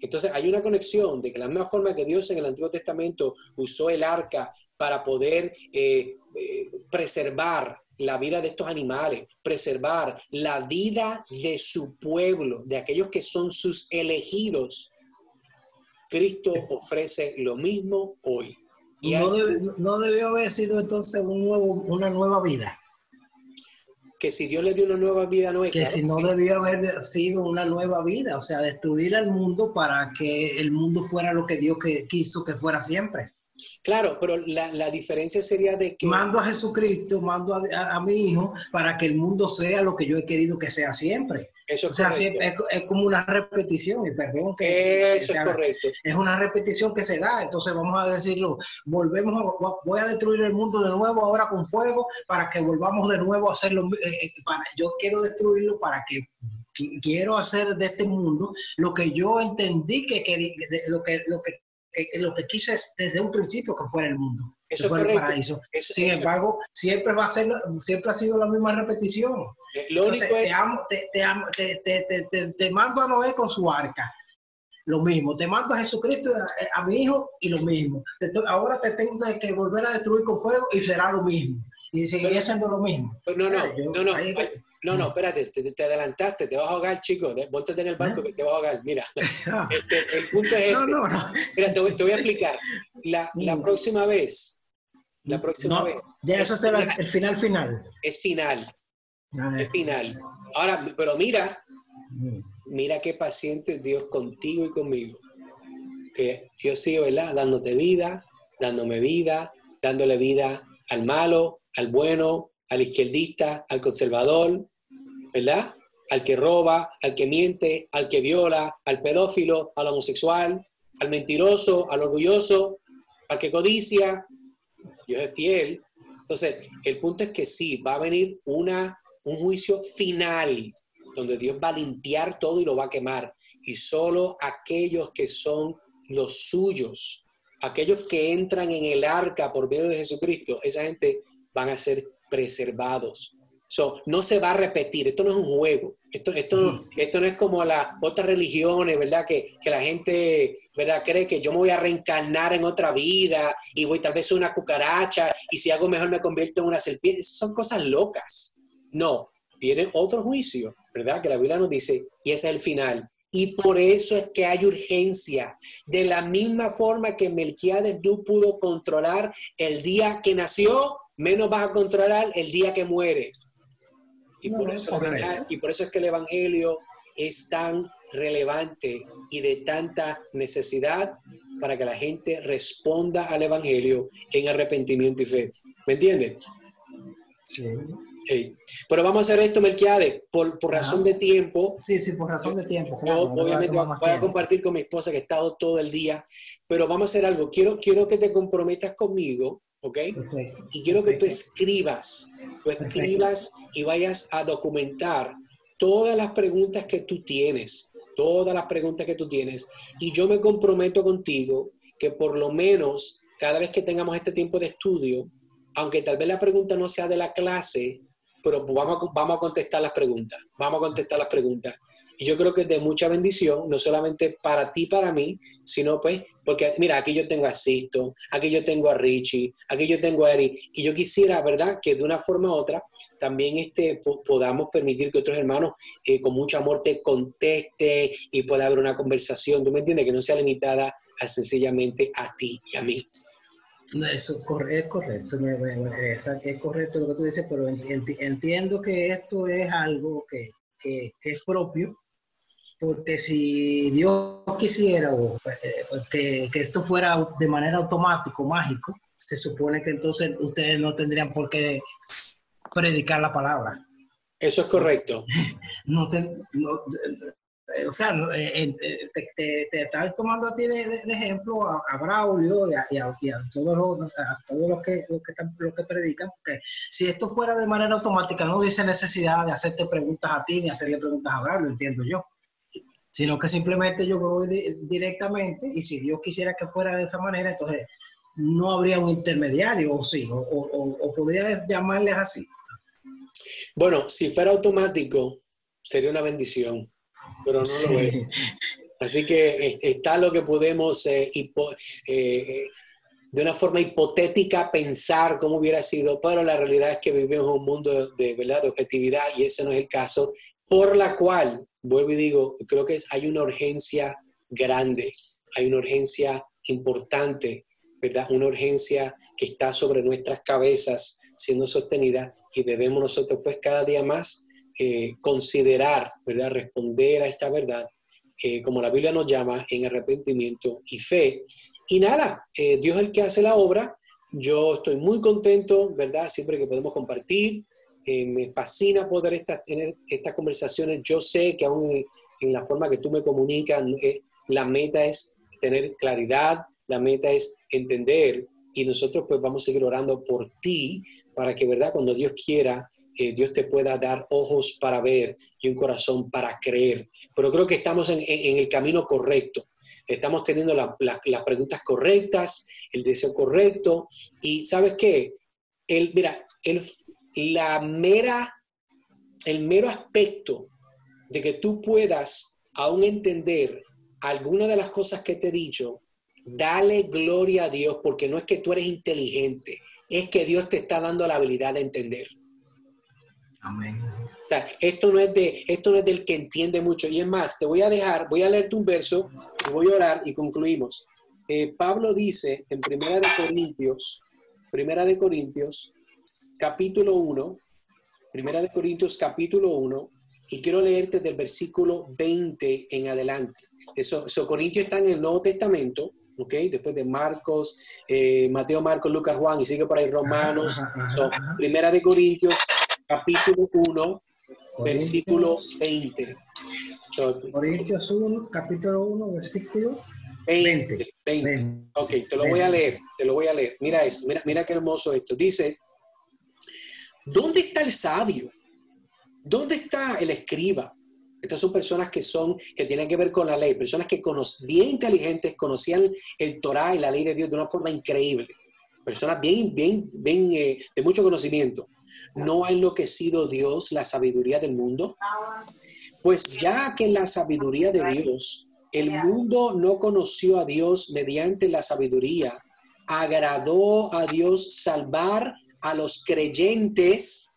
Speaker 1: Entonces hay una conexión de que la misma forma que Dios en el Antiguo Testamento usó el arca para poder preservar la vida de estos animales, preservar la vida de su pueblo, de aquellos que son sus elegidos, Cristo ofrece lo mismo hoy. Y
Speaker 2: no debió haber sido entonces una nueva vida.
Speaker 1: Que si Dios le dio una nueva vida, no es
Speaker 2: que
Speaker 1: claro,
Speaker 2: si no
Speaker 1: sí.
Speaker 2: debió haber sido una nueva vida, o sea, destruir al mundo para que el mundo fuera lo que Dios quiso que fuera siempre.
Speaker 1: Claro, pero la diferencia sería de que...
Speaker 2: Mando a Jesucristo, mando a mi hijo para que el mundo sea lo que yo he querido que sea siempre.
Speaker 1: Eso es
Speaker 2: o sea,
Speaker 1: correcto.
Speaker 2: Es como una repetición, y perdón
Speaker 1: eso es correcto.
Speaker 2: Es una repetición que se da, entonces vamos a decirlo, voy a destruir el mundo de nuevo ahora con fuego para que volvamos de nuevo a hacerlo. Yo quiero destruirlo para que quiero hacer de este mundo lo que yo entendí que quería, lo que quise desde un principio que fuera el mundo,
Speaker 1: eso
Speaker 2: que fuera el paraíso. Sin embargo, siempre ha sido la misma repetición.
Speaker 1: Lo único
Speaker 2: Entonces, te mando a Noé con su arca, lo mismo. Te mando a Jesucristo, a mi hijo, y lo mismo. Ahora te tengo que volver a destruir con fuego y será lo mismo. Y seguiría siendo lo mismo.
Speaker 1: No, espérate, te adelantaste, te vas a ahogar, chico. Póntate en el barco que te vas a ahogar. Mira, el punto es este. Mira, te voy a explicar. La próxima vez,
Speaker 2: ya eso será el final.
Speaker 1: Es final. Es final. Ahora, pero mira qué paciente es Dios contigo y conmigo. Que Dios sigue, ¿verdad? Dándote vida, dándome vida, dándole vida al malo, al bueno, al izquierdista, al conservador, ¿verdad? Al que roba, al que miente, al que viola, al pedófilo, al homosexual, al mentiroso, al orgulloso, al que codicia. Dios es fiel. Entonces, el punto es que sí, va a venir un juicio final, donde Dios va a limpiar todo y lo va a quemar. Y solo aquellos que son los suyos, aquellos que entran en el arca por medio de Jesucristo, esa gente van a ser preservados. No se va a repetir. Esto no es un juego. Esto no es como las otras religiones, ¿verdad? Que la gente, ¿verdad? Cree que yo me voy a reencarnar en otra vida y voy tal vez a una cucaracha y si hago mejor me convierto en una serpiente. Esas son cosas locas. No. Viene otro juicio, ¿verdad? Que la Biblia nos dice, y ese es el final. Y por eso es que hay urgencia. De la misma forma que Melquiades no pudo controlar el día que nació, menos vas a controlar el día que muere. Y por eso es que el Evangelio es tan relevante y de tanta necesidad para que la gente responda al Evangelio en arrepentimiento y fe. ¿Me entiendes?
Speaker 2: Sí.
Speaker 1: Hey. Pero vamos a hacer esto, Melquiades, por razón de tiempo.
Speaker 2: Sí, por razón de tiempo.
Speaker 1: Claro, obviamente voy a compartir con mi esposa que he estado todo el día, pero vamos a hacer algo. Quiero que te comprometas conmigo, ¿ok?
Speaker 2: Perfecto.
Speaker 1: Y quiero que tú escribas y vayas a documentar todas las preguntas que tú tienes, y yo me comprometo contigo que por lo menos cada vez que tengamos este tiempo de estudio, aunque tal vez la pregunta no sea de la clase, pero vamos a contestar las preguntas. Y yo creo que es de mucha bendición, no solamente para ti, para mí, sino pues, porque mira, aquí yo tengo a Sisto, aquí yo tengo a Richie, aquí yo tengo a Eric, y yo quisiera, ¿verdad?, que de una forma u otra también podamos permitir que otros hermanos con mucho amor te contesten y pueda haber una conversación, ¿tú me entiendes? Que no sea limitada a sencillamente a ti y a mí.
Speaker 2: Eso es correcto, es correcto lo que tú dices, pero entiendo que esto es algo que es propio, porque si Dios quisiera que esto fuera de manera automática, mágico, se supone que entonces ustedes no tendrían por qué predicar la palabra.
Speaker 1: Eso es correcto.
Speaker 2: O sea, te estás tomando a ti de ejemplo a Braulio y a todos los que predican, porque si esto fuera de manera automática no hubiese necesidad de hacerte preguntas a ti ni hacerle preguntas a Braulio, entiendo yo, sino que simplemente yo voy directamente, y si Dios quisiera que fuera de esa manera, entonces no habría un intermediario, o sí, o podría llamarles así.
Speaker 1: Bueno, si fuera automático, sería una bendición, pero no lo es. Así que está lo que podemos, de una forma hipotética, pensar cómo hubiera sido, pero la realidad es que vivimos en un mundo ¿verdad?, de objetividad, y ese no es el caso, por la cual, vuelvo y digo, creo que hay una urgencia grande, hay una urgencia importante, ¿verdad? Una urgencia que está sobre nuestras cabezas siendo sostenida, y debemos nosotros pues cada día más considerar, ¿verdad?, responder a esta verdad, como la Biblia nos llama, en arrepentimiento y fe. Y nada, Dios es el que hace la obra. Yo estoy muy contento, ¿verdad?, siempre que podemos compartir. Me fascina poder tener estas conversaciones. Yo sé que aún en la forma que tú me comunicas, la meta es tener claridad, la meta es entender, y nosotros pues vamos a seguir orando por ti para que, ¿verdad?, cuando Dios quiera, Dios te pueda dar ojos para ver y un corazón para creer. Pero creo que estamos en el camino correcto. Estamos teniendo las preguntas correctas, el deseo correcto, y ¿sabes qué? Mira, el mero aspecto de que tú puedas aún entender alguna de las cosas que te he dicho, dale gloria a Dios, porque no es que tú eres inteligente, es que Dios te está dando la habilidad de entender.
Speaker 2: Amén.
Speaker 1: O sea, esto no es del que entiende mucho. Y es más, voy a leerte un verso y voy a orar y concluimos. Pablo dice en Primera de Corintios, capítulo 1, Primera de Corintios, capítulo 1, y quiero leerte del versículo 20 en adelante. Eso Corintios está en el Nuevo Testamento, ¿ok? Después de Marcos, Mateo, Marcos, Lucas, Juan, y sigue por ahí Romanos. Primera de Corintios, capítulo 1, versículo 20.
Speaker 2: Corintios 1, capítulo 1, versículo 20.
Speaker 1: 20. Ok, te lo voy a leer. Mira esto, mira qué hermoso esto. Dice, ¿dónde está el sabio? ¿Dónde está el escriba? Estas son personas que tienen que ver con la ley, personas que bien inteligentes, conocían el Torá y la ley de Dios de una forma increíble. Personas bien de mucho conocimiento. ¿No ha enloquecido Dios la sabiduría del mundo? Pues ya que la sabiduría de Dios, el mundo no conoció a Dios mediante la sabiduría, agradó a Dios salvar a los creyentes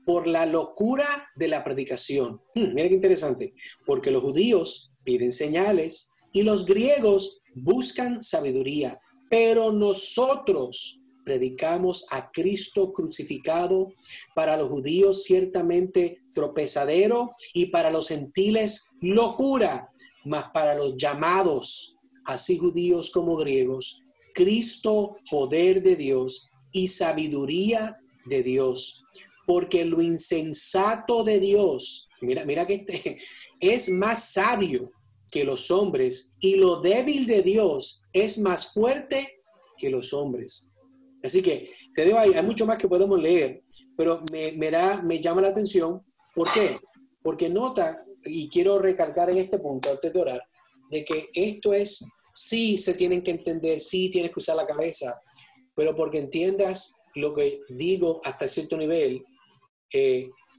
Speaker 1: por la locura de la predicación. Mira qué interesante, porque los judíos piden señales y los griegos buscan sabiduría, pero nosotros predicamos a Cristo crucificado, para los judíos ciertamente tropezadero y para los gentiles locura, mas para los llamados, así judíos como griegos, Cristo poder de Dios y sabiduría de Dios. Porque lo insensato de Dios, mira que es más sabio que los hombres, y lo débil de Dios es más fuerte que los hombres. Así que te digo, hay mucho más que podemos leer, pero me llama la atención. ¿Por qué? Porque nota, y quiero recalcar en este punto antes de orar, de que esto es, sí se tienen que entender, sí tienes que usar la cabeza, pero porque entiendas lo que digo hasta cierto nivel.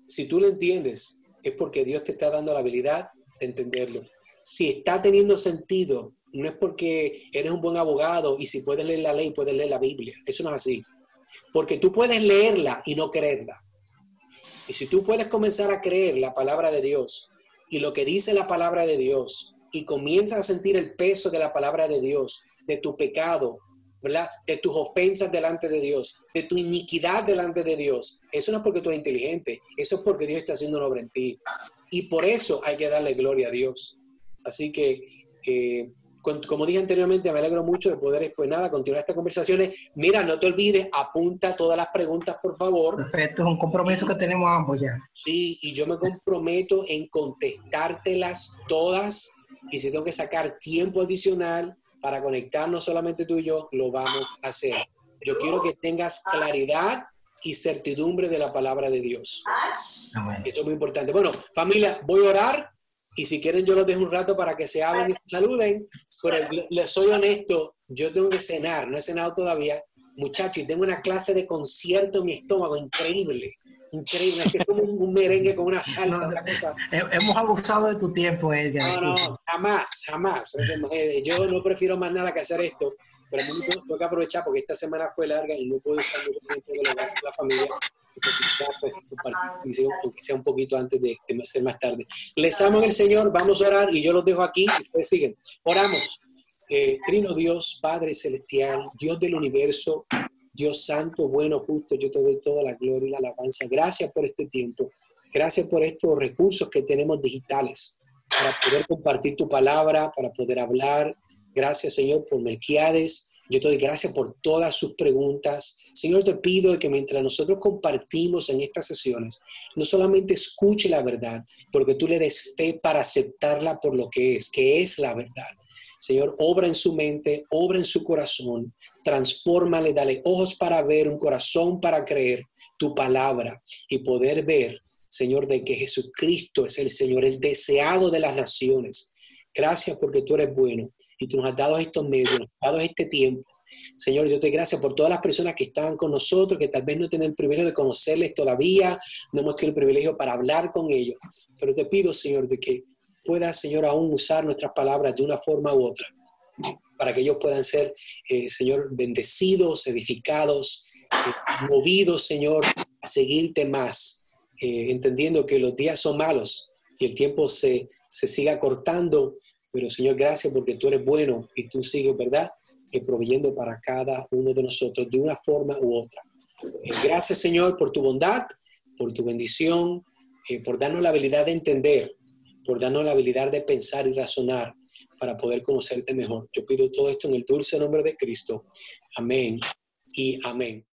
Speaker 1: Si tú lo entiendes, es porque Dios te está dando la habilidad de entenderlo. Si está teniendo sentido, no es porque eres un buen abogado y si puedes leer la ley, puedes leer la Biblia. Eso no es así. Porque tú puedes leerla y no creerla. Y si tú puedes comenzar a creer la palabra de Dios y lo que dice la palabra de Dios, y comienzas a sentir el peso de la palabra de Dios, de tu pecado, ¿verdad?, de tus ofensas delante de Dios, de tu iniquidad delante de Dios, eso no es porque tú eres inteligente, eso es porque Dios está haciendo una obra en ti. Y por eso hay que darle gloria a Dios. Así que, como dije anteriormente, me alegro mucho de poder, pues nada, continuar estas conversaciones. Mira, no te olvides, apunta todas las preguntas, por favor.
Speaker 2: Perfecto, es un compromiso que tenemos ambos ya.
Speaker 1: Sí, y yo me comprometo en contestártelas todas, y si tengo que sacar tiempo adicional para conectarnos solamente tú y yo, lo vamos a hacer. Yo quiero que tengas claridad y certidumbre de la palabra de Dios.
Speaker 2: Amén.
Speaker 1: Esto es muy importante. Bueno, familia, voy a orar, y si quieren yo los dejo un rato para que se hablen y se saluden, pero les soy honesto, yo tengo que cenar, no he cenado todavía, muchachos, y tengo una clase de concierto en mi estómago increíble. Increíble, es que es como un merengue con una salsa, una cosa.
Speaker 2: Hemos abusado de tu tiempo, Edgar.
Speaker 1: No, jamás, jamás. Yo no prefiero más nada que hacer esto, pero a mí me tengo que aprovechar porque esta semana fue larga y no puedo estar mucho tiempo con la familia. Pues, aunque sea un poquito antes de ser más tarde. Les amo en el Señor, vamos a orar y yo los dejo aquí y ustedes siguen. Oramos. Trino Dios, Padre Celestial, Dios del universo, Dios santo, bueno, justo, yo te doy toda la gloria y la alabanza. Gracias por este tiempo. Gracias por estos recursos que tenemos digitales para poder compartir tu palabra, para poder hablar. Gracias, Señor, por Melquiades. Yo te doy gracias por todas sus preguntas. Señor, te pido que mientras nosotros compartimos en estas sesiones, no solamente escuche la verdad, porque tú le des fe para aceptarla por lo que es la verdad. Señor, obra en su mente, obra en su corazón, transfórmale, dale ojos para ver, un corazón para creer tu palabra y poder ver, Señor, de que Jesucristo es el Señor, el deseado de las naciones. Gracias porque tú eres bueno y tú nos has dado estos medios, nos has dado este tiempo. Señor, yo te doy gracias por todas las personas que están con nosotros, que tal vez no tienen el privilegio de conocerles todavía, no hemos tenido el privilegio para hablar con ellos. Pero te pido, Señor, de que puedas, Señor, aún usar nuestras palabras de una forma u otra, para que ellos puedan ser, Señor, bendecidos, edificados, movidos, Señor, a seguirte más, entendiendo que los días son malos y el tiempo se siga cortando, pero Señor, gracias porque tú eres bueno y tú sigues, ¿verdad?, proveyendo para cada uno de nosotros de una forma u otra. Gracias, Señor, por tu bondad, por tu bendición, por darnos la habilidad de entender, por darnos la habilidad de pensar y razonar para poder conocerte mejor. Yo pido todo esto en el dulce nombre de Cristo. Amén y amén.